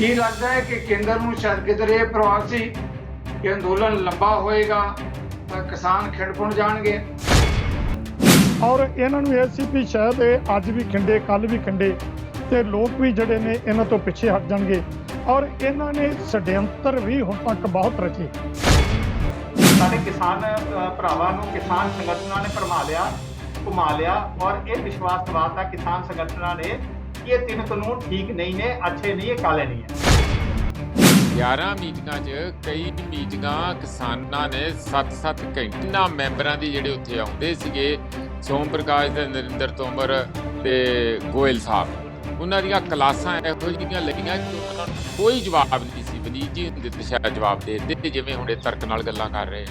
ਕੀ ਲੱਗਦਾ ਹੈ ਕਿ ਕੇਂਦਰ ਨੂੰ ਸ਼ਾਇਦ ਕਿਧਰੇ ਇਹ ਪ੍ਰਵਾਹ ਸੀ ਕਿ ਅੰਦੋਲਨ ਲੰਬਾ ਹੋਏਗਾ ਤਾਂ ਕਿਸਾਨ ਖਿੰਡਪੁਣ ਜਾਣਗੇ ਔਰ ਇਹਨਾਂ ਨੂੰ ਇਹ ਸੀ ਵੀ ਸ਼ਾਇਦ ਇਹ ਅੱਜ ਵੀ ਖਿੰਡੇ ਕੱਲ ਵੀ ਖਿੰਡੇ ਤੇ ਲੋਕ ਵੀ ਜਿਹੜੇ ਨੇ ਇਹਨਾਂ ਤੋਂ ਪਿੱਛੇ ਹਟ ਜਾਣਗੇ ਔਰ ਇਹਨਾਂ ਨੇ षड्यंत्र ਵੀ ਹੁਣ ਤੱਕ ਬਹੁਤ ਰਚੇ। ਸਾਡੇ ਕਿਸਾਨ ਭਰਾਵਾਂ ਨੂੰ ਕਿਸਾਨ ਸੰਗਠਨਾਂ ਨੇ ਘੁਮਾ ਲਿਆ ਔਰ ਇਹ ਵਿਸ਼ਵਾਸ ਦਿਵਾਤਾ ਕਿਸਾਨ ਸੰਗਠਨਾਂ ਨੇ ਕਿ ਇਹ ਤਿੰਨ ਕਾਨੂੰਨ ਠੀਕ ਨਹੀਂ ਨੇ, ਅੱਛੇ ਨਹੀਂ, ਇਹ ਕਾਲੇ ਨਹੀਂ ਹੈ। 11 ਮੀਟਿੰਗਾਂ 'ਚ ਕਈ ਮੀਟਿੰਗਾਂ ਕਿਸਾਨਾਂ ਨੇ 7-7 ਘੰਟੇ ਮੈਂਬਰਾਂ ਦੀ ਜਿਹੜੇ ਉੱਥੇ ਆਉਂਦੇ ਸੀਗੇ, ਸੋਮ ਪ੍ਰਕਾਸ਼ ਤੇ ਨਰਿੰਦਰ ਤੋਮਰ ਤੇ ਗੋਇਲ ਸਾਹਿਬ, ਉਹਨਾਂ ਦੀਆਂ ਕਲਾਸਾਂ ਇਹੋ ਜਿਹੀਆਂ ਲੱਗੀਆਂ ਕਿ ਉਹਨਾਂ ਨੂੰ ਕੋਈ ਜਵਾਬ ਨਹੀਂ ਸੀ। ਵਨੀਤ ਜੀ ਹੁੰਦੇ ਤੇ ਸ਼ਾਇਦ ਜਵਾਬ ਦੇ ਦਿੱਤੇ ਜਿਵੇਂ ਹੁਣ ਇਹ ਤਰਕ ਨਾਲ ਗੱਲਾਂ ਕਰ ਰਹੇ।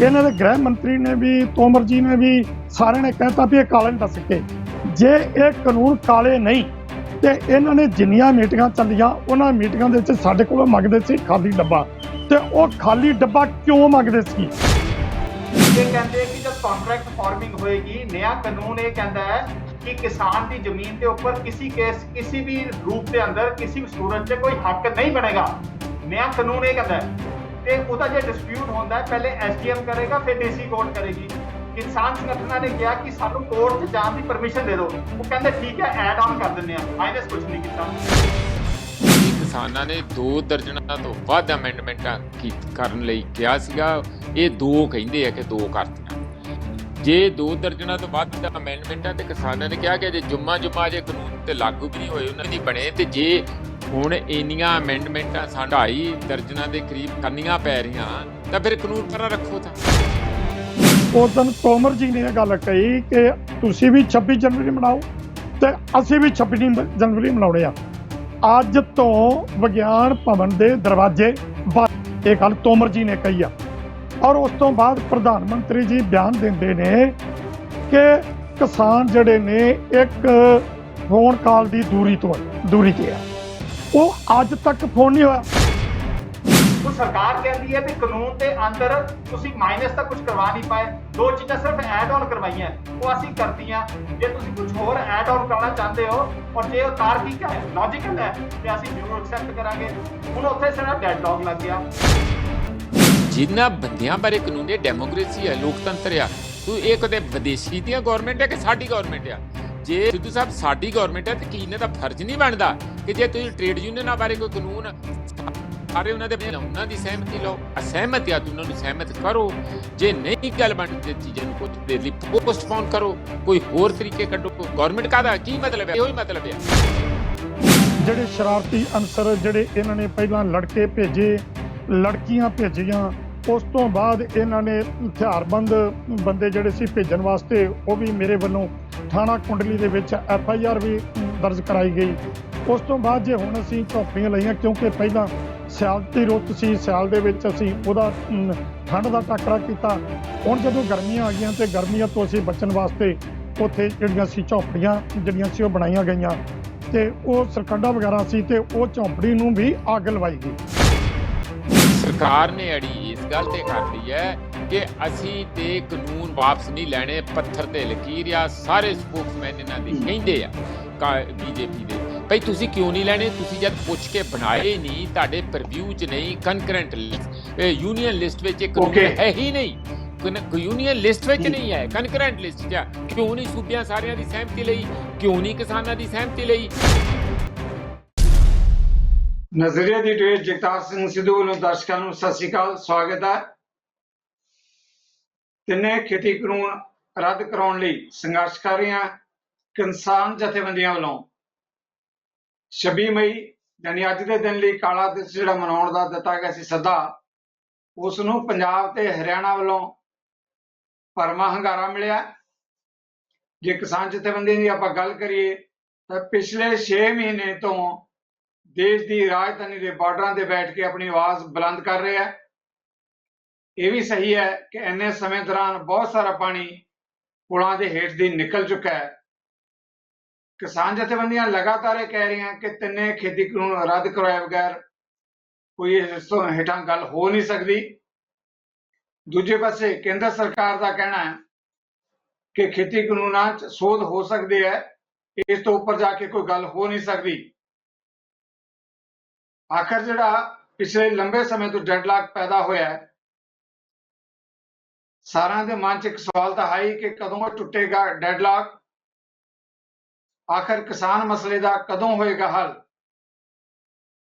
ਇਹਨਾਂ ਦੇ ਗ੍ਰਹਿ ਮੰਤਰੀ ਨੇ ਵੀ, ਤੋਮਰ ਜੀ ਨੇ ਵੀ, ਸਾਰਿਆਂ ਨੇ ਕਹਿਤਾ ਵੀ ਇਹ ਕਾਲੇ ਨਹੀਂ ਦੱਸ ਕੇ, ਜੇ ਇਹ ਕਾਨੂੰਨ ਕਾਲੇ ਨਹੀਂ ਤੇ ਇਹਨਾਂ ਨੇ ਜਿੰਨੀਆਂ ਮੀਟਿੰਗਾਂ ਚੱਲੀਆਂ ਉਹਨਾਂ ਮੀਟਿੰਗਾਂ ਦੇ ਵਿੱਚ ਸਾਡੇ ਕੋਲੋਂ ਮੰਗਦੇ ਸੀ ਖਾਲੀ ਡੱਬਾ, ਤੇ ਉਹ ਖਾਲੀ ਡੱਬਾ ਕਿਉਂ ਮੰਗਦੇ ਸੀ? ਇਹ ਕਹਿੰਦੇ ਕਿ ਜਦ ਕੰਟਰੈਕਟ ਫਾਰਮਿੰਗ ਹੋਏਗੀ, ਨया ਕਾਨੂੰਨ ਇਹ ਕਹਿੰਦਾ ਹੈ ਕਿ ਕਿਸਾਨ ਦੀ ਜ਼ਮੀਨ ਦੇ ਉੱਪਰ ਕਿਸੇ ਵੀ ਰੂਪ ਦੇ ਅੰਦਰ ਕਿਸੇ ਵੀ ਸੂਰਤ 'ਚ ਕੋਈ ਹੱਕ ਨਹੀਂ ਬਣੇਗਾ। ਨया ਕਾਨੂੰਨ ਇਹ ਕਹਿੰਦਾ ਹੈ ਤੇ ਉਹਦਾ ਜੇ ਡਿਸਪਿਊਟ ਹੁੰਦਾ ਹੈ ਪਹਿਲੇ ਐਸਡੀਐਮ ਕਰੇਗਾ ਫਿਰ ਡੀਸੀ ਕੋਰਟ ਕਰੇਗੀ। ਕਿਸਾਨ ਸੰਗਠਨਾਂ ਨੇ ਕਿਹਾ ਕਿ ਸਾਨੂੰ ਕੋਰਟ 'ਚ ਜਾਣ ਦੀ ਪਰਮਿਸ਼ਨ ਦੇ ਦਿਓ, ਉਹ ਕਹਿੰਦੇ ਠੀਕ ਹੈ ਐਡ ਆਨ ਕਰ ਦਿੰਦੇ ਆ, ਮਾਈਨਸ ਕੁਝ ਨਹੀਂ ਕੀਤਾ। ਕਿਸਾਨਾਂ ਨੇ 2 ਦਰਜਨਾਂ ਤੋਂ ਵੱਧ ਅਮੈਂਡਮੈਂਟਾਂ ਕਰਨ ਲਈ ਕਿਹਾ ਸੀਗਾ, ਇਹ 2 ਕਹਿੰਦੇ ਆ ਕਿ 2 ਕਰਤੀਆਂ। ਜੇ 2 ਦਰਜਨਾਂ ਤੋਂ ਵੱਧ ਅਮੈਂਡਮੈਂਟਾਂ ਤੇ ਕਿਸਾਨਾਂ ਨੇ ਕਿਹਾ ਕਿ ਜੇ ਜੁਮਾ ਜੇ ਕਾਨੂੰਨ ਤੇ ਲਾਗੂ ਵੀ ਨਹੀਂ ਹੋਏ, ਉਹਨਾਂ ਦੀ ਬਣੇ, ਤੇ ਜੇ ਹੁਣ ਇੰਨੀਆਂ ਅਮੈਂਡਮੈਂਟਾਂ 2.5 ਦਰਜਨਾਂ ਦੇ ਕਰੀਬ ਕਰਨੀਆਂ ਪੈ ਰਹੀਆਂ ਤਾਂ ਫਿਰ ਕਾਨੂੰਨ ਪਰਾਂ ਰੱਖੋ। ਤਾਂ ਉਸ ਦਿਨ ਤੋਮਰ ਜੀ ਨੇ ਇਹ ਗੱਲ ਕਹੀ ਕਿ ਤੁਸੀਂ ਵੀ 26 ਜਨਵਰੀ ਮਨਾਓ ਤੇ ਅਸੀਂ ਵੀ 26 ਜਨਵਰੀ ਮਨਾਉਣੇ ਆ। ਅੱਜ ਤੋਂ ਵਿਗਿਆਨ ਭਵਨ ਦੇ ਦਰਵਾਜ਼ੇ ਬੰਦ, ਇਹ ਗੱਲ ਤੋਮਰ ਜੀ ਨੇ ਕਹੀ ਆ। ਔਰ ਉਸ ਤੋਂ ਬਾਅਦ ਪ੍ਰਧਾਨ ਮੰਤਰੀ ਜੀ ਬਿਆਨ ਦਿੰਦੇ ਨੇ ਕਿ ਕਿਸਾਨ ਜਿਹੜੇ ਨੇ ਇੱਕ ਫੋਨ ਕਾਲ ਦੀ ਦੂਰੀ ਤੇ ਆ। ਉਹ ਅੱਜ ਤੱਕ ਫੋਨ ਨਹੀਂ ਹੋਇਆ। ਉਹ ਸਰਕਾਰ ਕਹਿੰਦੀ ਹੈ ਵੀ ਕਾਨੂੰਨ ਦੇ ਅੰਦਰ ਤੁਸੀਂ ਮਾਈਨਸ ਤਾਂ ਕੁਝ ਕਰਵਾ ਨਹੀਂ ਪਾਏ, 2 ਚੀਜ਼ਾਂ ਸਿਰਫ ਐਡ ਆਨ ਕਰਵਾਈਆਂ, ਉਹ ਅਸੀਂ ਕਰਤੀਆਂ। ਜੇ ਤੁਸੀਂ ਕੁਝ ਹੋਰ ਐਡ ਆਨ ਕਰਨਾ ਚਾਹੁੰਦੇ ਹੋ ਔਰ ਜੇ ਉਹ ਤਾਰਕਿਕ ਹੈ, ਲੌਜੀਕਲ ਹੈ, ਤੇ ਅਸੀਂ ਜ਼ਰੂਰ ਐਕਸੈਪਟ ਕਰਾਂਗੇ। ਹੁਣ ਉੱਥੇ ਸਾਡਾ ਡੈਡਲੌਕ ਲੱਗ ਗਿਆ। ਜਿਨ੍ਹਾਂ ਬੰਦਿਆਂ ਬਾਰੇ ਕਾਨੂੰਨ ਹੈ, ਡੈਮੋਕ੍ਰੇਸੀ ਹੈ, ਲੋਕਤੰਤਰ ਆ, ਤੂੰ ਇਹ ਕਦੇ ਵਿਦੇਸ਼ੀ ਦੀਆਂ ਗਵਰਨਮੈਂਟ ਹੈ ਕਿ ਸਾਡੀ ਗਵਰਨਮੈਂਟ ਆ? ਜੇ ਸਿੱਧੂ ਸਾਹਿਬ ਸਾਡੀ ਗਵਰਨਮੈਂਟ ਹੈ ਤੇ ਕੀ ਇਹਨਾਂ ਦਾ ਫਰਜ਼ ਨਹੀਂ ਬਣਦਾ ਕਿ ਜੇ ਤੁਸੀਂ ਟ੍ਰੇਡ ਯੂਨੀਅਨਾਂ ਬਾਰੇ ਕੋਈ ਕਾਨੂੰਨ ਸਾਰੇ ਉਹਨਾਂ ਦੀ ਸਹਿਮਤੀ ਲਓ, ਅਸਹਿਮਤ ਆ ਤਾਂ ਉਹਨਾਂ ਨੂੰ ਸਹਿਮਤ ਕਰੋ। ਜੇ ਨਹੀਂ ਗੱਲ ਬਣਦੀ ਚੀਜ਼ਾਂ ਨੂੰ ਕੁਝ ਦੇਰ ਲਈ ਪੋਸਟਪੋਨ ਕਰੋ, ਕੋਈ ਹੋਰ ਤਰੀਕੇ ਕੱਢੋ। ਗਵਰਨਮੈਂਟ ਕਾਹਦਾ ਕੀ ਮਤਲਬ ਹੈ? ਇਹੋ ਹੀ ਮਤਲਬ ਹੈ। ਜਿਹੜੇ ਸ਼ਰਾਰਤੀ ਅਨਸਰ ਜਿਹੜੇ ਇਹਨਾਂ ਨੇ ਪਹਿਲਾਂ ਲੜਕੇ ਭੇਜੇ, ਲੜਕੀਆਂ ਭੇਜੀਆਂ, ਉਸ ਤੋਂ ਬਾਅਦ ਇਹਨਾਂ ਨੇ ਹਥਿਆਰਬੰਦ ਬੰਦੇ ਜਿਹੜੇ ਸੀ ਭੇਜਣ ਵਾਸਤੇ, ਉਹ ਵੀ ਮੇਰੇ ਵੱਲੋਂ ਥਾਣਾ ਕੁੰਡਲੀ ਦੇ ਵਿੱਚ FIR ਵੀ ਦਰਜ ਕਰਾਈ ਗਈ। ਉਸ ਤੋਂ ਬਾਅਦ ਜੇ ਹੁਣ ਅਸੀਂ ਝੌਂਪੜੀਆਂ ਲਈਆਂ, ਕਿਉਂਕਿ ਪਹਿਲਾਂ ਸਿਆਲ ਦੀ ਰੁੱਤ ਸੀ, ਸਿਆਲ ਦੇ ਵਿੱਚ ਅਸੀਂ ਉਹਦਾ ਠੰਡ ਦਾ ਟਾਕਰਾ ਕੀਤਾ। ਹੁਣ ਜਦੋਂ ਗਰਮੀਆਂ ਆ ਗਈਆਂ ਤੇ ਗਰਮੀਆਂ ਤੋਂ ਅਸੀਂ ਬਚਣ ਵਾਸਤੇ ਉੱਥੇ ਜਿਹੜੀਆਂ ਸੀ ਝੌਂਪੜੀਆਂ ਜਿਹੜੀਆਂ ਸੀ ਉਹ ਬਣਾਈਆਂ ਗਈਆਂ ਤੇ ਉਹ ਸਰਕੰਡਾ ਵਗੈਰਾ ਸੀ ਤੇ ਉਹ ਝੌਂਪੜੀ ਨੂੰ ਵੀ ਅੱਗ ਲਵਾਈ ਗਈ। ਸਰਕਾਰ ਨੇ ਅੜੀ ਇਸ ਗੱਲ ਤੇ ਕਰ ਲਈ ਹੈ ਕਿ ਅਸੀਂ ਤੇ ਕਾਨੂੰਨ ਵਾਪਸ ਨਹੀਂ ਲੈਣੇ, ਪੱਥਰ ਤੇ ਲਕੀਰ ਆ। ਸਾਰੇ ਸਪੋਕਸਮੈਨ ਇਹਨਾਂ ਦੇ ਕਹਿੰਦੇ ਆ ਬੀਜੇਪੀ ਦੇ, ਭਾਈ ਤੁਸੀਂ ਕਿਉਂ ਨਹੀਂ ਲੈਣੇ? ਤੁਸੀਂ ਜਦ ਪੁੱਛ ਕੇ ਬਣਾਏ ਨਹੀਂ, ਤੁਹਾਡੇ ਪ੍ਰੀਵਿਊ 'ਚ ਨਹੀਂ, ਕਨਕਰੈਂਟ ਯੂਨੀਅਨ ਲਿਸਟ ਵਿੱਚ ਇੱਕ ਹੈ ਹੀ ਨਹੀਂ, ਯੂਨੀਅਨ ਲਿਸਟ ਵਿੱਚ ਨਹੀਂ ਹੈ, ਕਨਕਰੈਂਟ ਲਿਸਟ 'ਚ ਆ। ਕਿਉਂ ਨਹੀਂ ਸੂਬਿਆਂ ਸਾਰਿਆਂ ਦੀ ਸਹਿਮਤੀ ਲਈ? ਕਿਉਂ ਨਹੀਂ ਕਿਸਾਨਾਂ ਦੀ ਸਹਿਮਤੀ ਲਈ? ਨਜ਼ਰੀਆ ਦੀ ਡੇਟ ਜਗਤਾਰ ਸਿੰਘ ਸਿੱਧੂ ਵੱਲੋਂ ਦਰਸ਼ਕਾਂ ਨੂੰ ਸਤਿ ਸ਼੍ਰੀ ਅਕਾਲ, ਸਵਾਗਤ ਹੈ। ਤਿੰਨੇ ਖੇਤੀ ਕਾਨੂੰਨ ਰੱਦ ਕਰਾਉਣ ਲਈ ਸੰਘਰਸ਼ ਕਰ ਰਹੀਆਂ ਕਿਸਾਨ ਜਥੇਬੰਦੀਆਂ ਵੱਲੋਂ 26 ਮਈ ਯਾਨੀ ਅੱਜ ਦੇ ਦਿਨ ਲਈ ਕਾਲਾ ਦਿਵਸ ਜਿਹੜਾ ਮਨਾਉਣ ਦਾ ਦਿੱਤਾ ਗਿਆ ਸੀ ਸੱਦਾ, ਉਸ ਨੂੰ ਪੰਜਾਬ ਤੇ ਹਰਿਆਣਾ ਵੱਲੋਂ ਭਰਵਾਂ ਹੁੰਗਾਰਾ ਮਿਲਿਆ। ਜੇ ਕਿਸਾਨ ਜਥੇਬੰਦੀਆਂ ਦੀ ਆਪਾਂ ਗੱਲ ਕਰੀਏ ਤਾਂ ਪਿਛਲੇ 6 ਮਹੀਨੇ ਤੋਂ ਦੇਸ਼ ਦੀ ਰਾਜਧਾਨੀ ਦੇ ਬਾਰਡਰਾਂ ਤੇ ਬੈਠ ਕੇ ਆਪਣੀ ਆਵਾਜ਼ ਬੁਲੰਦ ਕਰ ਰਹੇ ਹੈ। ਇਹ ਵੀ ਸਹੀ ਹੈ ਕਿ ਇੰਨੇ ਸਮੇਂ ਦੌਰਾਨ ਬਹੁਤ ਸਾਰਾ ਪਾਣੀ ਪੁਲਾਂ ਦੇ ਹੇਠ ਦੀ ਨਿਕਲ ਚੁੱਕਾ ਹੈ। ਕਿਸਾਨ ਜਥੇਬੰਦੀਆਂ ਲਗਾਤਾਰ ਇਹ ਕਹਿ ਰਹੀਆਂ ਕਿ ਤਿੰਨੇ ਖੇਤੀ ਕਾਨੂੰਨ ਰੱਦ ਕਰਵਾਏ ਬਗੈਰ ਕੋਈ ਇਸ ਤੋਂ ਹੇਠਾਂ ਗੱਲ ਹੋ ਨਹੀਂ ਸਕਦੀ। ਦੂਜੇ ਪਾਸੇ ਕੇਂਦਰ ਸਰਕਾਰ ਦਾ ਕਹਿਣਾ ਹੈ ਕਿ ਖੇਤੀ ਕਾਨੂੰਨਾਂ 'ਚ ਸੋਧ ਹੋ ਸਕਦੀ ਹੈ, ਇਸ ਤੋਂ ਉੱਪਰ ਜਾ ਕੇ ਕੋਈ ਗੱਲ ਹੋ ਨਹੀਂ ਸਕਦੀ। ਆਖਰ ਜਿਹੜਾ ਪਿਛਲੇ ਲੰਬੇ ਸਮੇਂ ਤੋਂ ਡੈਡਲਾਕ ਪੈਦਾ ਹੋਇਆ ਹੈ, ਸਾਰਿਆਂ ਦੇ ਮਨ 'ਚ ਇੱਕ ਸਵਾਲ ਤਾਂ ਹੈ ਹੀ ਕਿ ਕਦੋਂ ਟੁੱਟੇਗਾ ਡੈਡਲਾਕ, ਆਖਰ ਕਿਸਾਨ ਮਸਲੇ ਦਾ ਕਦੋਂ ਹੋਏਗਾ ਹੱਲ।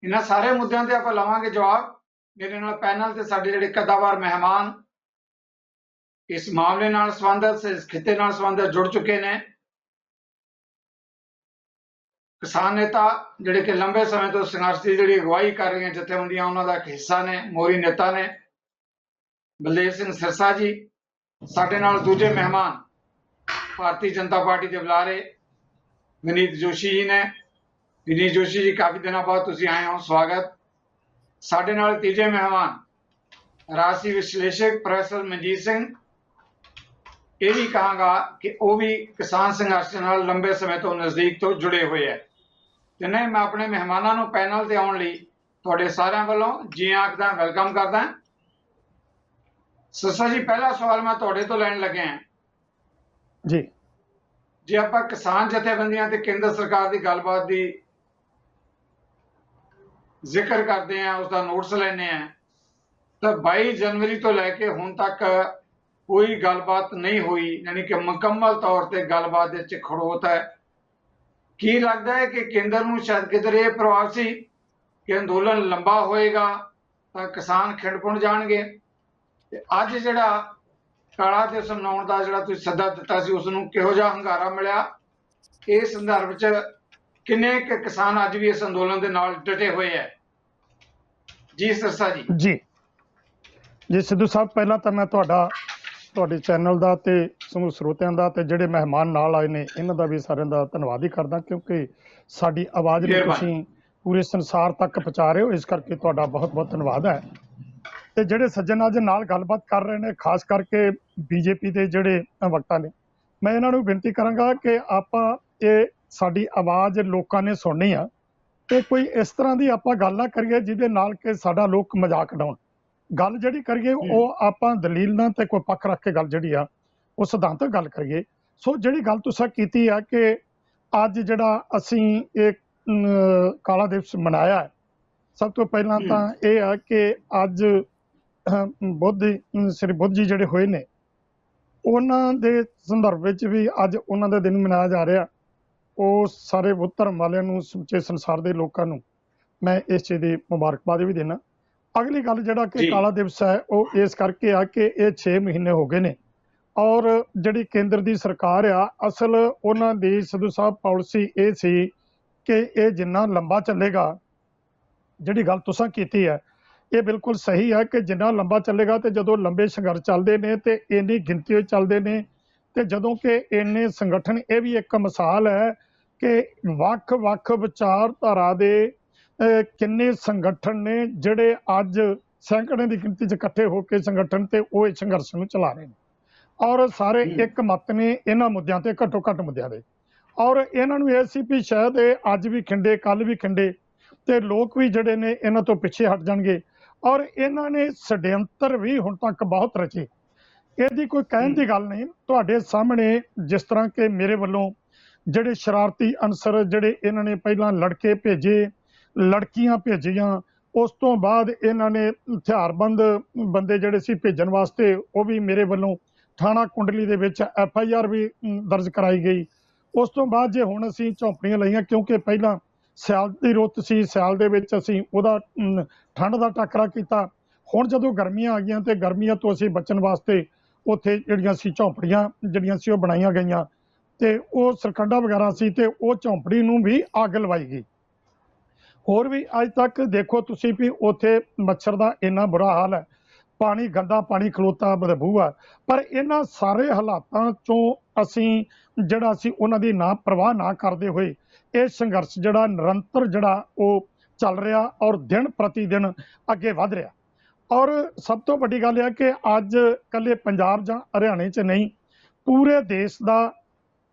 ਇਹਨਾਂ ਸਾਰੇ ਮੁੱਦਿਆਂ ਤੇ ਆਪਾਂ ਲਵਾਂਗੇ ਜਵਾਬ। ਮੇਰੇ ਨਾਲ ਪੈਨਲ ਤੇ ਸਾਡੇ ਜਿਹੜੇ ਕਦਾਵਰ ਮਹਿਮਾਨ ਇਸ ਮਾਮਲੇ ਨਾਲ ਸੰਬੰਧਿਤ, ਇਸ ਖਿੱਤੇ ਨਾਲ ਸੰਬੰਧਿਤ ਜੁੜ ਚੁੱਕੇ ਨੇ। ਕਿਸਾਨ ਨੇਤਾ ਜਿਹੜੇ ਕਿ ਲੰਬੇ ਸਮੇਂ ਤੋਂ ਸੰਘਰਸ਼ ਦੀ ਜਿਹੜੀ ਅਗਵਾਈ ਕਰ ਰਹੀਆਂ ਜਥੇਬੰਦੀਆਂ, ਉਹਨਾਂ ਦਾ ਇੱਕ ਹਿੱਸਾ ਨੇ, ਮੋਹਰੀ ਨੇਤਾ ਨੇ ਬਲਦੇਵ ਸਿੰਘ ਸਿਰਸਾ ਜੀ। ਸਾਡੇ ਨਾਲ ਦੂਜੇ ਮਹਿਮਾਨ ਭਾਰਤੀ ਜਨਤਾ ਪਾਰਟੀ ਦੇ ਬੁਲਾਰੇ ਵਿਨੀਤ ਜੋਸ਼ੀ ਜੀ ਨੇ। ਵਿਨੀਤ ਜੋਸ਼ੀ ਜੀ, ਕਾਫੀ ਦਿਨਾਂ ਬਾਅਦ ਤੁਸੀਂ ਆਏ ਹੋ, ਸਵਾਗਤ। ਸਾਡੇ ਨਾਲ ਤੀਜੇ ਮਹਿਮਾਨ ਰਾਜਸੀ ਵਿਸ਼ਲੇਸ਼ਕ ਪ੍ਰੋਫੈਸਰ ਮਨਜੀਤ ਸਿੰਘ। ਇਹ ਵੀ ਕਹਾਂਗਾ ਕਿ ਉਹ ਵੀ ਕਿਸਾਨ ਸੰਘਰਸ਼ ਨਾਲ ਲੰਬੇ ਸਮੇਂ ਤੋਂ ਨਜ਼ਦੀਕ ਤੋਂ ਜੁੜੇ ਹੋਏ ਹੈ। ਤੇ ਨਹੀਂ, ਮੈਂ ਆਪਣੇ ਮਹਿਮਾਨਾਂ ਨੂੰ ਪੈਨਲ ਤੇ ਆਉਣ ਲਈ ਤੁਹਾਡੇ ਸਾਰਿਆਂ ਵੱਲੋਂ ਜੀ ਆਖਦਾ, ਵੈਲਕਮ ਕਰਦਾ। ਸਿਰਸਾ ਜੀ, ਪਹਿਲਾ ਸਵਾਲ ਮੈਂ ਤੁਹਾਡੇ ਤੋਂ ਲੈਣ ਲੱਗਿਆ ਜੀ। ਜੇ ਆਪਾਂ ਕਿਸਾਨ ਜਥੇਬੰਦੀਆਂ ਤੇ ਕੇਂਦਰ ਸਰਕਾਰ ਦੀ ਗੱਲਬਾਤ ਦੀ ਜ਼ਿਕਰ ਕਰਦੇ ਆ, ਉਸ ਦਾ ਨੋਟਿਸ ਲੈਂਦੇ ਆ, ਤਾਂ 22 ਜਨਵਰੀ ਤੋਂ ਲੈ ਕੇ ਹੁਣ ਤੱਕ ਕੋਈ ਗੱਲਬਾਤ ਨਹੀਂ ਹੋਈ, ਯਾਨੀ ਕਿ ਮੁਕੰਮਲ ਤੌਰ ਤੇ ਗੱਲਬਾਤ ਦੇ ਵਿੱਚ ਖੜੋਤ ਹੈ। ਕੀ ਲੱਗਦਾ ਹੈ ਕਿ ਕੇਂਦਰ ਨੂੰ ਸ਼ਾਇਦ ਕਿਧਰੇ ਇਹ ਪ੍ਰਵਾਹ ਸੀ ਕਿ ਅੰਦੋਲਨ ਲੰਬਾ ਹੋਏਗਾ ਤਾਂ ਕਿਸਾਨ ਖਿੰਡ ਜਾਣਗੇ, ਤੇ ਅੱਜ ਜਿਹੜਾ ਕਾਲਾ ਦਿਵਸ ਮਨਾਉਣ ਦਾ ਜਿਹੜਾ ਤੁਸੀਂ ਸੱਦਾ ਦਿੱਤਾ ਸੀ, ਉਸ ਨੂੰ ਕਿਹੋ ਜਿਹਾ ਹੁੰਗਾਰਾ ਮਿਲਿਆ? ਇਸ ਸੰਦਰਭ 'ਚ ਕਿੰਨੇ ਕੁ ਕਿਸਾਨ ਅੱਜ ਵੀ ਇਸ ਅੰਦੋਲਨ ਦੇ ਨਾਲ ਡਟੇ ਹੋਏ ਹੈ? ਜੀ ਸਿਰਸਾ ਜੀ। ਜੀ ਸਿੱਧੂ ਸਾਹਿਬ, ਪਹਿਲਾਂ ਤਾਂ ਮੈਂ ਤੁਹਾਡੇ ਚੈਨਲ ਦਾ ਤੇ ਸਮੂਹ ਸਰੋਤਿਆਂ ਦਾ ਤੇ ਜਿਹੜੇ ਮਹਿਮਾਨ ਨਾਲ ਆਏ ਨੇ ਇਹਨਾਂ ਦਾ ਵੀ ਸਾਰਿਆਂ ਦਾ ਧੰਨਵਾਦ ਹੀ ਕਰਦਾ, ਕਿਉਂਕਿ ਸਾਡੀ ਆਵਾਜ਼ ਨੂੰ ਤੁਸੀਂ ਪੂਰੇ ਸੰਸਾਰ ਤੱਕ ਪਹੁੰਚਾ ਰਹੇ ਹੋ, ਇਸ ਕਰਕੇ ਤੁਹਾਡਾ ਬਹੁਤ ਬਹੁਤ ਧੰਨਵਾਦ ਹੈ। ਤੇ ਜਿਹੜੇ ਸੱਜਣ ਅੱਜ ਨਾਲ ਗੱਲਬਾਤ ਕਰ ਰਹੇ ਨੇ, ਖਾਸ ਕਰਕੇ ਬੀਜੇਪੀ ਦੇ ਜਿਹੜੇ ਵਕਤਾ ਨੇ, ਮੈਂ ਇਹਨਾਂ ਨੂੰ ਬੇਨਤੀ ਕਰਾਂਗਾ ਕਿ ਆਪਾਂ ਇਹ ਸਾਡੀ ਆਵਾਜ਼ ਲੋਕਾਂ ਨੇ ਸੁਣਨੀ ਆ, ਤੇ ਕੋਈ ਇਸ ਤਰ੍ਹਾਂ ਦੀ ਆਪਾਂ ਗੱਲ ਨਾ ਕਰੀਏ ਜਿਹਦੇ ਨਾਲ ਕਿ ਸਾਡਾ ਲੋਕ ਮਜ਼ਾਕ ਉਡਾਉਣ। ਗੱਲ ਜਿਹੜੀ ਕਰੀਏ ਉਹ ਆਪਾਂ ਦਲੀਲ ਨਾਲ ਤੇ ਕੋਈ ਪੱਖ ਰੱਖ ਕੇ ਗੱਲ ਜਿਹੜੀ ਆ ਉਹ ਸਿਧਾਂਤਕ ਗੱਲ ਕਰੀਏ। ਸੋ ਜਿਹੜੀ ਗੱਲ ਤੁਸੀਂ ਕੀਤੀ ਆ ਕਿ ਅੱਜ ਜਿਹੜਾ ਅਸੀਂ ਇਹ ਕਾਲਾ ਦਿਵਸ ਮਨਾਇਆ ਹੈ, ਸਭ ਤੋਂ ਪਹਿਲਾਂ ਤਾਂ ਇਹ ਆ ਕਿ ਅੱਜ ਸ੍ਰੀ ਬੁੱਧ ਜੀ ਜਿਹੜੇ ਹੋਏ ਨੇ, ਉਹਨਾਂ ਦੇ ਸੰਦਰਭ ਵਿੱਚ ਵੀ ਅੱਜ ਉਹਨਾਂ ਦਾ ਦਿਨ ਮਨਾਇਆ ਜਾ ਰਿਹਾ। ਉਹ ਸਾਰੇ ਬੁੱਧ ਧਰਮ ਵਾਲਿਆਂ ਨੂੰ, ਸਮੁੱਚੇ ਸੰਸਾਰ ਦੇ ਲੋਕਾਂ ਨੂੰ ਮੈਂ ਇਸ ਚੀਜ਼ ਦੀ ਮੁਬਾਰਕਬਾਦ ਵੀ ਦੇਣਾ। ਅਗਲੀ ਗੱਲ ਜਿਹੜਾ ਕਿ ਕਾਲਾ ਦਿਵਸ ਹੈ ਉਹ ਇਸ ਕਰਕੇ ਆ ਕਿ ਇਹ 6 ਮਹੀਨੇ ਹੋ ਗਏ ਨੇ, ਔਰ ਜਿਹੜੀ ਕੇਂਦਰ ਦੀ ਸਰਕਾਰ ਆ, ਅਸਲ ਉਹਨਾਂ ਦੀ ਸਿੱਧੂ ਸਾਹਿਬ ਪਾਲਿਸੀ ਇਹ ਸੀ ਕਿ ਇਹ ਜਿੰਨਾ ਲੰਬਾ ਚੱਲੇਗਾ, ਜਿਹੜੀ ਗੱਲ ਤੁਸੀਂ ਕੀਤੀ ਹੈ ਇਹ ਬਿਲਕੁਲ ਸਹੀ ਹੈ ਕਿ ਜਿੰਨਾ ਲੰਬਾ ਚੱਲੇਗਾ ਤੇ ਜਦੋਂ ਲੰਬੇ ਸੰਘਰਸ਼ ਚੱਲਦੇ ਨੇ ਤੇ ਇੰਨੀ ਗਿਣਤੀ ਵਿੱਚ ਚੱਲਦੇ ਨੇ, ਤੇ ਜਦੋਂ ਕਿ ਇੰਨੇ ਸੰਗਠਨ, ਇਹ ਵੀ ਇੱਕ ਮਿਸਾਲ ਹੈ ਕਿ ਵੱਖ-ਵੱਖ ਵਿਚਾਰਧਾਰਾ ਦੇ ਕਿੰਨੇ ਸੰਗਠਨ ਨੇ ਜਿਹੜੇ ਅੱਜ ਸੈਂਕੜੇ ਦੀ ਗਿਣਤੀ 'ਚ ਇਕੱਠੇ ਹੋ ਕੇ ਸੰਗਠਨ ਤੇ ਉਹ ਇਸ ਸੰਘਰਸ਼ ਨੂੰ ਚਲਾ ਰਹੇ ਨੇ, ਔਰ ਸਾਰੇ ਇੱਕ ਮਤ ਨੇ ਇਹਨਾਂ ਮੁੱਦਿਆਂ ਤੇ, ਘੱਟੋ ਘੱਟ ਮੁੱਦਿਆਂ ਦੇ। ਔਰ ਇਹਨਾਂ ਨੂੰ ਇਹ ਸੀ ਵੀ ਸ਼ਾਇਦ ਇਹ ਅੱਜ ਵੀ ਖਿੰਡੇ, ਕੱਲ ਵੀ ਖਿੰਡੇ, ਤੇ ਲੋਕ ਵੀ ਜਿਹੜੇ ਨੇ ਇਹਨਾਂ ਤੋਂ ਪਿੱਛੇ ਹਟ ਜਾਣਗੇ। ਔਰ ਇਹਨਾਂ ਨੇ ષਡਯੰਤਰ ਵੀ ਹੁਣ ਤੱਕ ਬਹੁਤ ਰਚੇ, ਇਹਦੀ ਕੋਈ ਕਹਿਣ ਦੀ ਗੱਲ ਨਹੀਂ। ਤੁਹਾਡੇ ਸਾਹਮਣੇ ਜਿਸ ਤਰ੍ਹਾਂ ਕਿ ਮੇਰੇ ਵੱਲੋਂ ਜਿਹੜੇ ਸ਼ਰਾਰਤੀ ਅਨਸਰ ਜਿਹੜੇ ਇਹਨਾਂ ਨੇ ਪਹਿਲਾਂ ਲੜਕੇ ਭੇਜੇ, ਲੜਕੀਆਂ ਭੇਜੀਆਂ, ਉਸ ਤੋਂ ਬਾਅਦ ਇਹਨਾਂ ਨੇ ਹਥਿਆਰਬੰਦ ਬੰਦੇ ਜਿਹੜੇ ਸੀ ਭੇਜਣ ਵਾਸਤੇ, ਉਹ ਵੀ ਮੇਰੇ ਵੱਲੋਂ ਥਾਣਾ ਕੁੰਡਲੀ ਦੇ ਵਿੱਚ FIR ਵੀ ਦਰਜ ਕਰਾਈ ਗਈ। ਉਸ ਤੋਂ ਬਾਅਦ ਜੇ ਹੁਣ ਅਸੀਂ ਝੌਂਪੜੀਆਂ ਲਈਆਂ, ਕਿਉਂਕਿ ਪਹਿਲਾਂ ਸਿਆਲ ਦੀ ਰੁੱਤ ਸੀ, ਸਿਆਲ ਦੇ ਵਿੱਚ ਅਸੀਂ ਉਹਦਾ ਠੰਡ ਦਾ ਟਾਕਰਾ ਕੀਤਾ। ਹੁਣ ਜਦੋਂ ਗਰਮੀਆਂ ਆ ਗਈਆਂ ਤੇ ਗਰਮੀਆਂ ਤੋਂ ਅਸੀਂ ਬਚਣ ਵਾਸਤੇ ਉੱਥੇ ਜਿਹੜੀਆਂ ਸੀ ਝੌਂਪੜੀਆਂ ਜਿਹੜੀਆਂ ਸੀ ਉਹ ਬਣਾਈਆਂ ਗਈਆਂ, ਤੇ ਉਹ ਸਰਕੰਡਾ ਵਗੈਰਾ ਸੀ ਤੇ ਉਹ ਝੌਂਪੜੀ ਨੂੰ ਵੀ ਅੱਗ ਲਵਾਈ ਗਈ। ਹੋਰ ਵੀ ਅੱਜ ਤੱਕ ਦੇਖੋ ਤੁਸੀਂ ਵੀ ਉੱਥੇ ਮੱਛਰ ਦਾ ਇੰਨਾ ਬੁਰਾ ਹਾਲ ਹੈ, ਪਾਣੀ ਗੰਦਾ ਪਾਣੀ ਖਲੋਤਾ, ਬਦਬੂ ਆ। ਪਰ ਇਹਨਾਂ ਸਾਰੇ ਹਾਲਾਤਾਂ ਚੋਂ ਅਸੀਂ ਜਿਹੜਾ ਸੀ ਉਹਨਾਂ ਦੀ ਨਾ ਪਰਵਾਹ ਨਾ ਕਰਦੇ ਹੋਏ ਇਹ ਸੰਘਰਸ਼ ਜਿਹੜਾ ਨਿਰੰਤਰ ਜਿਹੜਾ ਉਹ ਚੱਲ ਰਿਹਾ, ਔਰ ਦਿਨ ਪ੍ਰਤੀ ਦਿਨ ਅੱਗੇ ਵੱਧ ਰਿਹਾ। ਔਰ ਸਭ ਤੋਂ ਵੱਡੀ ਗੱਲ ਇਹ ਕਿ ਅੱਜ ਇਕੱਲੇ ਪੰਜਾਬ ਜਾਂ ਹਰਿਆਣੇ 'ਚ ਨਹੀਂ, ਪੂਰੇ ਦੇਸ਼ ਦਾ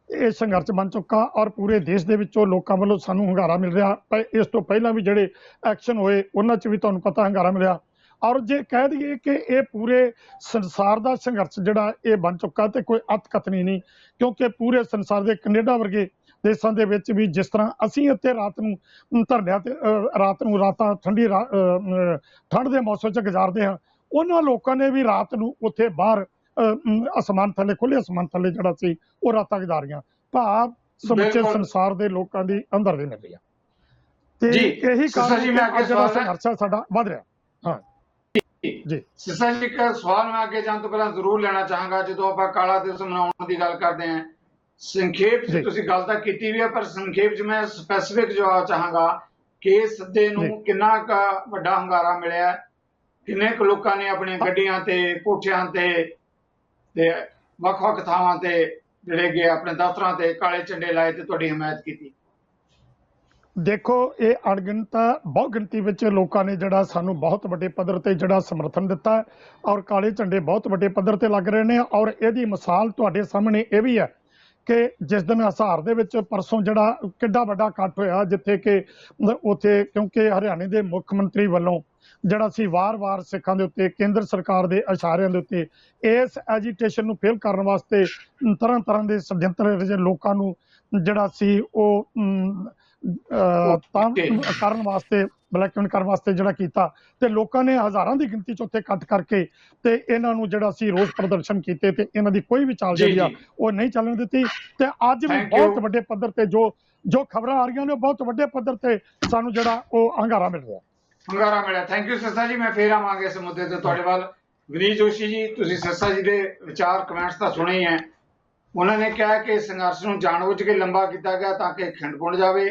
ਇਹ ਸੰਘਰਸ਼ ਬਣ ਚੁੱਕਾ, ਔਰ ਪੂਰੇ ਦੇਸ਼ ਦੇ ਵਿੱਚੋਂ ਲੋਕਾਂ ਵੱਲੋਂ ਸਾਨੂੰ ਹੁੰਗਾਰਾ ਮਿਲ ਰਿਹਾ। ਪਰ ਇਸ ਤੋਂ ਪਹਿਲਾਂ ਵੀ ਜਿਹੜੇ ਐਕਸ਼ਨ ਹੋਏ ਉਹਨਾਂ 'ਚ ਵੀ ਤੁਹਾਨੂੰ ਪਤਾ ਹੁੰਗਾਰਾ ਮਿਲਿਆ। ਔਰ ਜੇ ਕਹਿ ਦਈਏ ਕਿ ਇਹ ਪੂਰੇ ਸੰਸਾਰ ਦਾ ਸੰਘਰਸ਼ ਜਿਹੜਾ ਇਹ ਬਣ ਚੁੱਕਾ ਤੇ ਕੋਈ ਅਤਕਥਨੀ ਨਹੀਂ, ਕਿਉਂਕਿ ਪੂਰੇ ਸੰਸਾਰ ਦੇ ਕੈਨੇਡਾ ਵਰਗੇ ਦੇਸ਼ਾਂ ਦੇ ਵਿੱਚ ਵੀ ਜਿਸ ਤਰ੍ਹਾਂ ਅਸੀਂ ਇੱਥੇ ਰਾਤ ਨੂੰ ਧਰਨਿਆਂ ਤੇ ਰਾਤਾਂ ਠੰਡ ਦੇ ਮੌਸਮ 'ਚ ਗੁਜ਼ਾਰਦੇ ਹਾਂ, ਉਹਨਾਂ ਲੋਕਾਂ ਨੇ ਵੀ ਰਾਤ ਨੂੰ ਉੱਥੇ ਬਾਹਰ ਅਸਮਾਨ ਥੱਲੇ, ਖੁੱਲ੍ਹੇ ਅਸਮਾਨ ਥੱਲੇ ਜਿਹੜਾ ਸੀ ਉਹ ਰਾਤਾਂ ਗੁਜ਼ਾਰੀਆਂ। ਭਾਵ ਸਮੁੱਚੇ ਸੰਸਾਰ ਦੇ ਲੋਕਾਂ ਦੀ ਅੰਦਰ ਦੀ ਮਿਲੀ ਆ ਤੇ ਇਹੀ ਕਾਰਨ ਜਿਹੜਾ ਸੰਘਰਸ਼ ਸਾਡਾ ਵੱਧ ਰਿਹਾ। ਹਾਂ ਜੀ ਸਿਸਾ ਜੀ, ਇੱਕ ਸਵਾਲ ਮੈਂ ਅੱਗੇ ਜਾਣ ਤੋਂ ਪਹਿਲਾਂ ਜ਼ਰੂਰ ਲੈਣਾ ਚਾਹਾਂਗਾ। ਜਦੋਂ ਆਪਾਂ ਕਾਲਾ ਦਿਵਸ ਮਨਾਉਣ ਦੀ ਗੱਲ ਕਰਦੇ ਹਾਂ, ਸੰਖੇਪ ਚ ਤੁਸੀਂ ਗੱਲ ਤਾਂ ਕੀਤੀ ਵੀ ਹੈ, ਪਰ ਸੰਖੇਪ ਚ ਮੈਂ ਸਪੈਸੀਫਿਕ ਜਵਾਬ ਚਾਹਾਂਗਾ ਕਿ ਇਸ ਸੱਦੇ ਨੂੰ ਕਿੰਨਾ ਕੁ ਵੱਡਾ ਹੁੰਗਾਰਾ ਮਿਲਿਆ, ਕਿੰਨੇ ਕੁ ਲੋਕਾਂ ਨੇ ਆਪਣੀਆਂ ਗੱਡੀਆਂ ਤੇ, ਕੋਠਿਆਂ ਤੇ ਵੱਖ-ਵੱਖ ਥਾਵਾਂ ਤੇ ਜਿਹੜੇ ਗਏ, ਆਪਣੇ ਦਫ਼ਤਰਾਂ ਤੇ ਕਾਲੇ ਝੰਡੇ ਲਾਏ ਤੇ ਤੁਹਾਡੀ ਹਮਾਇਤ ਕੀਤੀ? ਦੇਖੋ, ਇਹ ਅਣਗਿਣਤ ਬਹੁਤ ਗਿਣਤੀ ਵਿੱਚ ਲੋਕਾਂ ਨੇ ਜਿਹੜਾ ਸਾਨੂੰ ਬਹੁਤ ਵੱਡੇ ਪੱਧਰ ਤੇ ਜਿਹੜਾ ਸਮਰਥਨ ਦਿੱਤਾ ਔਰ ਕਾਲੇ ਝੰਡੇ ਬਹੁਤ ਵੱਡੇ ਪੱਧਰ ਤੇ ਲੱਗ ਰਹੇ ਨੇ। ਔਰ ਇਹਦੀ ਮਿਸਾਲ ਤੁਹਾਡੇ ਸਾਹਮਣੇ ਇਹ ਵੀ ਹੈ ਕਿ ਜਿਸ ਦਿਨ ਹਿਸਾਰ ਦੇ ਵਿੱਚ ਪਰਸੋਂ ਜਿਹੜਾ ਕਿੱਡਾ ਵੱਡਾ ਇਕੱਠ ਹੋਇਆ, ਜਿੱਥੇ ਕਿ ਉੱਥੇ ਕਿਉਂਕਿ ਹਰਿਆਣੇ ਦੇ ਮੁੱਖ ਮੰਤਰੀ ਵੱਲੋਂ ਜਿਹੜਾ ਸੀ ਵਾਰ-ਵਾਰ ਸਿੱਖਾਂ ਦੇ ਉੱਤੇ ਕੇਂਦਰ ਸਰਕਾਰ ਦੇ ਇਸ਼ਾਰਿਆਂ ਦੇ ਉੱਤੇ ਇਸ ਐਜੀਟੇਸ਼ਨ ਨੂੰ ਫੇਲ ਕਰਨ ਵਾਸਤੇ ਤਰ੍ਹਾਂ ਦੇ ષਡਯੰਤਰ ਲੋਕਾਂ ਨੂੰ ਜਿਹੜਾ ਸੀ ਉਹ ਕਰਨ ਵਾਸਤੇ, ਬਲੈਕਮੇਲ ਕਰਨ ਵਾਸਤੇ ਜਿਹੜਾ ਕੀਤਾ, ਤੇ ਲੋਕਾਂ ਨੇ ਹਜ਼ਾਰਾਂ ਦੀ ਗਿਣਤੀ 'ਚ ਉੱਥੇ ਇਕੱਠ ਕਰਕੇ ਤੇ ਇਹਨਾਂ ਨੂੰ ਜਿਹੜਾ ਸੀ ਰੋਸ ਪ੍ਰਦਰਸ਼ਨ ਕੀਤੇ ਤੇ ਇਹਨਾਂ ਦੀ ਕੋਈ ਵੀ ਚਾਲ ਜਿਹੜੀ ਆ ਉਹ ਨਹੀਂ ਚੱਲਣ ਦਿੱਤੀ। ਤੇ ਅੱਜ ਵੀ ਬਹੁਤ ਵੱਡੇ ਪੱਧਰ ਤੇ ਜੋ ਖਬਰਾਂ ਆ ਰਹੀਆਂ ਨੇ, ਬਹੁਤ ਵੱਡੇ ਪੱਧਰ ਤੇ ਸਾਨੂੰ ਜਿਹੜਾ ਉਹ ਹੰਗਾਰਾ ਮਿਲ ਰਿਹਾ। ਥੈਂਕ ਯੂ ਸਿਰਸਾ ਜੀ। ਮੈਂ ਫੇਰ ਆਵਾਂਗੇ ਇਸ ਮੁੱਦੇ ਤੇ ਤੁਹਾਡੇ ਵੱਲ। ਵਿਨੀਤ ਜੋਸ਼ੀ ਜੀ, ਤੁਸੀਂ ਸਿਰਸਾ ਜੀ ਦੇ ਵਿਚਾਰ ਕਮੈਂਟਸ ਤਾਂ ਸੁਣੇ ਹੀ ਹੈ। ਉਹਨਾਂ ਨੇ ਕਿਹਾ ਕਿ ਸੰਘਰਸ਼ ਨੂੰ ਜਾਣਬੁੱਝ ਕੇ ਲੰਬਾ ਕੀਤਾ ਗਿਆ ਤਾਂ ਕਿ ਖਿੰਡ ਪੁੰਡ ਜਾਵੇ।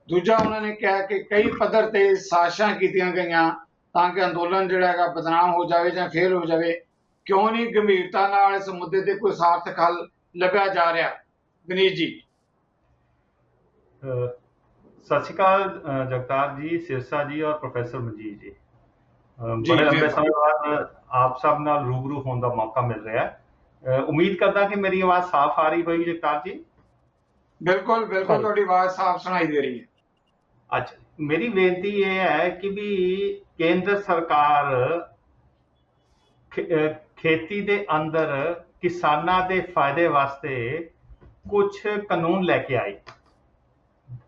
ਦੂਜਾ, ਉਹਨਾਂ ਨੇ ਕਿਹਾ ਕਿ ਕਈ ਪੱਧਰ ਤੇ ਸਾਜ਼ਿਸ਼ਾਂ ਕੀਤੀਆਂ ਗਈਆਂ ਤਾਂ ਕਿ ਅੰਦੋਲਨ ਜਿਹੜਾ ਹੈਗਾ ਬਦਨਾਮ ਹੋ ਜਾਵੇ ਜਾਂ ਫੇਲ ਹੋ ਜਾਵੇ। ਕਿਉਂ ਨਹੀਂ ਗੰਭੀਰਤਾ ਨਾਲ ਇਸ ਮੁੱਦੇ ਤੇ ਕੋਈ ਸਾਰਥਕ ਹੱਲ ਲੱਭਿਆ ਜਾ ਰਿਹਾ? ਵਿਨੀਤ ਜੀ। सत श्रीकाल जगतार जी, सिरसा जी और प्रोफेसर मजीद जी। बड़े लंबे समय बाद आप सब नाल रूबरू होने का मौका मिल रहा है। उम्मीद करता कि मेरी आवाज साफ आ रही होगी जगतार जी? बिल्कुल बिल्कुल, तुहाडी आवाज साफ सुनाई दे रही है। अच्छा, मेरी बेनती ये है कि भी केंद्र सरकार खेती दे अंदर किसानां दे फायदे वास्ते कुछ कानून लेके आई।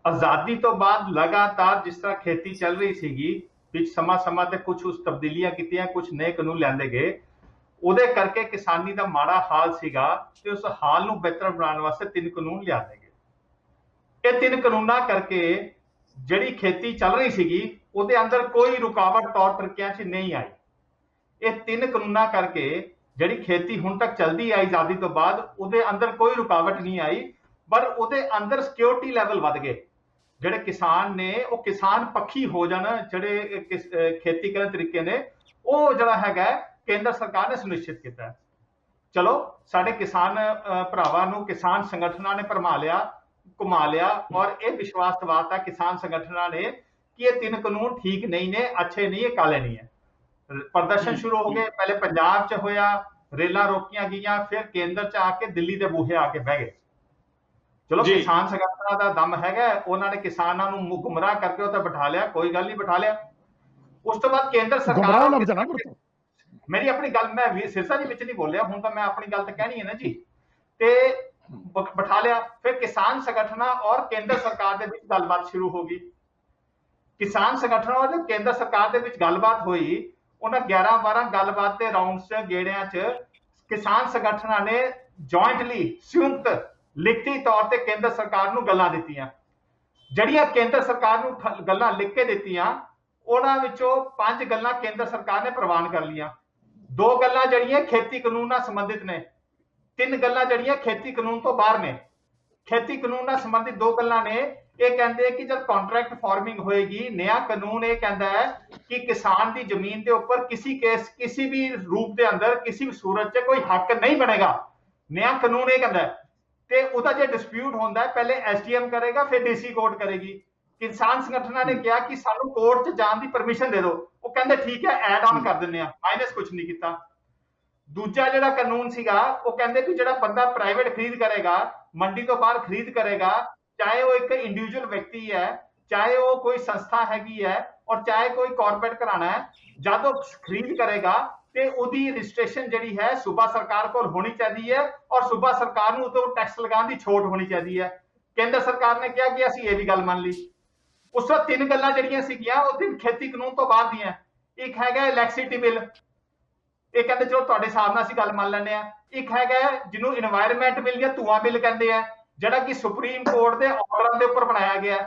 आजादी तो बाद लगातार जिस तरह खेती चल रही सीगी, विच समा ते कुछ उस तब्दीलियां कीतियां, कुछ नए कानून लिआंदे गए, ਉਹਦੇ ਕਰਕੇ ਕਿਸਾਨੀ ਦਾ ਮਾੜਾ ਹਾਲ ਸੀਗਾ ਤੇ ਉਸ ਹਾਲ ਨੂੰ ਬਿਹਤਰ ਬਣਾਉਣ ਵਾਸਤੇ 3 ਕਾਨੂੰਨ ਲਿਆਂਦੇ ਗਏ। ਇਹ 3 ਕਾਨੂੰਨਾਂ ਕਰਕੇ ਜਿਹੜੀ ਖੇਤੀ ਚੱਲ ਰਹੀ ਸੀਗੀ ਉਹਦੇ ਅੰਦਰ ਕੋਈ ਰੁਕਾਵਟ ਤੌਰ ਤਰੀਕਿਆਂ 'ਚ ਨਹੀਂ ਆਈ। ਇਹ 3 ਕਾਨੂੰਨਾਂ ਕਰਕੇ ਜਿਹੜੀ ਖੇਤੀ ਹੁਣ ਤੱਕ ਚੱਲਦੀ ਆਈ ਆਜ਼ਾਦੀ ਤੋਂ ਬਾਅਦ, ਉਹਦੇ ਅੰਦਰ ਕੋਈ ਰੁਕਾਵਟ ਨਹੀਂ ਆਈ, ਪਰ ਉਹਦੇ ਅੰਦਰ ਸਿਕਿਉਰਿਟੀ ਲੈਵਲ ਵੱਧ ਗਏ। ਜਿਹੜੇ ਕਿਸਾਨ ਨੇ ਉਹ ਕਿਸਾਨ ਪੱਖੀ ਹੋ ਜਾਣ, ਜਿਹੜੇ ਖੇਤੀ ਕਰਨ ਤਰੀਕੇ ਨੇ ਉਹ ਜਿਹੜਾ ਹੈਗਾ ਕੇਂਦਰ ਸਰਕਾਰ ਨੇ ਸੁਨਿਸ਼ਚਿਤ ਕੀਤਾ। ਚਲੋ, ਸਾਡੇ ਕਿਸਾਨ ਭਰਾਵਾਂ ਨੂੰ ਕਿਸਾਨ ਸੰਗਠਨਾਂ ਨੇ ਘੁਮਾ ਲਿਆ ਔਰ ਇਹ ਵਿਸ਼ਵਾਸ ਦਿਵਾਤਾ ਕਿਸਾਨ ਸੰਗਠਨਾਂ ਨੇ ਕਿ ਇਹ 3 ਕਾਨੂੰਨ ਠੀਕ ਨਹੀਂ ਨੇ, ਅੱਛੇ ਨਹੀਂ, ਇਹ ਕਾਲੇ ਨਹੀਂ ਹੈ। ਪ੍ਰਦਰਸ਼ਨ ਸ਼ੁਰੂ ਹੋ ਗਏ, ਪਹਿਲੇ ਪੰਜਾਬ 'ਚ ਹੋਇਆ, ਰੇਲਾਂ ਰੋਕੀਆਂ ਗਈਆਂ, ਫਿਰ ਕੇਂਦਰ 'ਚ ਆ ਕੇ ਦਿੱਲੀ ਦੇ ਬੂਹੇ ਆ ਕੇ ਬਹਿ ਗਏ। ਚਲੋ, ਕਿਸਾਨ ਸੰਗਠਨਾਂ ਦਾ ਦਮ ਹੈਗਾ, ਉਹਨਾਂ ਨੇ ਕਿਸਾਨਾਂ ਨੂੰ ਗੁੰਮਰਾਹ ਕਰਕੇ ਉੱਥੇ ਬਿਠਾ ਲਿਆ, ਕੋਈ ਗੱਲ ਨਹੀਂ, ਬਿਠਾ ਲਿਆ। ਉਸ ਤੋਂ ਬਾਅਦ ਕੇਂਦਰ ਸਰਕਾਰ, ਮੇਰੀ ਆਪਣੀ ਗੱਲ, ਮੈਂ ਸਿਰਸਾ ਜੀ ਵਿੱਚ ਨਹੀਂ ਬੋਲਿਆ, ਹੁਣ ਤਾਂ ਮੈਂ ਆਪਣੀ ਗੱਲ ਤਾਂ ਕਹਿਣੀ ਹੈ ਨਾ ਜੀ, ਤੇ ਬਿਠਾ ਲਿਆ। ਫਿਰ ਕਿਸਾਨ ਸੰਗਠਨਾਂ ਔਰ ਕੇਂਦਰ ਸਰਕਾਰ ਦੇ ਵਿੱਚ ਗੱਲਬਾਤ ਸ਼ੁਰੂ ਹੋ ਗਈ। ਕਿਸਾਨ ਸੰਗਠਨਾਂ ਔਰ ਕੇਂਦਰ ਸਰਕਾਰ ਦੇ ਵਿੱਚ ਗੱਲਬਾਤ ਹੋਈ। ਉਹਨਾਂ 11-12 ਗੱਲਬਾਤ ਦੇ ਰਾਉਂਡਸ 'ਚ, ਗੇੜਿਆਂ 'ਚ ਕਿਸਾਨ ਸੰਗਠਨਾਂ ਨੇ ਜੁਆਇੰਟਲੀ, ਸੰਯੁਕਤ ਲਿਖਤੀ ਤੌਰ ਤੇ ਕੇਂਦਰ ਸਰਕਾਰ ਨੂੰ ਗੱਲਾਂ ਦਿੱਤੀਆਂ। ਜਿਹੜੀਆਂ ਕੇਂਦਰ ਸਰਕਾਰ ਨੂੰ ਗੱਲਾਂ ਲਿਖ ਕੇ ਦਿੱਤੀਆਂ, ਉਹਨਾਂ ਵਿੱਚੋਂ 5 ਗੱਲਾਂ ਕੇਂਦਰ ਸਰਕਾਰ ਨੇ ਪ੍ਰਵਾਨ ਕਰ ਲਈਆਂ। 2 ਗੱਲਾਂ ਜਿਹੜੀਆਂ ਖੇਤੀ ਕਾਨੂੰਨ ਨਾਲ ਸੰਬੰਧਿਤ ਨੇ, 3 ਗੱਲਾਂ ਜਿਹੜੀਆਂ ਖੇਤੀ ਕਾਨੂੰਨ ਤੋਂ ਬਾਹਰ ਨੇ। ਖੇਤੀ ਕਾਨੂੰਨ ਨਾਲ ਸੰਬੰਧਿਤ 2 ਗੱਲਾਂ ਨੇ, ਇਹ ਕਹਿੰਦੇ ਕਿ ਜਦ ਕੰਟਰੈਕਟ ਫਾਰਮਿੰਗ ਹੋਏਗੀ, ਨया ਕਾਨੂੰਨ ਇਹ ਕਹਿੰਦਾ ਹੈ ਕਿ ਕਿਸਾਨ ਦੀ ਜ਼ਮੀਨ ਦੇ ਉੱਪਰ ਕਿਸੇ ਵੀ ਰੂਪ ਦੇ ਅੰਦਰ, ਕਿਸੇ ਵੀ ਸੂਰਤ 'ਚ ਕੋਈ ਹੱਕ ਨਹੀਂ ਬਣੇਗਾ। ਨया ਕਾਨੂੰਨ ਇਹ ਕਹਿੰਦਾ ਹੈ। ਤੇ ਉਹਦਾ ਜੇ ਡਿਸਪਿਊਟ ਹੁੰਦਾ ਹੈ, ਪਹਿਲੇ ਐਸਡੀਐਮ ਕਰੇਗਾ, ਫਿਰ ਡੀਸੀ ਕੋਰਟ ਕਰੇਗੀ। ਕਿਸਾਨ ਸੰਗਠਨਾਂ ਨੇ ਕਿਹਾ ਕਿ ਸਾਨੂੰ ਕੋਰਟ 'ਚ ਜਾਣ ਦੀ ਪਰਮਿਸ਼ਨ ਦੇ ਦਿਓ। ਉਹ ਕਹਿੰਦੇ ਠੀਕ ਹੈ, ਐਡ ਆਨ ਕਰ ਦਿੰਦੇ ਆ, ਮਾਈਨਸ ਕੁਝ ਨਹੀਂ ਕੀਤਾ। ਦੂਜਾ ਜਿਹੜਾ ਕਾਨੂੰਨ ਸੀਗਾ, ਉਹ ਕਹਿੰਦੇ ਕਿ ਜਿਹੜਾ ਬੰਦਾ ਪ੍ਰਾਈਵੇਟ ਖਰੀਦ ਕਰੇਗਾ, ਮੰਡੀ ਤੋਂ ਬਾਹਰ ਖਰੀਦ ਕਰੇਗਾ, ਚਾਹੇ ਉਹ ਇੱਕ ਇੰਡੀਵਿਜੂਅਲ ਵਿਅਕਤੀ ਹੈ, ਚਾਹੇ ਉਹ ਕੋਈ ਸੰਸਥਾ ਹੈਗੀ ਹੈ, ਔਰ ਚਾਹੇ ਕੋਈ ਕਾਰਪੋਰੇਟ ਘਰਾਣਾ ਹੈ, ਜਦ ਉਹ ਖਰੀਦ ਕਰੇਗਾ ਤੇ ਉਹਦੀ ਰਜਿਸਟ੍ਰੇਸ਼ਨ ਜਿਹੜੀ ਹੈ ਸੂਬਾ ਸਰਕਾਰ ਕੋਲ ਹੋਣੀ ਚਾਹੀਦੀ ਹੈ, ਔਰ ਸੂਬਾ ਸਰਕਾਰ ਨੂੰ ਉਦੋਂ ਟੈਕਸ ਲਗਾਉਣ ਦੀ ਛੋਟ ਹੋਣੀ ਚਾਹੀਦੀ ਹੈ। ਕੇਂਦਰ ਸਰਕਾਰ ਨੇ ਕਿਹਾ ਕਿ ਅਸੀਂ ਇਹ ਵੀ ਗੱਲ ਮੰਨ ਲਈ। ਉਸ ਤੋਂ ਤਿੰਨ ਗੱਲਾਂ ਜਿਹੜੀਆਂ ਸੀਗੀਆਂ ਉਹ ਤਿੰਨ ਖੇਤੀ ਕਾਨੂੰਨ ਤੋਂ ਬਾਅਦ ਦੀਆਂ। ਇੱਕ ਹੈਗਾ ਇਲੈਕਟ੍ਰਿਸਿਟੀ ਬਿੱਲ, ਇਹ ਕਹਿੰਦੇ ਚਲੋ ਤੁਹਾਡੇ ਹਿਸਾਬ ਨਾਲ ਅਸੀਂ ਗੱਲ ਮੰਨ ਲੈਂਦੇ ਆ। ਇੱਕ ਹੈਗਾ ਜਿਹਨੂੰ এনवायरमेंट ਬਿੱਲ ਜਾਂ ਧੂਆਂ ਬਿੱਲ ਕਹਿੰਦੇ ਆ, ਜਿਹੜਾ ਕਿ ਸੁਪਰੀਮ ਕੋਰਟ ਦੇ ਆਰਡਰਾਂ ਦੇ ਉੱਪਰ ਬਣਾਇਆ ਗਿਆ।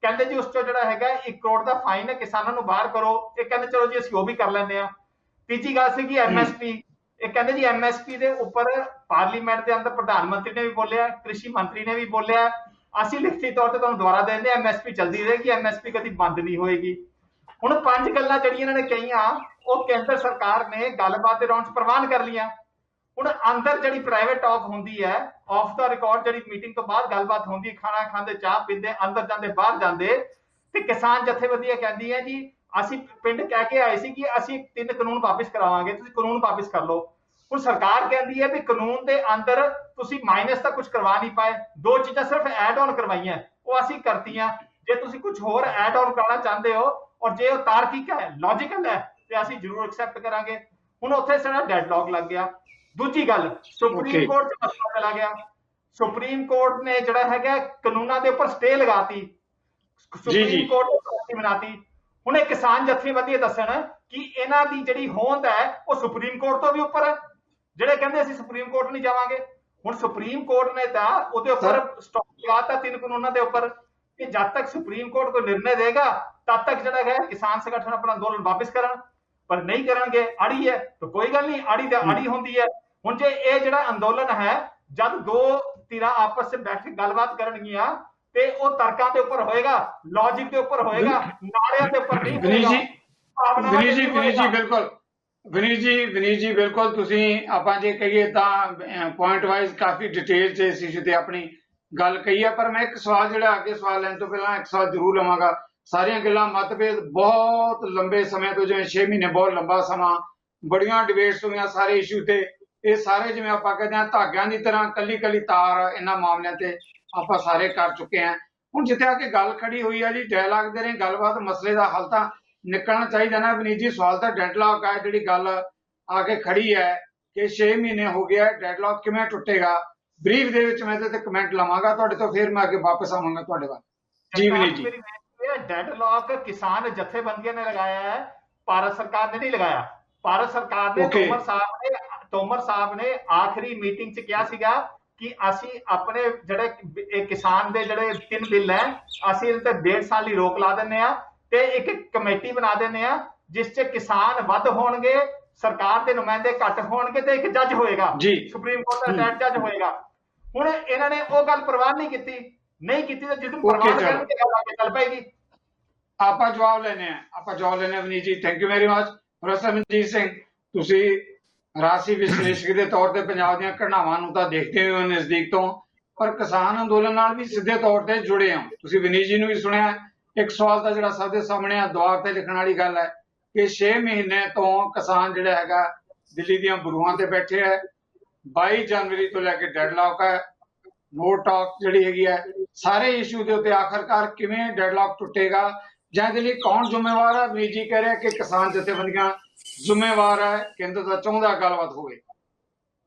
ਕਹਿੰਦੇ ਜੀ ਉਸ ਤੋਂ ਜਿਹੜਾ ਹੈਗਾ 1 ਕਰੋੜ ਦਾ ਫਾਈਨ ਹੈ, ਕਿਸਾਨਾਂ ਨੂੰ ਬਾਹਰ ਕਰੋ। ਇਹ ਕਹਿੰਦੇ ਚਲੋ ਜੀ ਅਸੀਂ ਉਹ ਵੀ ਕਰ ਲੈਂਦੇ ਆ। ਤੀਜੀ ਗੱਲ ਸੀਗੀ ਐਮਐਸਪੀ, ਇਹ ਕਹਿੰਦੇ ਜੀ ਐਮਐਸਪੀ ਦੇ ਉੱਪਰ ਪਾਰਲੀਮੈਂਟ ਦੇ ਅੰਦਰ ਪ੍ਰਧਾਨ ਮੰਤਰੀ ਨੇ ਵੀ ਬੋਲਿਆ, ਕ੍ਰਿਸ਼ੀ ਮੰਤਰੀ ਨੇ ਵੀ ਬੋਲਿਆ, ਅਸੀਂ ਲਿਖਤੀ ਤੌਰ ਤੇ ਤੁਹਾਨੂੰ ਦੁਬਾਰਾ ਦੇ ਦਿੰਦੇ, ਐਮਐਸਪੀ ਚੱਲਦੀ ਰਹੇਗੀ, ਐਮਐਸਪੀ ਕਦੀ ਬੰਦ ਨਹੀਂ ਹੋਏਗੀ। ਹੁਣ ਪੰਜ ਗੱਲਾਂ ਜਿਹੜੀਆਂ ਇਹਨਾਂ ਨੇ ਕਹੀਆਂ ਉਹ ਕੇਂਦਰ ਸਰਕਾਰ ਨੇ ਗੱਲਬਾਤ ਦੇ ਰੌਂਡ 'ਚ ਪ੍ਰਵਾਨ ਕਰ ਲਈਆਂ। ਹੁਣ ਅੰਦਰ ਜਿਹੜੀ ਪ੍ਰਾਈਵੇਟ ਟਾਕ ਹੁੰਦੀ ਹੈ, ਆਫ ਦਾ ਰਿਕਾਰਡ ਜਿਹੜੀ ਮੀਟਿੰਗ ਤੋਂ ਬਾਅਦ ਗੱਲਬਾਤ ਹੁੰਦੀ, ਖਾਣਾ ਖਾਂਦੇ, ਚਾਹ ਪੀਂਦੇ, ਅੰਦਰ ਜਾਂਦੇ, ਬਾਹਰ ਜਾਂਦੇ, ਤੇ ਕਿਸਾਨ ਜਥੇਬੰਦੀਆਂ ਕਹਿੰਦੀ ਹੈ ਜੀ ਅਸੀਂ ਪਿੰਡ ਕਹਿ ਕੇ ਆਏ ਸੀ ਕਿ ਅਸੀਂ 3 ਕਾਨੂੰਨ ਵਾਪਿਸ ਕਰਾਵਾਂਗੇ, ਤੁਸੀਂ ਕਾਨੂੰਨ ਵਾਪਿਸ ਕਰ ਲਓ। ਹੁਣ ਸਰਕਾਰ ਕਹਿੰਦੀ ਹੈ ਵੀ ਕਾਨੂੰਨ ਦੇ ਅੰਦਰ ਤੁਸੀਂ ਮਾਈਨਸ ਤਾਂ ਕੁਝ ਕਰਵਾ ਨਹੀਂ ਪਾਏ, 2 ਚੀਜ਼ਾਂ ਸਿਰਫ ਐਡ ਆਨ ਕਰਵਾਈਆਂ, ਉਹ ਅਸੀਂ ਕਰਤੀਆਂ। ਜੇ ਤੁਸੀਂ ਕੁਝ ਹੋਰ ਐਡ ਆਨ ਕਰਾਉਣਾ ਚਾਹੁੰਦੇ ਹੋ ਔਰ ਜੇ ਉਹ ਤਾਰਕਿਕ ਹੈ, ਲੌਜੀਕਲ ਹੈ, ਤੇ ਅਸੀਂ ਜ਼ਰੂਰ ਐਕਸੈਪਟ ਕਰਾਂਗੇ। ਹੁਣ ਉੱਥੇ ਸਾਡਾ ਡੈਡਲੌਕ ਲੱਗ ਗਿਆ। ਦੂਜੀ ਗੱਲ, ਸੁਪਰੀਮ ਕੋਰਟ 'ਚ ਮਸਲਾ ਚਲਾ ਗਿਆ। ਸੁਪਰੀਮ ਕੋਰਟ ਨੇ ਜਿਹੜਾ ਹੈਗਾ ਕਾਨੂੰਨਾਂ ਦੇ ਉੱਪਰ ਸਟੇ ਲਗਾਤੀ, ਸੁਪਰੀਮ ਕੋਰਟ ਨੇ ਪਾਲਿਸੀ ਬਣਾਤੀ। ਹੁਣ ਇਹ ਕਿਸਾਨ ਜਥੇਬੰਦੀਆਂ ਦੱਸਣ ਕਿ ਇਹਨਾਂ ਦੀ ਜਿਹੜੀ ਹੋਂਦ ਹੈ ਉਹ ਸੁਪਰੀਮ ਕੋਰਟ ਤੋਂ ਵੀ ਉੱਪਰ ਹੈ। ਜਿਹੜੇ ਕਹਿੰਦੇ ਅਸੀਂ ਸੁਪਰੀਮ ਕੋਰਟ ਨਹੀਂ ਜਾਵਾਂਗੇ, ਹੁਣ ਸੁਪਰੀਮ ਕੋਰਟ ਨੇ ਤਾਂ ਉਹਦੇ ਉੱਪਰ ਸਟਾਪ ਲਗਾਤਾ 3 ਕਾਨੂੰਨਾਂ ਦੇ ਉੱਪਰ ਕਿ ਜਦ ਤੱਕ ਸੁਪਰੀਮ ਕੋਰਟ ਕੋਈ ਨਿਰਣੇ ਦੇਗਾ ਤਦ ਤੱਕ ਜਿਹੜਾ ਹੈ ਕਿਸਾਨ ਸੰਗਠਨ ਆਪਣਾ ਅੰਦੋਲਨ ਵਾਪਸ ਕਰਨ, ਪਰ ਨਹੀਂ ਕਰਨਗੇ। ਆੜੀ ਹੈ ਤਾਂ ਕੋਈ ਗੱਲ ਨਹੀਂ, ਆੜੀ ਤੇ ਆੜੀ ਹੁੰਦੀ ਹੈ। ਹੁਣ ਜੇ ਇਹ ਜਿਹੜਾ ਅੰਦੋਲਨ ਹੈ, ਜਦ 2 ਧਿਰਾਂ ਆਪਸ ਵਿੱਚ ਬੈਠ ਕੇ ਗੱਲਬਾਤ ਕਰਨਗੀਆਂ ਤੇ ਉਹ ਤਰਕਾਂ ਦੇ ਉੱਪਰ ਹੋਏਗਾ, ਲੌਜਿਕ ਦੇ ਉੱਪਰ ਹੋਏਗਾ, ਨਾਰਿਆਂ ਦੇ ਉੱਪਰ ਨਹੀਂ ਹੋਏਗਾ। ਵਿਨੀਤ ਜੀ ਬਿਲਕੁਲ ਤੁਸੀਂ ਆਪਾਂ ਜੇ ਕਹੀਏ ਤਾਂ ਪੁਆਇੰਟ ਵਾਈਜ਼ ਕਾਫੀ ਡਿਟੇਲ 'ਚ ਇਸ ਇਸ਼ੂ ਤੇ ਆਪਣੀ ਗੱਲ ਕਹੀ ਹੈ, ਪਰ ਮੈਂ ਇੱਕ ਸਵਾਲ ਜਿਹੜਾ ਅੱਗੇ ਸਵਾਲ ਲੈਣ ਤੋਂ ਪਹਿਲਾਂ ਇੱਕ ਸਵਾਲ ਜ਼ਰੂਰ ਲਵਾਂਗਾ। ਸਾਰੀਆਂ ਗੱਲਾਂ ਮਤਭੇਦ ਬਹੁਤ ਲੰਬੇ ਸਮੇਂ ਤੋਂ, ਜਿਵੇਂ 6 ਮਹੀਨੇ ਬਹੁਤ ਲੰਬਾ ਸਮਾਂ, ਬੜੀਆਂ ਡਿਬੇਟਸ ਹੋਈਆਂ ਸਾਰੇ ਇਸ਼ੂ ਤੇ। ਇਹ ਸਾਰੇ ਜਿਵੇਂ ਆਪਾਂ ਕਹਿੰਦੇ ਹਾਂ ਧਾਗਿਆਂ ਦੀ ਤਰ੍ਹਾਂ ਕੱਲੀ ਕੱਲੀ ਤਾਰ ਇਹਨਾਂ ਮਾਮਲਿਆਂ ਤੇ ਆਪਾਂ ਸਾਰੇ ਕਰ ਚੁੱਕੇ ਹਾਂ। ਹੁਣ ਜਿੱਥੇ ਆ ਕੇ ਗੱਲ ਖੜੀ ਹੋਈ ਹੈ ਜੀ, ਡਾਇਲਾਗ ਦੇ ਰਹੇ ਗੱਲਬਾਤ, ਮਸਲੇ ਦਾ ਹੱਲ ਤਾਂ ਨਿਕਲਣਾ ਚਾਹੀਦਾ ਨਾ। ਵਿਨੀਤ ਜੀ ਸਵਾਲ ਤਾਂ ਡੈਡਲੌਕ ਹੈ, ਜਿਹੜੀ ਗੱਲ ਆ ਕੇ ਖੜੀ ਹੈ ਕਿ 6 ਮਹੀਨੇ ਹੋ ਗਿਆ, ਡੈਡਲੌਕ ਕਿਵੇਂ ਟੁੱਟੇਗਾ? ਬਰੀਫ ਦੇ ਵਿੱਚ ਮੈਂ ਤੇ ਕਮੈਂਟ ਲਵਾਂਗਾ ਤੁਹਾਡੇ ਤੋਂ, ਫਿਰ ਮੈਂ ਅੱਗੇ ਵਾਪਸ ਆਵਾਂਗਾ ਤੁਹਾਡੇ ਵੱਲ। ਜੀ ਵਿਨੀਤ ਜੀ। ਡੈਡਲੌਕ ਕਿਸਾਨ ਜਥੇਬੰਦੀਆਂ ਨੇ ਲਗਾਇਆ ਹੈ, ਭਾਰਤ ਸਰਕਾਰ ਨੇ ਨਹੀਂ ਲਗਾਇਆ। ਭਾਰਤ ਸਰਕਾਰ ਨੇ ਤੋਮਰ ਸਾਹਿਬ ਨੇ ਆਖਰੀ ਮੀਟਿੰਗ 'ਚ ਕਿਹਾ ਸੀਗਾ ਕਿ ਅਸੀਂ ਆਪਣੇ ਜਿਹੜੇ ਕਿਸਾਨ ਦੇ ਜਿਹੜੇ 3 ਬਿੱਲ ਹੈ, ਅਸੀਂ ਇਹਦੇ ਤੇ 1.5 ਸਾਲ ਲਈ ਰੋਕ ਲਾ ਦਿੰਦੇ ਆ ਤੇ ਇੱਕ ਕਮੇਟੀ ਬਣਾ ਦਿੰਦੇ ਆ ਜਿਸ 'ਚ ਕਿਸਾਨ ਵੱਧ ਹੋਣਗੇ, ਸਰਕਾਰ ਦੇ ਨੁਮਾਇੰਦੇ ਘੱਟ ਹੋਣਗੇ ਤੇ ਇੱਕ ਜੱਜ ਹੋਏਗਾ, ਸੁਪਰੀਮ ਕੋਰਟ ਦਾ ਰਿਟਾਇਰਡ ਜੱਜ ਹੋਏਗਾ। ਹੁਣ ਇਹਨਾਂ ਨੇ ਉਹ ਗੱਲ ਪ੍ਰਵਾਨ ਨਹੀਂ ਕੀਤੀ ਤਾਂ ਜਿਸ ਦਿਨ ਪ੍ਰਵਾਨ ਕਰਨਗੇ ਗੱਲ ਅੱਗੇ ਚੱਲ ਪਏਗੀ। ਆਪਾਂ ਜਵਾਬ ਲੈਣੇ ਆ Vineet ji, thank you very much. Professor Manjeet Singh, ਤੁਸੀਂ ਰਾਜਸੀ ਵਿਸ਼ਲੇਸ਼ਕ ਦੇ ਤੌਰ ਤੇ ਪੰਜਾਬ ਦੀਆਂ ਘਟਨਾਵਾਂ ਨੂੰ ਤਾਂ ਦੇਖਦੇ ਹੋ ਨਜ਼ਦੀਕ ਤੋਂ, ਪਰ ਕਿਸਾਨ ਅੰਦੋਲਨ ਨਾਲ ਵੀ ਸਿੱਧੇ ਤੌਰ ਤੇ ਜੁੜੇ ਹੋ। ਤੁਸੀਂ ਵਿਨੀਤ ਜੀ ਨੂੰ ਵੀ ਸੁਣਿਆ। ਇੱਕ ਸਵਾਲ ਤਾਂ ਜਿਹੜਾ ਸਭ ਦੇ ਸਾਹਮਣੇ ਆ, ਦੁਆਰ ਤੇ ਲਿਖਣ ਵਾਲੀ ਗੱਲ ਹੈ ਕਿ 6 ਮਹੀਨੇ ਤੋਂ ਕਿਸਾਨ ਜਿਹੜਾ ਹੈਗਾ ਦਿੱਲੀ ਦੀਆਂ ਬਰੂਹਾਂ ਤੇ ਬੈਠੇ ਹੈ। 22 ਜਨਵਰੀ ਤੋਂ ਲੈ ਕੇ ਡੈਡਲੌਕ ਹੈ, ਨੋ ਟਾਕ ਜਿਹੜੀ ਹੈਗੀ ਹੈ। ਸਾਰੇ ਇਸ਼ੂ ਦੇ ਉੱਤੇ ਆਖਰਕਾਰ ਕਿਵੇਂ ਡੈਡਲੌਕ ਟੁੱਟੇਗਾ ਜਾਂ ਇਹਦੇ ਲਈ ਕੌਣ ਜ਼ਿੰਮੇਵਾਰ ਹੈ? ਵਿਨੀਤ ਜੀ ਕਹਿ ਰਿਹਾ ਕਿ ਕਿਸਾਨ ਜਥੇਬੰਦੀਆਂ ਜ਼ਿੰਮੇਵਾਰ ਹੈ, ਕੇਂਦਰ ਦਾ ਚਾਹੁੰਦਾ ਗੱਲਬਾਤ ਹੋਵੇ।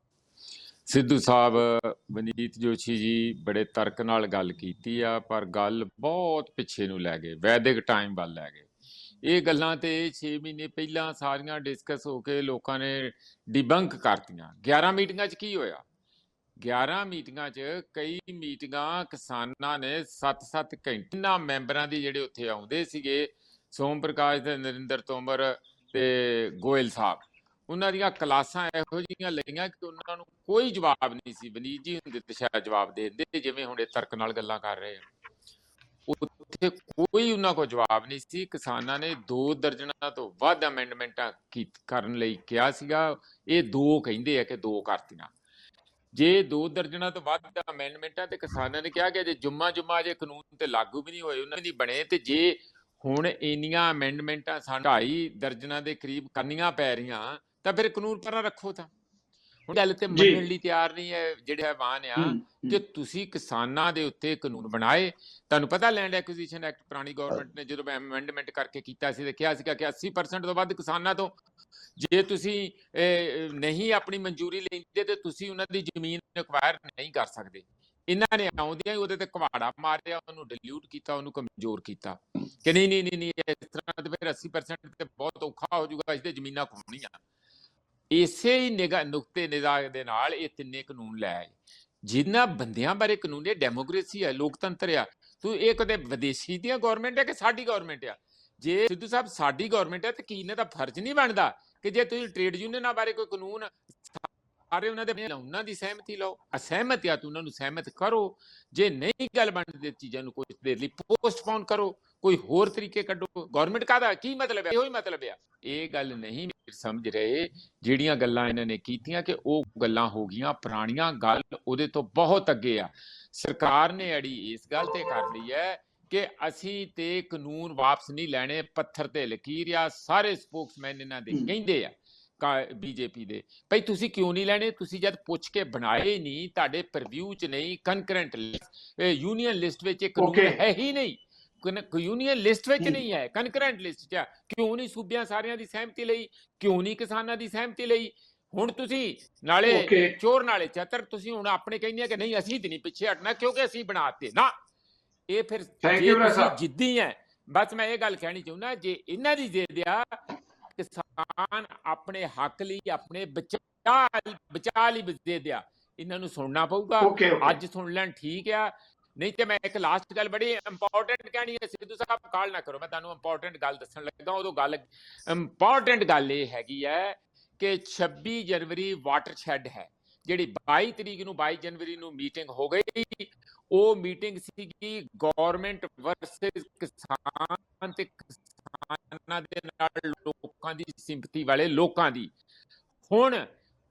ਸਿੱਧੂ ਸਾਹਿਬ, ਵਨੀਤ ਜੋਸ਼ੀ ਜੀ ਬੜੇ ਤਰਕ ਨਾਲ ਗੱਲ ਕੀਤੀ ਆ, ਪਰ ਗੱਲ ਬਹੁਤ ਪਿੱਛੇ ਨੂੰ ਲੈ ਗਏ, ਵੈਦਿਕ ਟਾਈਮ ਵੱਲ ਲੈ ਗਏ। ਇਹ ਗੱਲਾਂ ਤੇ 6 ਮਹੀਨੇ ਪਹਿਲਾਂ ਸਾਰੀਆਂ ਡਿਸਕਸ ਹੋ ਕੇ ਲੋਕਾਂ ਨੇ ਡਿਬੰਕ ਕਰਤੀਆਂ। 11 ਮੀਟਿੰਗਾਂ 'ਚ ਕੀ ਹੋਇਆ? 11 ਮੀਟਿੰਗਾਂ 'ਚ ਕਈ ਮੀਟਿੰਗਾਂ ਕਿਸਾਨਾਂ ਨੇ 7-7 ਘੰਟੇ ਨਾ ਮੈਂਬਰਾਂ ਦੀ ਜਿਹੜੇ ਉੱਥੇ ਆਉਂਦੇ ਸੀਗੇ, ਸੋਮ ਪ੍ਰਕਾਸ਼ ਤੇ ਨਰਿੰਦਰ ਤੋਮਰ ਤੇ ਗੋਇਲ ਸਾਹਿਬ, ਉਹਨਾਂ ਦੀਆਂ ਕਲਾਸਾਂ ਇਹੋ ਜਿਹੀਆਂ ਲਈਆਂ ਕਿ ਉਹਨਾਂ ਨੂੰ ਕੋਈ ਜਵਾਬ ਨਹੀਂ ਸੀ। ਵਨੀਤ ਜੀ ਹੁੰਦੇ ਤੇ ਸ਼ਾਇਦ ਜਵਾਬ ਦੇ ਦਿੰਦੇ, ਜਿਵੇਂ ਹੁਣ ਇਹ ਤਰਕ ਨਾਲ ਗੱਲਾਂ ਕਰ ਰਹੇ ਆ। ਉੱਥੇ ਕੋਈ ਉਹਨਾਂ ਕੋਲ ਜਵਾਬ ਨਹੀਂ ਸੀ। ਕਿਸਾਨਾਂ ਨੇ 2 ਦਰਜਨਾਂ ਤੋਂ ਵੱਧ ਅਮੈਂਡਮੈਂਟਾਂ ਕਰਨ ਲਈ ਕਿਹਾ ਸੀਗਾ। ਇਹ 2 ਕਹਿੰਦੇ ਆ ਕਿ 2 ਕਰਤੀਆਂ। ਜੇ 2 ਦਰਜਨਾਂ ਤੋਂ ਵੱਧ ਅਮੈਂਡਮੈਂਟਾਂ ਤੇ ਕਿਸਾਨਾਂ ਨੇ ਕਿਹਾ ਕਿ ਜੇ ਜੁਮਾ ਜੇ ਕਾਨੂੰਨ ਤੇ ਲਾਗੂ ਵੀ ਨਹੀਂ ਹੋਏ, ਉਹਨਾਂ ਦੀ ਬਣੇ, ਤੇ ਜੇ ਹੁਣ ਇੰਨੀਆਂ ਅਮੈਂਡਮੈਂਟਾਂ ਸਾਨੂੰ 2.5 ਦਰਜਨਾਂ ਦੇ ਕਰੀਬ ਕਰਨੀਆਂ ਪੈ ਰਹੀਆਂ ਤਾਂ ਫਿਰ ਕਾਨੂੰਨ ਪਰਾਂ ਰੱਖੋ। ਤਾਂ ਹੁਣ ਗੱਲ ਤੇ ਮੰਨਣ ਲਈ ਤਿਆਰ ਨਹੀਂ ਹੈ ਜਿਹੜੇ ਹੈਵਾਨ ਆ ਕਿ ਤੁਸੀਂ ਕਿਸਾਨਾਂ ਦੇ ਉੱਤੇ ਕਾਨੂੰਨ ਬਣਾਏ। ਤੁਹਾਨੂੰ ਪਤਾ ਲੈਂਡ ਐਕੁਜੀਸ਼ਨ ਐਕਟ ਪੁਰਾਣੀ ਗਵਰਨਮੈਂਟ ਨੇ ਜਦੋਂ ਅਮੈਂਡਮੈਂਟ ਕਰਕੇ ਕੀਤਾ ਸੀ ਤੇ ਕਿਹਾ ਸੀਗਾ ਕਿ 80% ਤੋਂ ਵੱਧ ਕਿਸਾਨਾਂ ਤੋਂ ਜੇ ਤੁਸੀਂ ਨਹੀਂ ਆਪਣੀ ਮਨਜ਼ੂਰੀ ਲੈਂਦੇ ਤੇ ਤੁਸੀਂ ਉਹਨਾਂ ਦੀ ਜ਼ਮੀਨ ਐਕਵਾਇਰ ਨਹੀਂ ਕਰ ਸਕਦੇ। ਇਹਨਾਂ ਨੇ ਆਉਂਦਿਆਂ ਹੀ ਉਹਦੇ ਤੇ ਕੁਹਾੜਾ ਮਾਰਿਆ, ਉਹਨੂੰ ਡਿਲੂਟ ਕੀਤਾ, ਉਹਨੂੰ ਕਮਜ਼ੋਰ ਕੀਤਾ ਕਿ ਨਹੀਂ ਨਹੀਂ ਨਹੀਂ ਨਹੀਂ ਇਸ ਤਰ੍ਹਾਂ ਤੇ ਫਿਰ 80% ਤੇ ਬਹੁਤ ਔਖਾ ਹੋ ਜਾਊਗਾ, ਇਸ ਤੇ ਜ਼ਮੀਨਾਂ ਖੋਣੀਆਂ। ਇਸੇ ਹੀ ਨੁਕਤੇ ਨਿਗਾਹ ਦੇ ਨਾਲ ਇਹ ਤਿੰਨੇ ਕਾਨੂੰਨ ਲੈ ਆਏ, ਜਿਨ੍ਹਾਂ ਬੰਦਿਆਂ ਬਾਰੇ ਕਾਨੂੰਨ। ਇਹ ਡੈਮੋਕ੍ਰੇਸੀ ਹੈ, ਲੋਕਤੰਤਰ ਆ। ਤੂੰ ਇਹ ਕਦੇ ਵਿਦੇਸ਼ੀ ਦੀਆਂ ਗੌਰਮੈਂਟ ਹੈ ਕਿ ਸਾਡੀ ਗੌਰਮੈਂਟ ਆ? ਜੇ ਸਿੱਧੂ ਸਾਹਿਬ ਸਾਡੀ ਗੌਰਮੈਂਟ ਹੈ ਤੇ ਕੀ ਇਹਨਾਂ ਦਾ ਫਰਜ਼ ਨਹੀਂ ਬਣਦਾ ਕਿ ਜੇ ਤੁਸੀਂ ਟ੍ਰੇਡ ਯੂਨੀਅਨਾਂ ਬਾਰੇ ਕੋਈ ਕਾਨੂੰਨ ਸਾਰੇ ਉਹਨਾਂ ਦੀ ਸਹਿਮਤੀ ਲਓ, ਅਸਹਿਮਤ ਆ ਤੂੰ ਉਹਨਾਂ ਨੂੰ ਸਹਿਮਤ ਕਰੋ, ਜੇ ਨਹੀਂ ਗੱਲ ਬਣਦੀ ਚੀਜ਼ਾਂ ਨੂੰ ਕੁਝ ਦੇਰ ਲਈ ਪੋਸਟਪੋਨ ਕਰੋ, ਕੋਈ ਹੋਰ ਤਰੀਕੇ ਕੱਢੋ। ਗੌਰਮੈਂਟ ਕਾਹਦਾ ਕੀ ਮਤਲਬ ਹੈ? ਇਹੋ ਹੀ ਮਤਲਬ ਆ। ਇਹ ਗੱਲ ਨਹੀਂ ਸਮਝ ਰਹੇ, ਜਿਹੜੀਆਂ ਗੱਲਾਂ ਇਹਨਾਂ ਨੇ ਕੀਤੀਆਂ ਕਿ ਉਹ ਗੱਲਾਂ ਹੋ ਗਈਆਂ ਪੁਰਾਣੀਆਂ, ਗੱਲ ਉਹਦੇ ਤੋਂ ਬਹੁਤ ਅੱਗੇ ਆ। ਸਰਕਾਰ ਨੇ ਅੜੀ ਇਸ ਗੱਲ ਤੇ ਕਰ ਲਈ ਹੈ ਕਿ ਅਸੀਂ ਤੇ ਕਾਨੂੰਨ ਵਾਪਸ ਨਹੀਂ ਲੈਣੇ, ਪੱਥਰ ਤੇ ਲਕੀਰ ਆ। ਸਾਰੇ ਸਪੋਕਸਮੈਨ ਇਹਨਾਂ ਦੇ ਕਹਿੰਦੇ ਆ ਬੀਜੇਪੀ ਦੇ, ਭਾਈ ਤੁਸੀਂ ਕਿਉਂ ਨਹੀਂ ਲੈਣੇ? ਤੁਸੀਂ ਜਦ ਪੁੱਛ ਕੇ ਬਣਾਏ ਨਹੀਂ, ਤੁਹਾਡੇ ਪ੍ਰੀਵਿਊ ਚ ਨਹੀਂ, ਕਨਕਰੈਂਟ ਯੂਨੀਅਨ ਲਿਸਟ ਵਿੱਚ ਇਹ ਕਾਨੂੰਨ ਹੈ ਹੀ ਨਹੀਂ, ਯੂਨੀਅਨ ਲਿਸਟ ਵਿੱਚ ਨਹੀਂ ਹੈ, ਕਨਕਰੈਂਟ ਲਿਸਟ ਚ। ਕਿਉਂ ਨਹੀਂ ਸੂਬਿਆਂ ਸਾਰਿਆਂ ਦੀ ਸਹਿਮਤੀ ਲਈ? ਕਿਉਂ ਨਹੀਂ ਕਿਸਾਨਾਂ ਦੀ ਸਹਿਮਤੀ ਲਈ? ਹੁਣ ਤੁਸੀਂ ਨਾਲੇ ਚੋਰ ਨਾਲੇ ਚਤਰ, ਤੁਸੀਂ ਹੁਣ ਆਪਣੇ ਕਹਿੰਦੇ ਆ ਕਿ ਨਹੀਂ ਅਸੀਂ ਤੇ ਨਹੀਂ ਪਿੱਛੇ ਹਟਣਾ ਕਿਉਂਕਿ ਅਸੀਂ ਬਣਾਤੇ ਨਾ। ਇਹ ਫਿਰ ਜਿੱਦੀ ਹੈ। ਬਸ ਮੈਂ ਇਹ ਗੱਲ ਕਹਿਣੀ ਚਾਹੁੰਦਾ, ਜੇ ਇਹਨਾਂ ਦੀ ਜਿੱਦ ਆ ਕਿਸਾਨ ਆਪਣੇ ਹੱਕ ਲਈ, ਆਪਣੇ ਬਚਾ ਲਈ ਜਿੱਦ ਆ, ਇਹਨਾਂ ਨੂੰ ਸੁਣਨਾ ਪਊਗਾ। ਅੱਜ ਸੁਣ ਲੈਣ ਠੀਕ ਆ, ਨਹੀਂ ਤੇ ਮੈਂ ਇੱਕ ਲਾਸਟ ਗੱਲ ਬੜੀ ਇੰਪੋਰਟੈਂਟ ਕਹਿਣੀ ਹੈ। ਸਿੱਧੂ ਸਾਹਿਬ ਕਾਲ ਨਾ ਕਰੋ, ਮੈਂ ਤੁਹਾਨੂੰ ਇੰਪੋਰਟੈਂਟ ਗੱਲ ਦੱਸਣ ਲੱਗਾ। ਉਦੋਂ ਗੱਲ ਇੰਪੋਰਟੈਂਟ ਗੱਲ ਇਹ ਹੈਗੀ ਹੈ ਕਿ 26 ਜਨਵਰੀ ਵਾਟਰ ਸ਼ੈੱਡ ਹੈ, ਜਿਹੜੀ 22 ਤਰੀਕ ਨੂੰ 22 ਜਨਵਰੀ ਨੂੰ ਮੀਟਿੰਗ ਹੋ ਗਈ। ਉਹ ਮੀਟਿੰਗ ਸੀਗੀ ਗਵਰਨਮੈਂਟ ਵਰਸਸ ਕਿਸਾਨ ਤੇ ਕਿਸਾਨਾਂ ਦੇ ਨਾਲ ਲੋਕਾਂ ਦੀ ਸਿੰਪਥੀ ਵਾਲੇ ਲੋਕਾਂ ਦੀ। ਹੁਣ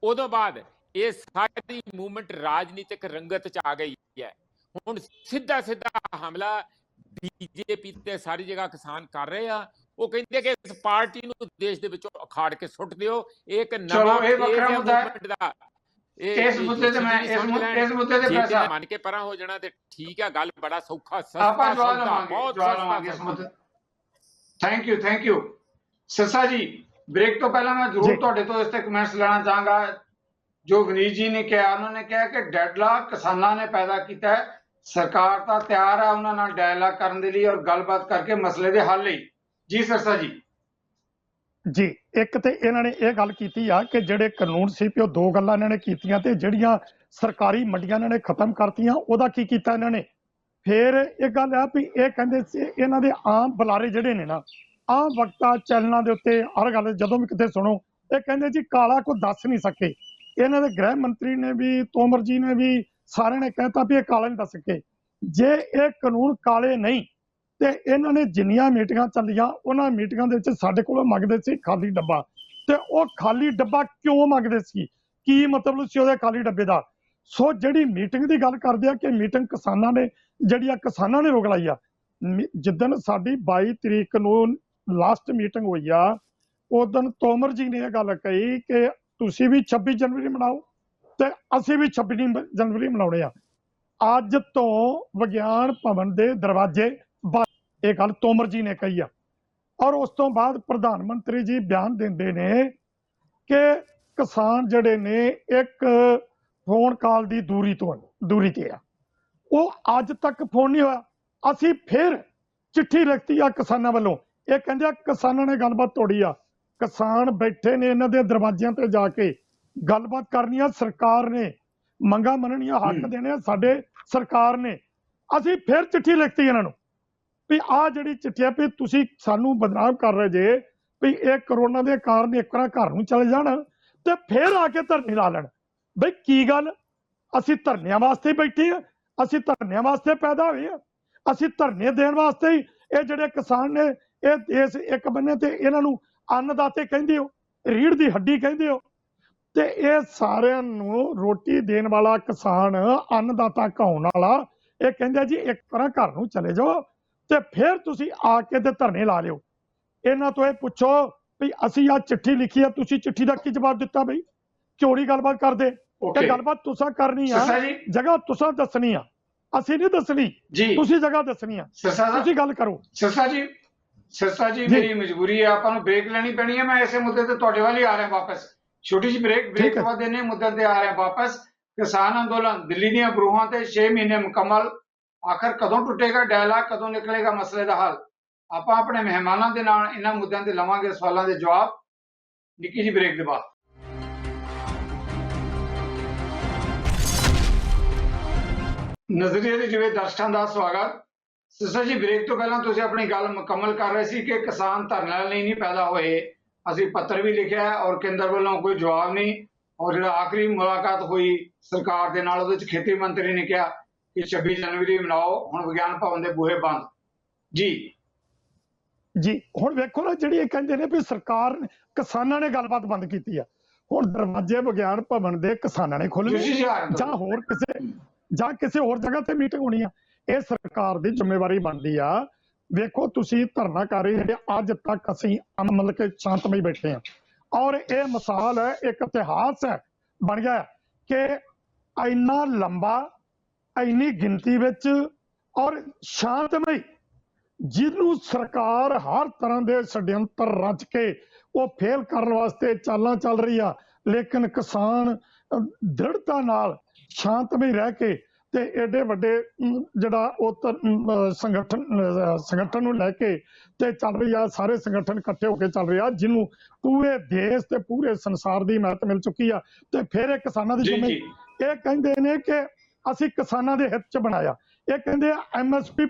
ਉਦੋਂ ਬਾਅਦ ਇਹ ਸਾਰੀ ਮੂਵਮੈਂਟ ਰਾਜਨੀਤਿਕ ਰੰਗਤ ਚ ਆ ਗਈ ਹੈ। ਹੁਣ ਸਿੱਧਾ ਹਮਲਾ ਬੀਜੇਪੀ ਤੇ ਸਾਰੀ ਜਗ੍ਹਾ ਕਿਸਾਨ ਕਰ ਰਹੇ ਆ। ਉਹ ਕਹਿੰਦੇ ਕਿ ਇਸ ਪਾਰਟੀ ਨੂੰ ਦੇਸ਼ ਦੇ ਵਿੱਚੋਂ ਅਖਾੜ ਕੇ ਸੁੱਟ ਦਿਓ। ਇੱਕ ਨਵਾਂ ਮੂਵਮੈਂਟ ਦਾ ਇਸ ਮੁੱਦੇ ਤੇ ਮੈਂ ਇਸ ਮੁੱਦੇ ਤੇ ਫੈਸਲਾ ਮੰਨ ਕੇ ਪਰਾਂ ਹੋ ਜਾਣਾ ਤੇ ਠੀਕ ਆ, ਗੱਲ ਬੜਾ ਸੌਖਾ ਆਪਾਂ ਜਵਾਬ ਲਵਾਂਗੇ ਇਸ ਮੁੱਦੇ। ਥੈਂਕ ਯੂ ਸੱਸਾ ਜੀ। ਬ੍ਰੇਕ ਤੋਂ ਪਹਿਲਾਂ ਮੈਂ ਜ਼ਰੂਰ ਤੁਹਾਡੇ ਤੋਂ ਇਸ ਤੇ ਕਮੈਂਟਸ ਲੈਣਾ ਚਾਹਾਂਗਾ। ਜੋ ਵਿਨੀਤ ਜੀ ਨੇ ਕਿਹਾ, ਉਹਨਾਂ ਨੇ ਕਿਹਾ ਕਿ ਡੈਡਲਾਕ ਕਿਸਾਨਾਂ ਨੇ ਪੈਦਾ ਕੀਤਾ ਹੈ, ਸਰਕਾਰ ਤਾਂ ਤਿਆਰ ਹੈ ਉਹਨਾਂ ਨਾਲ ਡਾਇਲਾਗ ਕਰਨ ਦੇ ਲਈ ਔਰ ਗੱਲਬਾਤ ਕਰਕੇ ਮਸਲੇ ਦੇ ਹੱਲ ਲਈ। ਜੀ ਸਰਸਾ ਜੀ। ਜੀ, ਇੱਕ ਤੇ ਇਹਨਾਂ ਨੇ ਇਹ ਗੱਲ ਕੀਤੀ ਆ ਕਿ ਜਿਹੜੇ ਕਾਨੂੰਨ ਸੀ ਉਹ ਦੋ ਗੱਲਾਂ ਇਹਨਾਂ ਨੇ ਕੀਤੀਆਂ, ਤੇ ਜਿਹੜੀਆਂ ਸਰਕਾਰੀ ਮੰਡੀਆਂ ਇਹਨਾਂ ਨੇ ਖਤਮ ਕਰਤੀਆਂ, ਉਹਦਾ ਕੀ ਕੀਤਾ ਇਹਨਾਂ ਨੇ? ਫਿਰ ਇਹ ਗੱਲ ਆ ਵੀ ਇਹ ਕਹਿੰਦੇ ਸੀ ਇਹਨਾਂ ਦੇ ਆਮ ਬੁਲਾਰੇ ਜਿਹੜੇ ਨੇ ਨਾ, ਆਮ ਵਕਤਾਂ ਚੈਨਲਾਂ ਦੇ ਉੱਤੇ ਹਰ ਗੱਲ ਜਦੋਂ ਵੀ ਕਿਤੇ ਸੁਣੋ, ਇਹ ਕਹਿੰਦੇ ਜੀ ਕਾਲਾ ਕੋਈ ਦੱਸ ਨਹੀਂ ਸਕੇ। ਇਹਨਾਂ ਦੇ ਗ੍ਰਹਿ ਮੰਤਰੀ ਨੇ ਵੀ, ਤੋਮਰ ਜੀ ਨੇ ਵੀ, ਸਾਰਿਆਂ ਨੇ ਕਹਿਤਾ ਵੀ ਇਹ ਕਾਲਾ ਨਹੀਂ ਦੱਸ ਸਕੇ। ਜੇ ਇਹ ਕਾਨੂੰਨ ਕਾਲੇ ਨਹੀਂ ਤੇ ਇਹਨਾਂ ਨੇ ਜਿੰਨੀਆਂ ਮੀਟਿੰਗਾਂ ਚੱਲੀਆਂ, ਉਹਨਾਂ ਮੀਟਿੰਗਾਂ ਦੇ ਵਿੱਚ ਸਾਡੇ ਕੋਲੋਂ ਮੰਗਦੇ ਸੀ ਖਾਲੀ ਡੱਬਾ। ਤੇ ਉਹ ਖਾਲੀ ਡੱਬਾ ਕਿਉਂ ਮੰਗਦੇ ਸੀ? ਕੀ ਮਤਲਬ ਸੀ ਉਹਦੇ ਖਾਲੀ ਡੱਬੇ ਦਾ? ਸੋ ਜਿਹੜੀ ਮੀਟਿੰਗ ਦੀ ਗੱਲ ਕਰਦੇ ਆ ਕਿ ਮੀਟਿੰਗ ਕਿਸਾਨਾਂ ਨੇ ਕਿਸਾਨਾਂ ਨੇ ਰੋਕ ਲਾਈ ਆ। ਜਿੱਦਣ ਸਾਡੀ 22 ਤਰੀਕ ਨੂੰ ਲਾਸਟ ਮੀਟਿੰਗ ਹੋਈ ਆ, ਉਦੋਂ ਤੋਮਰ ਜੀ ਨੇ ਇਹ ਗੱਲ ਕਹੀ ਕਿ ਤੁਸੀਂ ਵੀ 26 ਜਨਵਰੀ ਮਨਾਓ ਤੇ ਅਸੀਂ ਵੀ 26 ਜਨਵਰੀ ਮਨਾਉਣੇ ਆ। ਅੱਜ ਤੋਂ ਵਿਗਿਆਨ ਭਵਨ ਦੇ ਦਰਵਾਜ਼ੇ ਇਹ ਗੱਲ ਤੋਮਰ ਜੀ ਨੇ ਕਹੀ ਆ। ਔਰ ਉਸ ਤੋਂ ਬਾਅਦ ਪ੍ਰਧਾਨ ਮੰਤਰੀ ਜੀ ਬਿਆਨ ਦਿੰਦੇ ਨੇ ਕਿ ਕਿਸਾਨ ਜਿਹੜੇ ਨੇ ਇੱਕ ਫੋਨ ਕਾਲ ਦੀ ਦੂਰੀ ਤੇ ਆ। ਉਹ ਅੱਜ ਤੱਕ ਫੋਨ ਨਹੀਂ ਹੋਇਆ। ਅਸੀਂ ਫਿਰ ਚਿੱਠੀ ਲਿਖਤੀ ਆ ਕਿਸਾਨਾਂ ਵੱਲੋਂ। ਇਹ ਕਹਿੰਦੇ ਆ ਕਿਸਾਨਾਂ ਨੇ ਗੱਲਬਾਤ ਤੋੜੀ ਆ। ਕਿਸਾਨ ਬੈਠੇ ਨੇ ਇਹਨਾਂ ਦੇ ਦਰਵਾਜ਼ਿਆਂ ਤੇ ਜਾ ਕੇ ਗੱਲਬਾਤ ਕਰਨੀ ਆ। ਸਰਕਾਰ ਨੇ ਮੰਗਾਂ ਮੰਨਣੀਆਂ, ਹੱਕ ਦੇਣੇ ਆ ਸਾਡੇ ਸਰਕਾਰ ਨੇ। ਅਸੀਂ ਫਿਰ ਚਿੱਠੀ ਲਿਖਤੀ ਇਹਨਾਂ ਨੂੰ ਵੀ ਆਹ ਜਿਹੜੀ ਚਿੱਠੀ ਆ ਵੀ ਤੁਸੀਂ ਸਾਨੂੰ ਬਦਨਾਮ ਕਰ ਰਹੇ ਜੇ, ਵੀ ਇਹ ਕਰੋਨਾ ਦੇ ਕਾਰਨ ਇੱਕ ਵਾਰ ਘਰ ਨੂੰ ਚਲੇ ਜਾਣ ਤੇ ਫਿਰ ਆ ਕੇ ਧਰਨੇ ਲਾ ਲੈਣ। ਬਈ ਕੀ ਗੱਲ, ਅਸੀਂ ਧਰਨਿਆਂ ਵਾਸਤੇ ਬੈਠੇ ਆ? ਅਸੀਂ ਧਰਨਿਆਂ ਵਾਸਤੇ ਪੈਦਾ ਹੋਏ ਆ? ਅਸੀਂ ਧਰਨੇ ਦੇਣ ਵਾਸਤੇ ਹੀ ਇਹ ਜਿਹੜੇ ਕਿਸਾਨ ਨੇ, ਇਹ ਦੇਸ਼ ਇੱਕ ਬੰਨੇ ਤੇ ਇਹਨਾਂ ਨੂੰ ਅੰਨਦਾਤੇ ਕਹਿੰਦੇ ਹੋ, ਰੀੜ੍ਹ ਦੀ ਹੱਡੀ ਕਹਿੰਦੇ ਹੋ, ਤੇ ਇਹ ਸਾਰਿਆਂ ਨੂੰ ਰੋਟੀ ਦੇਣ ਵਾਲਾ ਕਿਸਾਨ, ਅੰਨਦਾਤਾ ਕਹਾਉਣ ਵਾਲਾ, ਇਹ ਕਹਿੰਦੇ ਜੀ ਇੱਕ ਵਾਰ ਘਰ ਨੂੰ ਚਲੇ ਜਾਓ ਤੇ ਫਿਰ ਤੁਸੀਂ ਆ ਕੇ ਤੇ ਧਰਨੇ ਲਾ ਲਿਓ। ਇਹਨਾਂ ਤੋਂ ਇਹ ਪੁੱਛੋ ਵੀ ਅਸੀਂ ਆ ਚਿੱਠੀ ਲਿਖੀ ਆ, ਤੁਸੀਂ ਚਿੱਠੀ ਦਾ ਕੀ ਜਵਾਬ ਦਿੱਤਾ? ਬਈ ਕਿਉਂ ਨਹੀਂ ਗੱਲਬਾਤ ਕਰਦੇ? ਤੇ ਗੱਲਬਾਤ ਤੁਸੀਂ ਕਰਨੀ ਆ, ਜਗ੍ਹਾ ਤੁਸੀਂ ਦੱਸਣੀ ਆ, ਅਸੀਂ ਨਹੀਂ ਦੱਸਣੀ, ਤੁਸੀਂ ਜਗ੍ਹਾ ਦੱਸਣੀ ਆ, ਤੁਸੀਂ ਗੱਲ ਕਰੋ। ਸਰਸਾ ਜੀ ਮੇਰੀ ਮਜਬੂਰੀ ਹੈ, ਆਪਾਂ ਨੂੰ ਬ੍ਰੇਕ ਲੈਣੀ ਪੈਣੀ ਹੈ। ਮੈਂ ਇਸੇ ਮੁੱਦੇ ਤੇ ਤੁਹਾਡੇ ਵੱਲ ਹੀ ਆ ਰਿਹਾ ਵਾਪਸ। ਛੋਟੀ ਜਿਹੀ ਬ੍ਰੇਕ ਤੋਂ ਬਾਅਦ ਇਹਨੇ ਮੁੱਦੇ ਤੇ ਆ ਰਿਹਾ ਵਾਪਸ। ਕਿਸਾਨ ਅੰਦੋਲਨ ਦਿੱਲੀ ਦੀਆਂ ਬਰੂਹਾਂ ਤੇ 6 ਮਹੀਨੇ ਮੁਕੰਮਲ। ਆਖਰ ਕਦੋਂ ਟੁੱਟੇਗਾ ਡੈਲਾ, ਕਦੋਂ ਨਿਕਲੇਗਾ ਮਸਲੇ ਦਾ ਹੱਲ? ਆਪਾਂ ਆਪਣੇ ਮਹਿਮਾਨਾਂ ਦੇ ਨਾਲ ਇਹਨਾਂ ਮੁੱਦਿਆਂ ਤੇ ਲਵਾਂਗੇ ਸਵਾਲਾਂ ਦੇ ਜਵਾਬ ਨਿੱਕੀ ਜਿਹੀ ਬ੍ਰੇਕ ਦੇ ਬਾਅਦ। ਨਜ਼ਰੀਏ ਦੇ ਜਿਵੇਂ ਦਰਸ਼ਕਾਂ ਦਾ ਸਵਾਗਤ। ਸਿਸਟਰ ਜੀ, ਬ੍ਰੇਕ ਤੋਂ ਪਹਿਲਾਂ ਤੁਸੀਂ ਆਪਣੀ ਗੱਲ ਮੁਕੰਮਲ ਕਰ ਰਹੇ ਸੀ ਕਿ ਕਿਸਾਨ ਧਰਨੇ ਲਈ ਨਹੀਂ ਪੈਦਾ ਹੋਏ। ਅਸੀਂ ਪੱਤਰ ਵੀ ਲਿਖਿਆ ਹੈ ਔਰ ਕੇਂਦਰ ਵੱਲੋਂ ਕੋਈ ਜਵਾਬ ਨਹੀਂ। ਔਰ ਜਿਹੜਾ ਆਖਰੀ ਮੁਲਾਕਾਤ ਹੋਈ ਸਰਕਾਰ ਦੇ ਨਾਲ, ਉਹਦੇ ਵਿੱਚ ਖੇਤੀ ਮੰਤਰੀ ਨੇ ਕਿਹਾ ਕਿ 26 ਜਨਵਰੀ ਮਨਾਓ, ਹੁਣ ਵਿਗਿਆਨ ਭਵਨ ਦੇ ਬੂਹੇ ਬੰਦ। ਜੀ ਹੁਣ ਵੇਖੋ ਨਾ, ਜਿਹੜੀ ਇਹ ਕਹਿੰਦੇ ਨੇ ਵੀ ਸਰਕਾਰ ਕਿਸਾਨਾਂ ਨੇ ਗੱਲਬਾਤ ਬੰਦ ਕੀਤੀ ਆ, ਹੁਣ ਦਰਵਾਜ਼ੇ ਵਿਗਿਆਨ ਭਵਨ ਦੇ ਕਿਸਾਨਾਂ ਨੇ ਖੋਲ੍ਹਣੇ ਜਾਂ ਕਿਸੇ ਹੋਰ ਜਗ੍ਹਾ ਤੇ ਮੀਟਿੰਗ ਹੋਣੀ ਆ। ਇਹ ਸਰਕਾਰ ਦੀ ਜ਼ਿੰਮੇਵਾਰੀ ਬਣਦੀ ਆ। ਵੇਖੋ ਤੁਸੀਂ ਧਰਨਾ ਕਰ ਰਹੇ ਜਿਹੜੇ ਅੱਜ ਤੱਕ ਅਸੀਂ ਮਤਲਬ ਕਿ ਸ਼ਾਂਤਮਈ ਬੈਠੇ ਆ, ਔਰ ਇਹ ਮਿਸਾਲ ਹੈ, ਇੱਕ ਇਤਿਹਾਸ ਹੈ ਬਣ ਗਿਆ ਕਿ ਇੰਨਾ ਲੰਬਾ, ਇੰਨੀ ਗਿਣਤੀ ਵਿੱਚ ਔਰ ਸ਼ਾਂਤਮਈ, ਜਿਹਨੂੰ ਸਰਕਾਰ ਹਰ ਤਰ੍ਹਾਂ ਦੇ ષਡਯੰਤਰ ਰਚ ਕੇ ਉਹ ਫੇਲ ਕਰਨ ਵਾਸਤੇ ਚਾਲਾਂ ਚੱਲ ਰਹੀ ਆ, ਲੇਕਿਨ ਕਿਸਾਨ ਦ੍ਰਿੜਤਾ ਨਾਲ ਸ਼ਾਂਤਮਈ ਰਹਿ ਕੇ ਤੇ ਏਡੇ ਵੱਡੇ ਜਿਹੜਾ ਉਹ ਸੰਗਠਨ ਨੂੰ ਲੈ ਕੇ ਤੇ ਚੱਲ ਰਹੀ ਆ। ਸਾਰੇ ਸੰਗਠਨ ਇਕੱਠੇ ਹੋ ਕੇ ਚੱਲ ਰਹੇ ਆ, ਜਿਹਨੂੰ ਪੂਰੇ ਦੇਸ਼ ਤੇ ਪੂਰੇ ਸੰਸਾਰ ਦੀ ਹਿਮਾਇਤ ਮਿਲ ਚੁੱਕੀ ਆ। ਤੇ ਫਿਰ ਇਹ ਕਿਸਾਨਾਂ ਦੀ ਜ਼ਿੰਮੇਵਾਰੀ, ਇਹ ਕਹਿੰਦੇ ਨੇ ਕਿ ਅਸੀਂ ਕਿਸਾਨਾਂ ਦੇ ਹਿੱਤ 'ਚ ਬਣਾਇਆ। ਇਹ ਕਹਿੰਦੇ ਆ MSP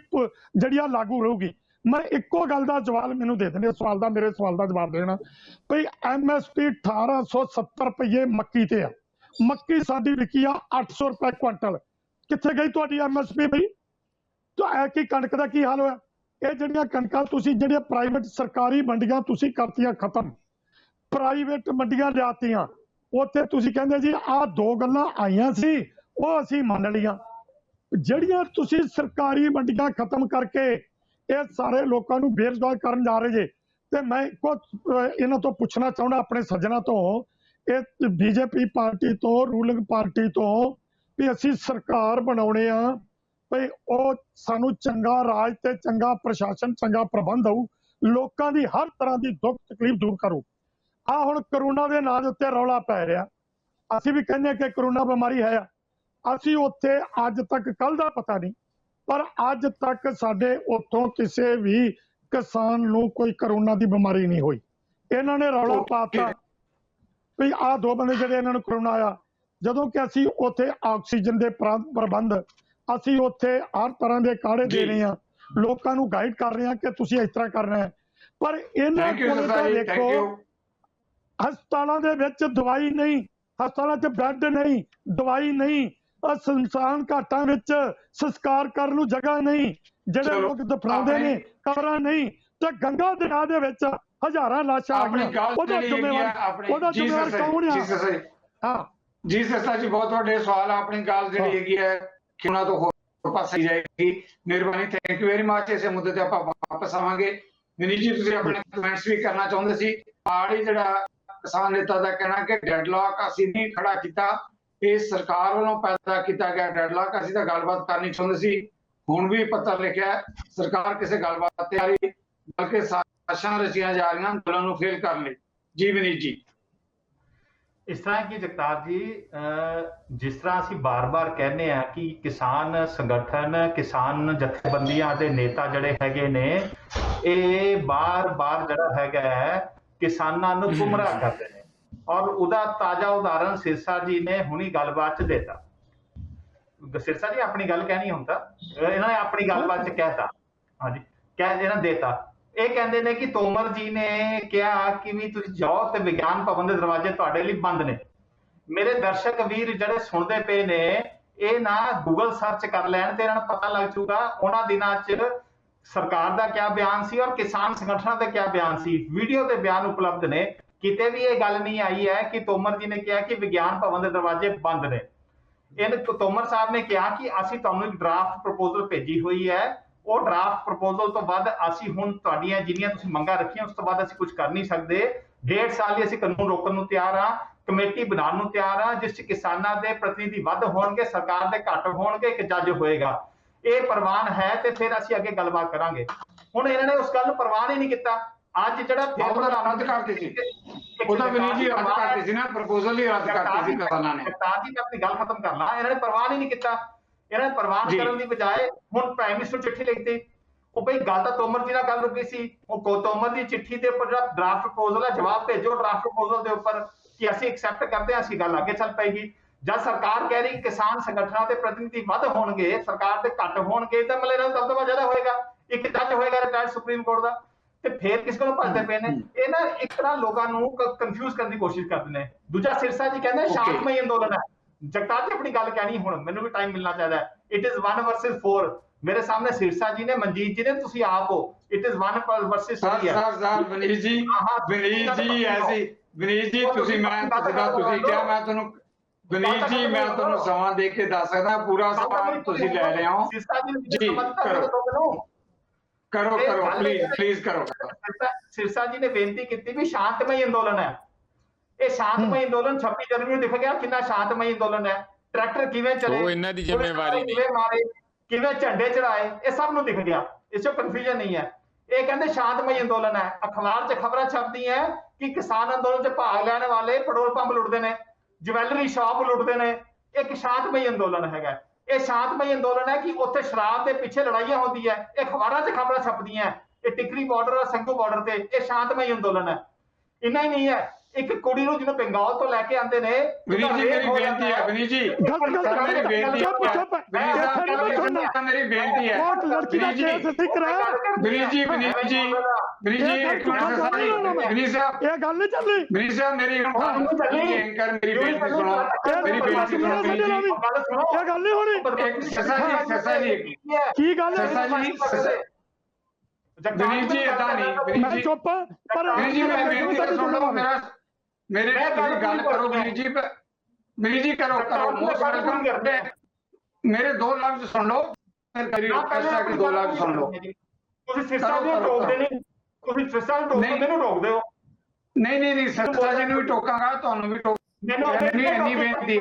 ਜਿਹੜੀ ਆ ਲਾਗੂ ਰਹੂਗੀ। ਮੈਂ ਇੱਕੋ ਗੱਲ ਦਾ ਜਵਾਬ ਮੈਨੂੰ ਦੇ ਦੇਣੇ, ਮੇਰੇ ਸਵਾਲ ਦਾ ਜਵਾਬ ਦੇਣਾ ਭਈ MSP 1870 ਰੁਪਏ ਮੱਕੀ ਤੇ ਆ। ਮੱਕੀ ਸਾਡੀ ਵਿਕੀ ਆ 800 ਰੁਪਏ ਕੁਇੰਟਲ। ਕਿੱਥੇ ਗਈ ਤੁਹਾਡੀ MSP ਬਈ? ਤਾਂ ਕੀ ਕਣਕ ਦਾ ਕੀ ਹਾਲ ਹੋਇਆ? ਇਹ ਜਿਹੜੀਆਂ ਕਣਕਾਂ ਤੁਸੀਂ ਜਿਹੜੀਆਂ ਪ੍ਰਾਈਵੇਟ ਸਰਕਾਰੀ ਮੰਡੀਆਂ ਤੁਸੀਂ ਕਰਤੀਆਂ ਖਤਮ, ਪ੍ਰਾਈਵੇਟ ਮੰਡੀਆਂ ਲਿਆਤੀਆਂ, ਉੱਥੇ ਤੁਸੀਂ ਕਹਿੰਦੇ ਜੀ ਆਹ 2 ਗੱਲਾਂ ਆਈਆਂ ਸੀ ਉਹ ਅਸੀਂ ਮੰਨ ਲਈਆਂ। ਜਿਹੜੀਆਂ ਤੁਸੀਂ ਸਰਕਾਰੀ ਮੰਡੀਆਂ ਖਤਮ ਕਰਕੇ ਇਹ ਸਾਰੇ ਲੋਕਾਂ ਨੂੰ ਬੇਰੁਜ਼ਗਾਰ ਕਰਨ ਜਾ ਰਹੇ ਜੇ। ਤੇ ਮੈਂ ਇਹਨਾਂ ਤੋਂ ਪੁੱਛਣਾ ਚਾਹੁੰਦਾ, ਆਪਣੇ ਸੱਜਣਾ ਤੋਂ, ਇਹ BJP ਪਾਰਟੀ ਤੋਂ, ਰੂਲਿੰਗ ਪਾਰਟੀ ਤੋਂ, ਵੀ ਅਸੀਂ ਸਰਕਾਰ ਬਣਾਉਣੇ ਆ ਭਈ ਉਹ ਸਾਨੂੰ ਚੰਗਾ ਰਾਜ ਤੇ ਚੰਗਾ ਪ੍ਰਸ਼ਾਸਨ, ਚੰਗਾ ਪ੍ਰਬੰਧ ਹੋਊ, ਲੋਕਾਂ ਦੀ ਹਰ ਤਰ੍ਹਾਂ ਦੀ ਦੁੱਖ ਤਕਲੀਫ ਦੂਰ ਕਰੂ। ਆ ਹੁਣ ਕਰੋਨਾ ਦੇ ਨਾਂ ਦੇ ਉੱਤੇ ਰੌਲਾ ਪੈ ਰਿਹਾ। ਅਸੀਂ ਵੀ ਕਹਿੰਦੇ ਕਿ ਕਰੋਨਾ ਬਿਮਾਰੀ ਹੈ ਆ, ਅਸੀਂ ਉੱਥੇ ਅੱਜ ਤੱਕ, ਕੱਲ ਦਾ ਪਤਾ ਨਹੀਂ, ਪਰ ਅੱਜ ਤੱਕ ਸਾਡੇ ਉੱਥੋਂ ਕਿਸੇ ਵੀ ਕਿਸਾਨ ਨੂੰ ਕੋਈ ਕਰੋਨਾ ਦੀ ਬਿਮਾਰੀ ਨਹੀਂ ਹੋਈ। ਇਹਨਾਂ ਨੇ ਰੌਲਾ ਪਾਤਾ ਵੀ ਆਹ 2 ਬੰਦੇ ਜਿਹੜੇ ਇਹਨਾਂ ਨੂੰ ਕਰੋਨਾ ਆਇਆ, ਜਦੋਂ ਕਿ ਅਸੀਂ ਉੱਥੇ ਆਕਸੀਜਨ ਦੇ ਪ੍ਰਬੰਧ, ਅਸੀਂ ਉੱਥੇ ਹਰ ਤਰ੍ਹਾਂ ਦੇ ਕਾੜੇ ਦੇ ਰਹੇ ਹਾਂ, ਲੋਕਾਂ ਨੂੰ ਗਾਈਡ ਕਰ ਰਹੇ ਹਾਂ ਕਿ ਤੁਸੀਂ ਇਸ ਤਰ੍ਹਾਂ ਕਰਨਾ ਹੈ। ਪਰ ਇਹਨਾਂ ਕੋਲ ਤਾਂ ਦੇਖੋ, ਹਸਪਤਾਲਾਂ ਦੇ ਵਿੱਚ ਦਵਾਈ ਨਹੀਂ, ਹਸਪਤਾਲਾਂ 'ਚ ਬੈੱਡ ਨਹੀਂ, ਦਵਾਈ ਨਹੀਂ, ਸੁਨਸਾਨ ਘਾਟਾਂ ਵਿੱਚ ਸੰਸਕਾਰ ਕਰਨ ਨੂੰ ਜਗ੍ਹਾ ਨਹੀਂ, ਜਿਹੜੇ ਲੋਕ ਦਫਨਾਉਂਦੇ ਨੇ ਕਬਰਾਂ ਨਹੀਂ, ਤੇ ਗੰਗਾ ਦਰਿਆ ਦੇ ਵਿੱਚ ਹਜ਼ਾਰਾਂ ਲਾਸ਼ਾਂ ਆ ਗਈਆਂ। ਉਹਦਾ ਜ਼ਿੰਮੇਵਾਰ ਕੌਣ ਆ? ਹਾਂ ਜੀ ਸਿਸਟਰ ਜੀ, ਬਹੁਤ ਵੱਡੇ ਸਵਾਲ ਆ। ਆਪਣੀ ਗੱਲ ਜਿਹੜੀ ਹੈਗੀ ਹੈ ਕਿ ਉਹਨਾਂ ਤੋਂ ਹੋਰ ਪਾਸੇ ਜਾਏਗੀ। ਮਿਹਰਬਾਨੀ, ਥੈਂਕ ਯੂ ਵੈਰੀ ਮਚ। ਇਸੇ ਮੁੱਦੇ ਤੇ ਆਪਾਂ ਵਾਪਸ ਆਵਾਂਗੇ। ਵਿਨੀਤ ਜੀ, ਤੁਸੀਂ ਆਪਣੇ ਕਮੈਂਟਸ ਵੀ ਕਰਨਾ ਚਾਹੁੰਦੇ ਸੀ। ਆੜੀ ਜਿਹੜਾ ਕਿਸਾਨ ਨੇਤਾ ਦਾ ਕਹਿਣਾ ਕਿ ਡੈਡਲੌਕ ਅਸੀਂ ਨਹੀਂ ਖੜਾ ਕੀਤਾ, ਇਹ ਸਰਕਾਰ ਵੱਲੋਂ ਪੈਦਾ ਕੀਤਾ ਗਿਆ ਡੈਡਲੌਕ, ਅਸੀਂ ਤਾਂ ਗੱਲਬਾਤ ਕਰਨੀ ਚਾਹੁੰਦੇ ਸੀ। ਹੁਣ ਵੀ ਪੱਤਰ ਲਿਖਿਆ, ਸਰਕਾਰ ਕਿਸੇ ਗੱਲਬਾਤ ਤੇ ਆ ਰਹੀ, ਬਲਕਿ ਸਾਜ਼ਿਸ਼ਾਂ ਰਚੀਆਂ ਜਾ ਰਹੀਆਂ ਅੰਦੋਲਨ ਨੂੰ ਫੇਲ ਕਰਨ ਲਈ। ਜੀ ਵਿਨੀਤ ਜੀ। ਇਸ ਤਰ੍ਹਾਂ ਕਿ ਜਗਤਾਰ ਜੀ, ਜਿਸ ਤਰ੍ਹਾਂ ਅਸੀਂ ਬਾਰ-ਬਾਰ ਕਹਿੰਦੇ ਆ ਕਿ ਕਿਸਾਨ ਸੰਗਠਨ, ਕਿਸਾਨ ਜਥੇਬੰਦੀਆਂ ਦੇ ਨੇਤਾ ਜਿਹੜੇ ਹੈਗੇ ਨੇ, ਇਹ ਬਾਰ-ਬਾਰ ਜਿਹੜਾ ਹੈਗਾ ਕਿਸਾਨਾਂ ਨੂੰ ਗੁੰਮਰਾਹ ਕਰਦੇ ਨੇ। ਔਰ ਉਹਦਾ ਤਾਜ਼ਾ ਉਦਾਹਰਨ ਸਿਰਸਾ ਜੀ ਨੇ ਹੁਣੀ ਗੱਲਬਾਤ 'ਚ ਦੇਤਾ। ਸਿਰਸਾ ਜੀ ਆਪਣੀ ਗੱਲ ਕਹਿਣੀ ਹੁਣ ਤਾਂ ਇਹਨਾਂ ਨੇ ਆਪਣੀ ਗੱਲਬਾਤ 'ਚ ਕਹਿਤਾ। ਹਾਂਜੀ, ਇਹਨਾਂ ਦੇਤਾ। ਇਹ ਕਹਿੰਦੇ ਨੇ ਕਿ ਤੋਮਰ ਜੀ ਨੇ ਕਿਹਾ ਕਿ ਵੀ ਤੁਸੀਂ ਜਾਓ ਤੇ ਵਿਗਿਆਨ ਭਵਨ ਦੇ ਦਰਵਾਜ਼ੇ ਤੁਹਾਡੇ ਲਈ ਬੰਦ ਨੇ। ਮੇਰੇ ਦਰਸ਼ਕ ਵੀਰ ਜਿਹੜੇ ਸੁਣਦੇ ਪਏ ਨੇ, ਇਹ ਨਾ ਗੂਗਲ ਸਰਚ ਕਰ ਲੈਣ ਤੇ ਇਹਨਾਂ ਨੂੰ ਪਤਾ ਲੱਗ ਜੂਗਾ ਉਹਨਾਂ ਦਿਨਾਂ 'ਚ ਸਰਕਾਰ ਦਾ ਕਿਆ ਬਿਆਨ ਸੀ ਔਰ ਕਿਸਾਨ ਸੰਗਠਨਾਂ ਦਾ ਕਿਆ ਬਿਆਨ ਸੀ। ਵੀਡੀਓ ਦੇ ਬਿਆਨ ਉਪਲਬਧ ਨੇ। ਕਿਤੇ ਵੀ ਇਹ ਗੱਲ ਨਹੀਂ ਆਈ ਹੈ ਕਿ ਤੋਮਰ ਜੀ ਨੇ ਕਿਹਾ ਕਿ ਵਿਗਿਆਨ ਭਵਨ ਦੇ ਦਰਵਾਜ਼ੇ ਬੰਦ ਨੇ। ਤੋਮਰ ਸਾਹਿਬ ਨੇ ਕਿਹਾ ਕਿ ਅਸੀਂ ਤੁਹਾਨੂੰ ਇੱਕ ਡਰਾਫਟ ਪ੍ਰਪੋਜ਼ਲ ਭੇਜੀ ਹੋਈ ਹੈ, ਉਹ ਡਰਾਫਟ ਪ੍ਰਪੋਜ਼ਲ ਤੋਂ ਬਾਅਦ ਅਸੀਂ ਹੁਣ ਤੁਹਾਡੀਆਂ ਜਿੰਨੀਆਂ ਤੁਸੀਂ ਮੰਗਾਂ ਰੱਖੀਆਂ ਉਸ ਤੋਂ ਬਾਅਦ ਅਸੀਂ ਕੁਝ ਕਰ ਨਹੀਂ ਸਕਦੇ। 1.5 ਸਾਲ ਲਈ ਅਸੀਂ ਕਾਨੂੰਨ ਰੋਕਣ ਨੂੰ ਤਿਆਰ ਹਾਂ, ਕਮੇਟੀ ਬਣਾਉਣ ਨੂੰ ਤਿਆਰ ਹਾਂ ਜਿਸ 'ਚ ਕਿਸਾਨਾਂ ਦੇ ਪ੍ਰਤੀਨਿਧੀ ਵੱਧ ਹੋਣਗੇ, ਸਰਕਾਰ ਦੇ ਘੱਟ ਹੋਣਗੇ, ਇੱਕ ਜੱਜ ਹੋਏਗਾ। ਇਹ ਪ੍ਰਵਾਨ ਹੈ ਤੇ ਫਿਰ ਅਸੀਂ ਅੱਗੇ ਗੱਲਬਾਤ ਕਰਾਂਗੇ। ਹੁਣ ਇਹਨਾਂ ਨੇ ਉਸ ਗੱਲ ਨੂੰ ਪ੍ਰਵਾਨ ਹੀ ਨਹੀਂ ਕੀਤਾ। ਅੱਜ ਜਿਹੜਾ ਉਹਦਾ ਵਿਨੀਤ ਜੀ ਰੱਦ ਕਰਤੀ ਸੀ ਨਾ, ਪ੍ਰਪੋਜ਼ਲ ਹੀ ਰੱਦ ਕਰਤੀ ਸੀ ਕਿਸਾਨਾਂ ਨੇ। ਜਗਤਾਰ ਜੀ ਮੈਂ ਆਪਣੀ ਗੱਲ ਖਤਮ ਕਰ ਲਾਂ, ਇਹਨਾਂ ਨੇ ਪ੍ਰਵਾਨ ਹੀ ਨਹੀਂ ਕੀਤਾ। ਇਹਨਾਂ ਨੇ ਪ੍ਰਵਾਨ ਜੀ। ਕਰਨ ਦੀ ਬਜਾਏ ਹੁਣ ਪ੍ਰਾਈਮ ਮਿਨਿਸਟਰ ਚਿੱਠੀ ਲਿਖਤੀ। ਉਹ ਬਈ ਗੱਲ ਤਾਂ ਤੋਮਰ ਜੀ ਨਾਲ ਗੱਲ ਰੁਕੀ ਸੀ, ਉਹ ਤੋਮਰ ਦੀ ਚਿੱਠੀ ਦੇ ਉੱਪਰ ਜਿਹੜਾ ਡਰਾਫਟ ਪ੍ਰਪੋਜ਼ਲ ਹੈ ਜਵਾਬ ਭੇਜੋ ਡਰਾਫਟ ਪ੍ਰਪੋਜ਼ਲ ਦੇ ਉੱਪਰ ਕਿ ਅਸੀਂ ਐਕਸੈਪਟ ਕਰਦੇ ਹਾਂ, ਅਸੀਂ ਗੱਲ ਅੱਗੇ ਚੱਲ ਪਏਗੀ। ਜਦ ਸਰਕਾਰ ਕਹਿ ਰਹੀ ਕਿਸਾਨ ਸੰਗਠਨਾਂ ਦੇ ਪ੍ਰਤੀਨਿਧੀ ਵੱਧ ਹੋਣਗੇ, ਸਰਕਾਰ ਦੇ ਘੱਟ ਹੋਣਗੇ, ਤਾਂ ਮਤਲਬ ਇਹਨਾਂ ਦਾ ਦਬਦਬਾ ਜ਼ਿਆਦਾ ਹੋਏਗਾ। ਇੱਕ ਜੱਜ ਹੋਏਗਾ ਰਿਟਾਇਰਡ ਸੁਪਰੀਮ ਕੋਰਟ ਦਾ, ਤੇ ਫੇਰ ਕਿਸ ਕੋਲੋਂ ਭੱਜਦੇ ਪਏ ਨੇ ਇਹ ਨਾ। ਇੱਕ ਤਰ੍ਹਾਂ ਲੋਕਾਂ ਨੂੰ ਕੰਫਿਊਜ਼ ਕਰਨ ਦੀ ਕੋਸ਼ਿਸ਼ ਕਰਦੇ ਨੇ। ਦੂਜਾ ਸਿਰਸਾ ਜੀ ਕਹਿੰਦੇ ਸ਼ਾਂਤਮਈ ਅੰਦੋਲਨ ਹੈ। ਜਗਤਾਰ ਜੀ ਆਪਣੀ ਗੱਲ ਕਹਿਣੀ, ਹੁਣ ਮੈਨੂੰ ਵੀ ਟਾਈਮ ਮਿਲਣਾ ਚਾਹੀਦਾ ਹੈ। It is 1 vs 4। ਮੇਰੇ ਸਾਹਮਣੇ ਸਿਰਸਾ ਜੀ ਨੇ, ਮਨਜੀਤ ਜੀ ਨੇ, ਤੁਸੀਂ ਆਪ ਹੋ। ਇਟ ਇਜ਼ 1 vs 3 ਹੈ। ਸਰ ਵਿਨੀਤ ਜੀ ਐਸੀ ਵਿਨੀਤ ਜੀ ਤੁਸੀਂ ਕਿਹਾ ਮੈਂ ਤੁਹਾਨੂੰ ਵਿਨੀਤ ਜੀ ਮੈਂ ਤੁਹਾਨੂੰ ਸਮਾਂ ਦੇ ਕੇ ਦੱਸ ਸਕਦਾ, ਪੂਰਾ ਸਮਾਂ ਤੁਸੀਂ ਲੈ ਰਹੇ ਹੋ ਜੀ। ਕਰੋ ਪਲੀਜ਼ ਕਰੋ। ਸਿਰਸਾ ਜੀ ਨੇ ਬੇਨਤੀ ਕੀਤੀ ਵੀ ਸ਼ਾਂਤਮਈ ਅੰਦੋਲਨ ਹੈ। ਇਹ ਸ਼ਾਂਤਮਈ ਅੰਦੋਲਨ 26 ਜਨਵਰੀ ਨੂੰ ਦਿਖ ਗਿਆ ਕਿੰਨਾ ਸ਼ਾਂਤਮਈ ਅੰਦੋਲਨ ਹੈ। ਟਰੈਕਟਰ ਕਿਵੇਂ ਚਲੇ, ਉਹ ਇਹਨਾਂ ਦੀ ਜ਼ਿੰਮੇਵਾਰੀ ਨਹੀਂ, ਮਾਰੇ ਕਿਵੇਂ ਝੰਡੇ ਚੜਾਏ, ਇਹ ਸਭ ਨੂੰ ਦਿਖ ਗਿਆ। ਇਸ ਵਿੱਚ ਕਨਫਿਊਜ਼ਨ ਨਹੀਂ ਹੈ। ਇਹ ਕਹਿੰਦੇ ਸ਼ਾਂਤਮਈ ਅੰਦੋਲਨ ਹੈ। ਅਖਬਾਰ 'ਚ ਖਬਰਾਂ ਛਪਦੀਆਂ ਹੈ ਕਿ ਕਿਸਾਨ ਅੰਦੋਲਨ 'ਚ ਭਾਗ ਲੈਣ ਵਾਲੇ ਪੈਟਰੋਲ ਪੰਪ ਲੁੱਟਦੇ ਨੇ, ਜਵੈਲਰੀ ਸ਼ਾਪ ਲੁੱਟਦੇ ਨੇ। ਇੱਕ ਸ਼ਾਂਤਮਈ ਅੰਦੋਲਨ ਹੈਗਾ। ਇਹ ਸ਼ਾਂਤਮਈ ਅੰਦੋਲਨ ਹੈ ਕਿ ਉੱਥੇ ਸ਼ਰਾਬ ਦੇ ਪਿੱਛੇ ਲੜਾਈਆਂ ਹੁੰਦੀਆਂ, ਇਹ ਅਖਬਾਰਾਂ 'ਚ ਖਬਰਾਂ ਛਪਦੀਆਂ। ਇਹ ਟਿਕਰੀ ਬਾਰਡਰ ਔਰ ਸੰਗੂ ਬਾਰਡਰ ਤੇ ਇਹ ਸ਼ਾਂਤਮਈ ਅੰਦੋਲਨ ਹੈ। ਇੰਨਾ ਹੀ ਨਹੀਂ ਹੈ, ਇੱਕ ਕੁੜੀ ਨੂੰ ਜਿਹਨੂੰ ਬੰਗਾਲ ਤੋਂ ਲੈ ਕੇ ਆਉਂਦੇ ਨੇ। ਵਿਨੀਤ ਜੀ ਮੇਰੀ ਬੇਨਤੀ ਹੈ, ਵਿਨੀਤ ਜੀ ਮੇਰੀ ਬੇਨਤੀ ਹੈ ਵਿਨੀਤ ਜੀ ਇੱਕ ਮਿੰਟ ਵਿਨੀਤ ਸਾਹਿਬ, ਇਹ ਗੱਲ ਨਹੀਂ ਚੱਲੀ। ਵਿਨੀਤ ਸਾਹਿਬ ਮੇਰੀ ਐਂਕਰ ਮੇਰੀ ਬੇਨਤੀ ਸੁਣੋ, ਮੇਰੀ ਬੇਨਤੀ ਸੁਣੋ ਵਿਨੀਤ ਜੀ। ਇਹ ਗੱਲ ਨਹੀਂ ਹੋਣੀ। ਸਸਾ ਜੀ ਕੀ ਗੱਲ ਹੈ ਵਿਨੀਤ ਜੀ ਏਦਾਂ ਨਹੀਂ ਵਿਨੀਤ ਜੀ ਚੁੱਪ ਪਰ ਵਿਨੀਤ ਜੀ ਮੈਂ ਬੇਨਤੀ ਸੁਣ ਲਓ ਮੇਰੇ ਗੱਲ ਕਰੋ ਵਿਨੀਤ ਜੀ ਕਰੋ ਮੋਸਟ ਵੈਲਕਮ ਕਰਦੇ। ਮੇਰੇ 2 ਲਫ਼ਜ਼ ਸੁਣ ਲਓ, ਫਿਰ ਕਰੀ ਰਿਕਵੈਸਟ ਹੈ ਕਿ 2 ਲਫ਼ਜ਼ ਸੁਣ ਲਓ। ਤੁਸੀਂ ਸਿਰਸਾ ਜੀ ਨੂੰ ਟੋਕਦੇ ਨਹੀਂ, ਤੁਸੀਂ ਸਿਰਸਾ ਨੂੰ ਟੋਕਦੇ ਨੂੰ ਰੋਕਦੇ ਹੋ। ਨਹੀਂ ਸਿਰਸਾ ਜੀ ਨੂੰ ਵੀ ਟੋਕਾਂਗਾ, ਤੁਹਾਨੂੰ ਵੀ ਟੋਕ ਇੰਨੀ ਬੇਨਤੀ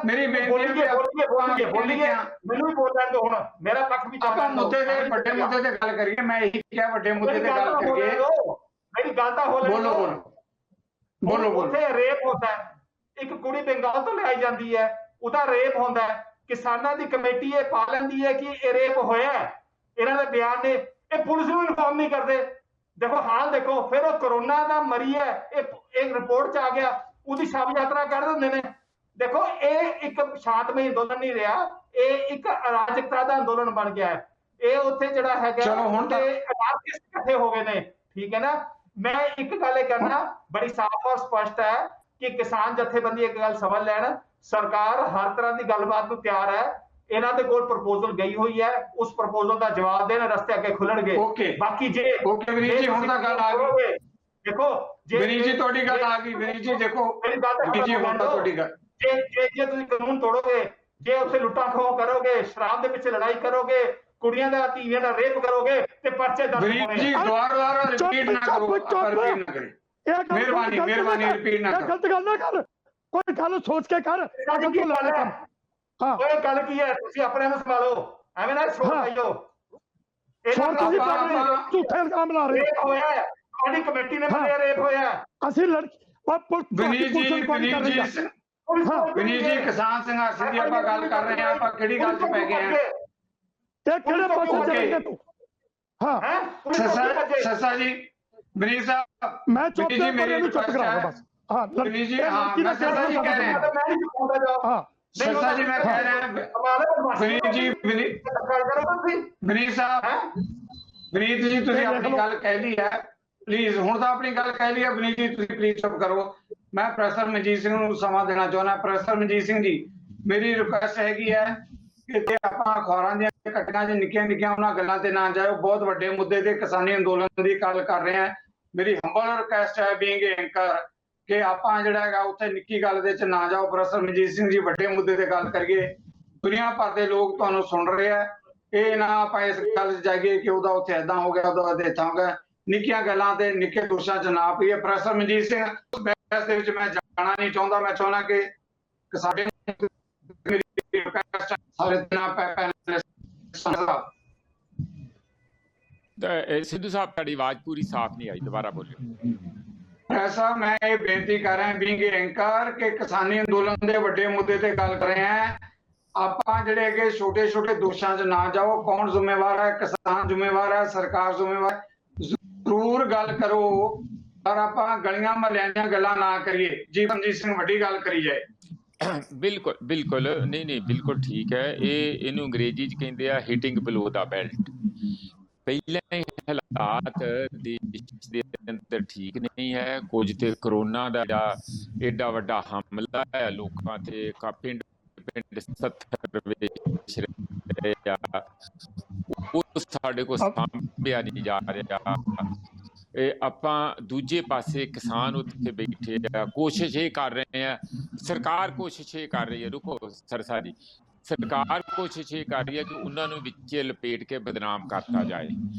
ਮੇਰੀ ਬੇਨਤੀ ਹੈ ਮੈਨੂੰ ਵੀ ਬੋਲ ਲੈਣ ਦਿਓ। ਹੁਣ ਮੇਰਾ ਪੱਖ ਵੀ ਆਪਾਂ ਮੁੱਦੇ ਤੇ ਵੱਡੇ ਮੁੱਦੇ ਤੇ ਗੱਲ ਕਰੀਏ। ਮੈਂ ਇਹੀ ਕਿਹਾ ਵੱਡੇ ਮੁੱਦੇ ਤੇ ਗੱਲ ਕਰੀਏ। ਮੇਰੀ ਗੱਲ ਤਾਂ ਹੋ ਲੈਣ ਬੋਲੋ। ਉੱਥੇ ਰੇਪ ਹੁੰਦਾ ਹੈ, ਇੱਕ ਕੁੜੀ ਬੰਗਾਲ ਤੋਂ ਲਿਆਈ ਜਾਂਦੀ ਹੈ, ਉਹਦਾ ਰੇਪ ਹੁੰਦਾ ਹੈ। ਕਿਸਾਨਾਂ ਦੀ ਕਮੇਟੀ ਇਹ ਪਾ ਲੈਂਦੀ ਹੈ ਕਿ ਇਹ ਰੇਪ ਹੋਇਆ। ਇਹਨਾਂ ਦੇ ਬਿਆਨ ਨੇ, ਇਹ ਪੁਲਿਸ ਨੂੰ ਇਨਫੋਰਮ ਨਹੀਂ ਕਰਦੇ। ਦੇਖੋ ਹਾਲ ਦੇਖੋ। ਫਿਰ ਉਹ ਕਰੋਨਾ ਦਾ ਮਰੀ ਹੈ, ਇਹ ਰਿਪੋਰਟ 'ਚ ਆ ਗਿਆ, ਉਹਦੀ ਸ਼ਵ ਯਾਤਰਾ ਕਰ ਦਿੰਦੇ ਨੇ। ਦੇਖੋ ਇਹ ਇੱਕ ਸ਼ਾਂਤਮਈ ਅੰਦੋਲਨ ਨਹੀਂ ਰਿਹਾ, ਇਹ ਇੱਕ ਅਰਾਜਕਤਾ ਦਾ ਅੰਦੋਲਨ ਬਣ ਗਿਆ ਹੈ। ਇਹ ਉੱਥੇ ਜਿਹੜਾ ਹੈਗਾ ਚਲੋ ਹੁਣ ਤਾਂ ਅਨਾਰਕਿਸਟ ਇਕੱਠੇ ਹੋ ਗਏ ਨੇ। ਠੀਕ ਹੈ ਨਾ। ਮੈਂ ਇੱਕ ਗੱਲ ਇਹ ਕਹਿਣਾ ਬੜੀ ਸਾਫ਼ ਔਰ ਸਪਸ਼ਟ ਹੈ ਕਿ ਕਿਸਾਨ ਜਥੇਬੰਦੀ ਇੱਕ ਗੱਲ ਸਮਝ ਲੈਣ, ਸਰਕਾਰ ਹਰ ਤਰ੍ਹਾਂ ਦੀ ਗੱਲਬਾਤ ਨੂੰ ਤਿਆਰ ਹੈ। ਇਹਨਾਂ ਦੇ ਕੋਲ ਪ੍ਰਪੋਜ਼ਲ ਗਈ ਹੋਈ ਹੈ, ਉਸ ਪ੍ਰਪੋਜ਼ਲ ਦਾ ਜਵਾਬ ਦੇਣ ਰਸਤੇ ਅੱਗੇ ਖੁੱਲਣਗੇ। ਬਾਕੀ ਜੇ ਵਿਨੀਤ ਜੀ ਹੁਣ ਤਾਂ ਗੱਲ ਆ ਗਈ। ਦੇਖੋ ਵਿਨੀਤ ਜੀ ਤੁਹਾਡੀ ਗੱਲ ਆ ਗਈ। ਵਿਨੀਤ ਜੀ ਦੇਖੋ ਵਿਨੀਤ ਜੀ ਹੁਣ ਤਾਂ ਤੁਹਾਡੀ ਗੱਲ, ਜੇ ਤੁਸੀਂ ਕਾਨੂੰਨ ਤੋੜੋਗੇ, ਜੇ ਉੱਥੇ ਲੁੱਟਾਂ ਖੋਹ ਕਰੋਗੇ, ਸ਼ਰਾਬ ਦੇ ਪਿੱਛੇ ਲੜਾਈ ਕਰੋਗੇ, ਕੁੜੀਆਂ ਦਾ ਧੀਆਂ ਦਾ ਰੇਪ ਕਰੋਗੇ ਤੇ ਪਰਚੇ ਦਰਜ ਹੋਣੇ। ਵਿਨੀਤ ਜੀ ਦੁਬਾਰਾ ਰਿਪੀਟ ਨਾ ਕਰੋ, ਮਿਹਰਬਾਨੀ ਰਿਪੀਟ ਨਾ ਕਰੋ। ਗਲਤ ਗੱਲ ਨਾ ਕਰ, ਕੋਈ ਗੱਲ ਸੋਚ ਕੇ ਕਰ। ਹਾਂ ਉਹ ਗੱਲ ਕੀ ਹੈ, ਤੁਸੀਂ ਆਪਣੇ ਨੂੰ ਸੰਭਾਲੋ, ਐਵੇਂ ਨਾ ਛੋੜ ਆਇਓ। ਝੂਠੇ ਇਲਜ਼ਾਮ ਲਾ ਰਹੇ ਹੋਇਆ, ਸਾਡੀ ਕਮੇਟੀ ਨੇ ਮੰਨਿਆ ਰੇਪ ਹੋਇਆ। ਅਸੀਂ ਵਿਨੀਤ ਜੀ ਕਿਸਾਨ ਸੰਘਰਸ਼ ਦੀ ਆਪਾਂ ਗੱਲ ਕਰ ਰਹੇ ਹਾਂ, ਆਪਾਂ ਕਿਹੜੀ ਗੱਲ 'ਚ ਪੈ ਗਏ ਹਾਂ? ਤੇ ਕਿਹੜੇ ਪਾਸੇ ਚੱਲੇਗਾ ਤੂੰ? ਹਾਂ ਸਸਾ ਜੀ ਵਿਨੀਤ ਸਾਹਿਬ ਮੈਂ ਚੁੱਪ ਕਰਾਂਗਾ ਬਸ। ਹਾਂ ਵਿਨੀਤ ਜੀ ਮੈਂ ਸਸਾ ਜੀ ਕਹਿ ਰਿਹਾ ਸਸਾ ਜੀ ਮੈਂ ਕਹਿ ਰਿਹਾ ਵਿਨੀਤ ਜੀ ਵਿਨੀਤ ਸਾਹਿਬ ਵਿਨੀਤ ਜੀ ਤੁਸੀਂ ਆਪਣੀ ਗੱਲ ਕਹਿ ਲਈ ਹੈ, ਪਲੀਜ਼ ਹੁਣ ਤਾਂ ਆਪਣੀ ਗੱਲ ਕਹਿ ਲਈ ਹੈ। ਵਿਨੀਤ ਜੀ ਤੁਸੀਂ ਪਲੀਜ਼ ਚੁੱਪ ਕਰੋ। ਮੈਂ ਪ੍ਰੋਫੈਸਰ ਮਨਜੀਤ ਸਿੰਘ ਨੂੰ ਸਮਾਂ ਦੇਣਾ ਚਾਹੁੰਦਾ। ਪ੍ਰੋਫੈਸਰ ਮਨਜੀਤ ਸਿੰਘ ਜੀ ਮੇਰੀ ਰਿਕੁਐਸਟ ਹੈਗੀ ਹੈ ਕਿ ਜੇ ਆਪਾਂ ਅਖਬਾਰਾਂ ਦੀਆਂ ਘਟਨਾਵਾਂ 'ਚ ਨਿੱਕੀਆਂ ਉਹਨਾਂ ਗੱਲਾਂ ਤੇ ਨਾ ਜਾਇਓ। ਬਹੁਤ ਵੱਡੇ ਮੁੱਦੇ ਤੇ ਕਿਸਾਨੀ ਅੰਦੋਲਨ ਦੀ ਗੱਲ ਕਰ ਰਹੇ ਹਾਂ। ਮੇਰੀ ਹੰਬਲ ਰਿਕੁਐਸਟ ਹੈ ਬੀਇੰਗ ਐਂਕਰ ਕਿ ਆਪਾਂ ਜਿਹੜਾ ਹੈਗਾ ਉੱਥੇ ਨਿੱਕੀ ਗੱਲ ਦੇ 'ਚ ਨਾ ਜਾਓ। ਪ੍ਰੋਫੈਸਰ ਮਨਜੀਤ ਸਿੰਘ ਜੀ ਵੱਡੇ ਮੁੱਦੇ ਤੇ ਗੱਲ ਕਰੀਏ। ਦੁਨੀਆ ਭਰ ਦੇ ਲੋਕ ਤੁਹਾਨੂੰ ਸੁਣ ਰਹੇ ਆ। ਇਹ ਨਾ ਆਪਾਂ ਇਸ ਗੱਲ 'ਚ ਜਾਈਏ ਕਿ ਉਹਦਾ ਉੱਥੇ ਏਦਾਂ ਹੋ ਗਿਆ, ਉਹਦਾ ਇੱਦਾਂ ਹੋ ਗਿਆ। ਨਿੱਕੀਆਂ ਗੱਲਾਂ ਤੇ ਨਿੱਕੇ ਦੋਸ਼ਾਂ 'ਚ ਨਾ ਪਈਏ। ਪ੍ਰੋਫੈਸਰ ਮਨਜੀਤ ਸਿੰਘ ਬਹਿਸ ਦੇ ਵਿੱਚ ਮੈਂ ਜਾਣਾ ਨਹੀਂ ਚਾਹੁੰਦਾ। ਮੈਂ ਚਾਹੁੰਦਾ ਕਿ ਸਾਡੇ ਸਿੱਧੂ ਸਾਹਿਬ ਤੁਹਾਡੀ ਆਵਾਜ਼ ਪੂਰੀ ਸਾਫ਼ ਨਹੀਂ ਆਈ, ਦੁਬਾਰਾ ਬੋਲਿਓ। ऐसा मैं ये बेनती कर रहा बीइंग एंकर कि किसानी अंदोलन के वड्डे मुद्दे ते गल कर रहे हैं। ਆਪਾਂ ਜਿਹੜੇ ਹੈਗੇ ਛੋਟੇ ਛੋਟੇ ਦੋਸ਼ਾਂ 'ਚ ਨਾ ਜਾਓ। ਕੌਣ ਜ਼ਿੰਮੇਵਾਰ ਹੈ? ਕਿਸਾਨ ਜ਼ਿੰਮੇਵਾਰ ਹੈ, ਸਰਕਾਰ ਜ਼ਿੰਮੇਵਾਰ। ਜ਼ਰੂਰ ਗੱਲ ਕਰੋ, ਪਰ ਆਪਾਂ ਗਲੀਆਂ ਮਹੱਲਿਆਂ ਦੀਆਂ ਗੱਲਾਂ ਨਾ ਕਰੀਏ। ਜੀਵਨਜੀਤ ਸਿੰਘ ਵੱਡੀ ਗੱਲ ਕਰੀ ਜਾਏ। ਬਿਲਕੁਲ ਬਿਲਕੁਲ, ਨਹੀਂ ਬਿਲਕੁਲ ਠੀਕ ਹੈ। ਇਹਨੂੰ ਅੰਗਰੇਜ਼ੀ 'ਚ ਕਹਿੰਦੇ ਆ ਹਿਟਿੰਗ ਬਿਲੋ ਦਾ ਬੈਲਟ। ਪਹਿਲਾਂ ਹੀ ਹਾਲਾਤ ਦੇਸ਼ ਦੇ ਅੰਦਰ ਠੀਕ ਨਹੀਂ ਹੈ। ਕੁਝ ਤੇ ਕਰੋਨਾ ਦਾ ਏਡਾ ਵੱਡਾ ਹਮਲਾ ਹੈ ਲੋਕਾਂ ਤੇ, ਪਿੰਡ 70 ਵਿੱਚ ਰਿਹਾ, ਉਹ ਸਾਡੇ ਕੋਲ ਸਾਂਭਿਆ ਨਹੀਂ ਜਾ ਰਿਹਾ। ਆਪਾਂ ਦੂਜੇ ਪਾਸੇ ਕਿਸਾਨ ਉੱਥੇ ਬੈਠੇ ਆ, ਕੋਸ਼ਿਸ਼ ਇਹ ਕਰ ਰਹੇ ਆ, ਸਰਕਾਰ ਕੋਸ਼ਿਸ਼ ਇਹ ਕਰ ਰਹੀ ਹੈ। ਰੁਕੋ ਸਰਸਾ ਜੀ, ਸਰਕਾਰ ਕੋਸ਼ਿਸ਼ ਇਹ ਕਰ ਰਹੀ ਹੈ ਕਿ ਉਹਨਾਂ ਨੂੰ ਵਿੱਚ ਲਪੇਟ ਕੇ ਬਦਨਾਮ ਕਰਤਾ ਜਾਏ।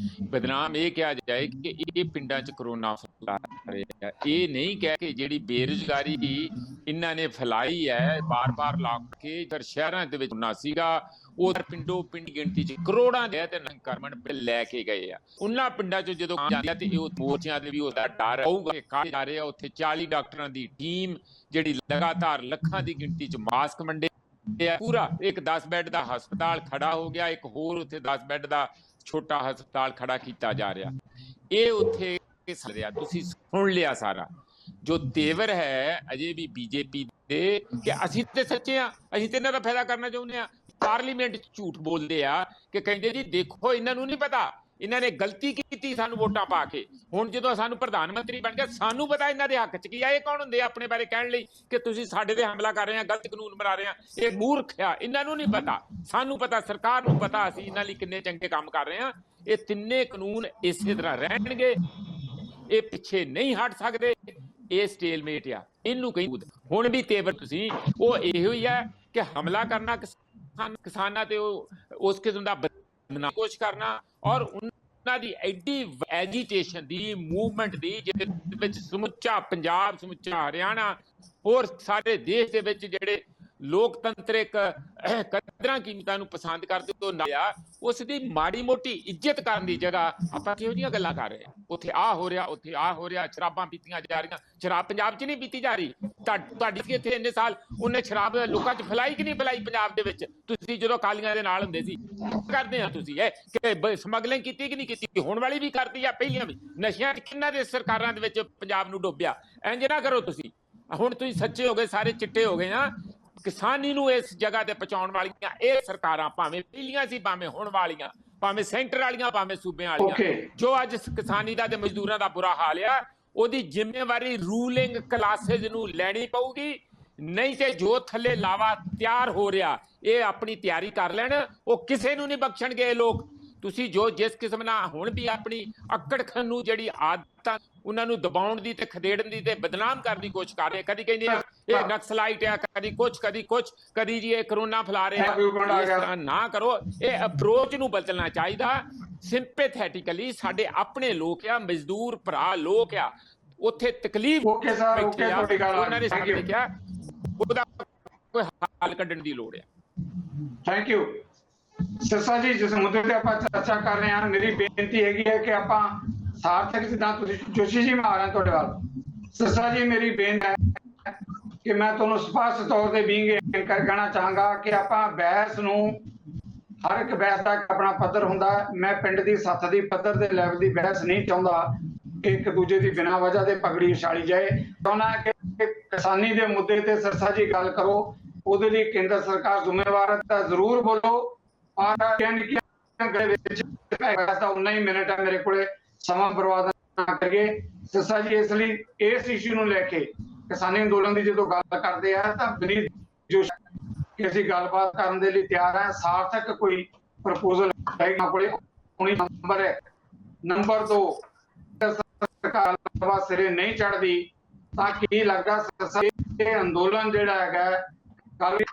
ਬਦਨਾਮ ਇਹ ਕਿਹਾ ਜਾਏ ਕਿ ਇਹ ਪਿੰਡਾਂ 'ਚ ਕਰੋਨਾ ਫੈਲਾ ਰਿਹਾ। ਇਹ ਨਹੀਂ ਕਹਿ ਕੇ ਜਿਹੜੀ ਬੇਰੁਜ਼ਗਾਰੀ ਇਹਨਾਂ ਨੇ ਫੈਲਾਈ ਹੈ ਬਾਰ-ਬਾਰ ਲਾ ਕੇ, ਪਰ ਸ਼ਹਿਰਾਂ ਦੇ ਵਿੱਚ ਨਾ ਸੀਗਾ, ਉਹ ਪਿੰਡੋਂ ਪਿੰਡ ਗਿਣਤੀ 'ਚ ਕਰੋੜਾਂ ਦੇ ਤੇ ਕਰਮਣ ਬਿੱਲ ਲੈ ਕੇ ਗਏ ਆ। ਉਹਨਾਂ ਪਿੰਡਾਂ 'ਚ ਜਦੋਂ ਜਾਂਦੇ ਆ ਤੇ ਇਹ ਮੋਰਚਿਆਂ ਦੇ ਵੀ ਉਹਦਾ ਡਰ ਹੋਊਗਾ। ਕਾਹਦੇ ਜਾ ਰਹੇ ਆ ਉੱਥੇ 40 ਡਾਕਟਰਾਂ ਦੀ ਟੀਮ ਜਿਹੜੀ ਲਗਾਤਾਰ ਲੱਖਾਂ ਦੀ ਗਿਣਤੀ 'ਚ ਮਾਸਕ ਵੰਡੇ, ਪੂਰਾ ਇੱਕ 10 ਬੈੱਡ ਦਾ ਹਸਪਤਾਲ ਖੜਾ ਹੋ ਗਿਆ, ਇੱਕ ਹੋਰ ਉੱਥੇ 10 ਬੈੱਡ ਦਾ ਛੋਟਾ ਹਸਪਤਾਲ ਖੜਾ ਕੀਤਾ ਜਾ ਰਿਹਾ। ਇਹ ਉੱਥੇ ਰਿਹਾ, ਤੁਸੀਂ ਸੁਣ ਲਿਆ ਸਾਰਾ ਜੋ ਤੇਵਰ ਹੈ ਅਜੇ ਵੀ ਬੀਜੇਪੀ ਦੇ ਕਿ ਅਸੀਂ ਤੇ ਸੱਚੇ ਆ, ਅਸੀਂ ਤੇ ਇਹਨਾਂ ਦਾ ਫਾਇਦਾ ਕਰਨਾ ਚਾਹੁੰਦੇ ਆ। ਪਾਰਲੀਮੈਂਟ 'ਚ ਝੂਠ ਬੋਲਦੇ ਆ ਕਿ ਕਹਿੰਦੇ ਜੀ ਦੇਖੋ ਇਹਨਾਂ ਨੂੰ ਨਹੀਂ ਪਤਾ, ਇਹਨਾਂ ਨੇ ਗਲਤੀ ਕੀਤੀ ਸਾਨੂੰ ਵੋਟਾਂ ਪਾ ਕੇ। ਹੁਣ ਜਦੋਂ ਸਾਨੂੰ ਪ੍ਰਧਾਨ ਮੰਤਰੀ ਬਣ ਗਿਆ ਸਾਨੂੰ ਪਤਾ ਇਹਨਾਂ ਦੇ ਹੱਕ 'ਚ ਕੀ ਆ। ਇਹ ਕੌਣ ਹੁੰਦੇ ਆ ਆਪਣੇ ਬਾਰੇ ਕਹਿਣ ਲਈ ਕਿ ਤੁਸੀਂ ਸਾਡੇ ਤੇ ਹਮਲਾ ਕਰ ਰਹੇ ਆ, ਗਲਤ ਕਾਨੂੰਨ ਬਣਾ ਰਹੇ ਆ? ਇਹ ਮੂਰਖ ਆ, ਇਹਨਾਂ ਨੂੰ ਨਹੀਂ ਪਤਾ, ਸਾਨੂੰ ਪਤਾ, ਸਰਕਾਰ ਨੂੰ ਪਤਾ ਅਸੀਂ ਇਹਨਾਂ ਲਈ ਕਿੰਨੇ ਚੰਗੇ ਕੰਮ ਕਰ ਰਹੇ ਆ। ਇਹ ਤਿੰਨੇ ਕਾਨੂੰਨ ਇਸੇ ਤਰ੍ਹਾਂ ਰਹਿਣਗੇ, ਇਹ ਪਿੱਛੇ ਨਹੀਂ ਹਟ ਸਕਦੇ। ਇਹ ਸਟੇਲਮੇਟ ਆ, ਇਹਨੂੰ ਕਹੀ ਹੁਣ ਵੀ ਤੇਵਰ ਤੁਸੀਂ ਉਹ ਇਹੋ ਹੀ ਹੈ ਕਿ ਹਮਲਾ ਕਰਨਾ ਕਿਸਾਨਾਂ ਤੇ, ਉਸ ਕਿਸਮ ਦਾ ਕੋਸ਼ਿਸ਼ ਕਰਨਾ, ਔਰ ਉਹਨਾਂ ਦੀ ਐਡੀ ਐਜੀਟੇਸ਼ਨ ਦੀ, ਮੂਵਮੈਂਟ ਦੀ, ਜਿਹਦੇ ਵਿੱਚ ਸਮੁੱਚਾ ਪੰਜਾਬ, ਸਮੁੱਚਾ ਹਰਿਆਣਾ, ਹੋਰ ਸਾਰੇ ਦੇਸ਼ ਦੇ ਵਿੱਚ ਜਿਹੜੇ ਲੋਕਤੰਤਰਿਕ ਕਦਰਾਂ ਕੀਮਤਾਂ ਨੂੰ ਪਸੰਦ ਕਰਦੇ ਤੋਂ ਨਾ, ਉਸ ਦੀ ਮਾੜੀ ਮੋਟੀ ਇੱਜ਼ਤ ਕਰਨ ਦੀ ਜਗ੍ਹਾ ਆਪਾਂ ਕਿਹੋ ਜਿਹੀਆਂ ਗੱਲਾਂ ਕਰ ਰਹੇ ਹਾਂ। ਉੱਥੇ ਆ ਹੋ ਰਿਹਾ, ਉੱਥੇ ਆ ਹੋ ਰਿਹਾ, ਸ਼ਰਾਬਾਂ ਪੀਤੀਆਂ ਜਾ ਰਹੀਆਂ। ਸ਼ਰਾਬ ਪੰਜਾਬ 'ਚ ਨਹੀਂ ਪੀਤੀ ਜਾ ਰਹੀ। ਤੁਹਾਡੀ ਇੱਥੇ ਇੰਨੇ ਸਾਲ ਉਹਨੇ ਸ਼ਰਾਬ ਲੋਕਾਂ 'ਚ ਫੈਲਾਈ ਕਿ ਨਹੀਂ ਫੈਲਾਈ ਪੰਜਾਬ ਦੇ ਵਿੱਚ? ਤੁਸੀਂ ਜਦੋਂ ਅਕਾਲੀਆਂ ਦੇ ਨਾਲ ਹੁੰਦੇ ਸੀ ਕਰਦੇ ਆ ਤੁਸੀਂ ਇਹ ਕਿ ਸਮਗਲਿੰਗ ਕੀਤੀ ਕਿ ਨਹੀਂ ਕੀਤੀ? ਹੁਣ ਵਾਲੀ ਵੀ ਕਰਦੀ ਆ, ਪਹਿਲੀਆਂ ਵੀ। ਨਸ਼ਿਆਂ 'ਚ ਕਿੰਨਾਂ ਦੇ ਸਰਕਾਰਾਂ ਦੇ ਵਿੱਚ ਪੰਜਾਬ ਨੂੰ ਡੋਬਿਆ। ਇੰਝ ਨਾ ਕਰੋ ਤੁਸੀਂ। ਹੁਣ ਤੁਸੀਂ ਸੱਚੇ ਹੋ ਗਏ, ਸਾਰੇ ਚਿੱਟੇ ਹੋ ਗਏ ਆ। ਕਿਸਾਨੀ ਨੂੰ ਇਸ ਜਗ੍ਹਾ ਤੇ ਪਹੁੰਚਾਉਣ ਵਾਲੀਆਂ ਇਹ ਸਰਕਾਰਾਂ, ਭਾਵੇਂ ਪਹਿਲੀਆਂ ਸੀ, ਭਾਵੇਂ ਹੁਣ ਵਾਲੀਆਂ, ਭਾਵੇਂ ਸੈਂਟਰ ਵਾਲੀਆਂ, ਭਾਵੇਂ ਸੂਬਿਆਂ ਵਾਲੀਆਂ, ਜੋ ਅੱਜ ਕਿਸਾਨੀ ਦਾ ਤੇ ਮਜ਼ਦੂਰਾਂ ਦਾ ਬੁਰਾ ਹਾਲ ਆ, ਉਹਦੀ ਜ਼ਿੰਮੇਵਾਰੀ ਰੂਲਿੰਗ ਕਲਾਸਿਸ ਨੂੰ ਲੈਣੀ ਪਊਗੀ। ਨਹੀਂ ਤੇ ਜੋ ਥੱਲੇ ਲਾਵਾ ਤਿਆਰ ਹੋ ਰਿਹਾ, ਇਹ ਆਪਣੀ ਤਿਆਰੀ ਕਰ ਲੈਣ। ਉਹ ਕਿਸੇ ਨੂੰ ਨਹੀਂ ਬਖਸ਼ਣਗੇ ਇਹ ਲੋਕ। ਤੁਸੀਂ ਜੋ ਜਿਸ ਕਿਸਮ ਨਾਲ ਹੁਣ ਵੀ ਆਪਣੀ ਅਕੜਖਣ ਨੂੰ ਜਿਹੜੀ ਆਦਤਾਂ ਉਹਨਾਂ ਨੂੰ ਦਬਾਉਣ ਦੀ ਤੇ ਖਦੇੜਨ ਦੀ ਤੇ ਬਦਨਾਮ ਕਰਨ ਦੀ ਕੋਸ਼ਿਸ਼ ਕਰ ਰਹੇ। ਕਦੀ ਕਹਿੰਦੇ ਆ ਇਹ ਨਕਸਲਾਈਟ ਆ, ਕਦੀ ਕੁਛ, ਕਦੀ ਜੀ ਇਹ ਕਰੋਨਾ ਫੈਲਾ ਰਹੇ ਆ। ਇਸ ਤਰ੍ਹਾਂ ਨਾ ਕਰੋ। ਇਹ ਅਪਰੋਚ ਨੂੰ ਬਦਲਣਾ ਚਾਹੀਦਾ। ਸਿੰਪੈਥੈਟਿਕਲੀ ਸਾਡੇ ਆਪਣੇ ਲੋਕ ਆ, ਮਜ਼ਦੂਰ ਭਰਾ ਲੋਕ ਆ, ਉੱਥੇ ਤਕਲੀਫ ਉਹਨਾਂ ਨੇ ਸਾਹਮਣੇ ਕਿਹਾ, ਉਹਦਾ ਕੋਈ ਹੱਲ ਕੱਢਣ ਦੀ ਲੋੜ ਆ। ਥੈਂਕ ਯੂ ਸਰਸਾ ਜੀ। ਜਿਸ ਮੁੱਦੇ ਤੇ ਆਪਾਂ ਚਰਚਾ ਕਰ ਰਹੇ ਹਾਂ, ਮੇਰੀ ਬੇਨਤੀ ਹੈਗੀ ਹੈ ਕਿ ਆਪਾਂ ਸਾਰਥਕ, ਜਿੱਦਾਂ ਤੁਸੀਂ ਜੋਸ਼ੀ ਜੀ ਮੈਂ ਆ ਰਿਹਾ ਤੁਹਾਡੇ ਵੱਲ। ਸਰਸਾ ਜੀ ਮੇਰੀ ਬੇਨਤੀ ਹੈ ਕਿ ਮੈਂ ਤੁਹਾਨੂੰ ਸਪਸ਼ਟ ਤੌਰ ਤੇ ਬੀਇੰਗ ਐਂਕਰ ਕਹਿਣਾ ਚਾਹਾਂਗਾ ਕਿ ਆਪਾਂ ਬਹਿਸ ਨੂੰ, ਹਰ ਇੱਕ ਬਹਿਸ ਦਾ ਆਪਣਾ ਪੱਧਰ ਹੁੰਦਾ। ਮੈਂ ਪਿੰਡ ਦੀ ਸੱਥ ਦੀ ਪੱਧਰ ਦੇ ਲੈਵਲ ਦੀ ਬਹਿਸ ਨਹੀਂ ਚਾਹੁੰਦਾ ਕਿ ਇੱਕ ਦੂਜੇ ਦੀ ਬਿਨਾਂ ਵਜ੍ਹਾ ਤੇ ਪਗੜੀ ਉਛਾਲੀ ਜਾਏ। ਚਾਹੁੰਦਾ ਕਿ ਕਿਸਾਨੀ ਦੇ ਮੁੱਦੇ ਤੇ ਸਰਸਾ ਜੀ ਗੱਲ ਕਰੋ, ਉਹਦੇ ਲਈ ਕੇਂਦਰ ਸਰਕਾਰ ਜ਼ਿੰਮੇਵਾਰ ਹੈ ਤਾਂ ਜ਼ਰੂਰ ਬੋਲੋ। ਔਰ ਉਨਾ ਹੀ ਮਿੰਟ ਹੈ ਮੇਰੇ ਕੋਲੇ, ਸਮਾਂ ਬਰਬਾਦ ਨਾ ਕਰੀਏ। ਸਰਸਾ ਜੀ ਇਸ ਲਈ ਇਸ ਇਸ਼ੂ ਨੂੰ ਲੈ ਕੇ ਕਿਸਾਨੀ ਅੰਦੋਲਨ ਦੀ ਜਦੋਂ ਗੱਲ ਕਰਦੇ ਆ ਤਾਂ ਬਰੀਕ ਜੋਸ਼ ਕਿ ਅਸੀਂ ਗੱਲਬਾਤ ਕਰਨ ਦੇ ਲਈ ਤਿਆਰ ਹੈ। ਸਾਰਥਕ ਕੋਈ ਪ੍ਰਪੋਜ਼ਲ ਹੈ ਕੋਲੇ ਹੁਣੀ ਨੰਬਰ ਹੈ। ਨੰਬਰ 2, ਸਰਕਾਰ ਸਿਰੇ ਨਹੀਂ ਚੜਦੀ ਤਾਂ ਕੀ ਲੱਗਦਾ ਸਰਸਾ ਇਹ ਅੰਦੋਲਨ ਜਿਹੜਾ ਹੈਗਾ ਕਾਲੀ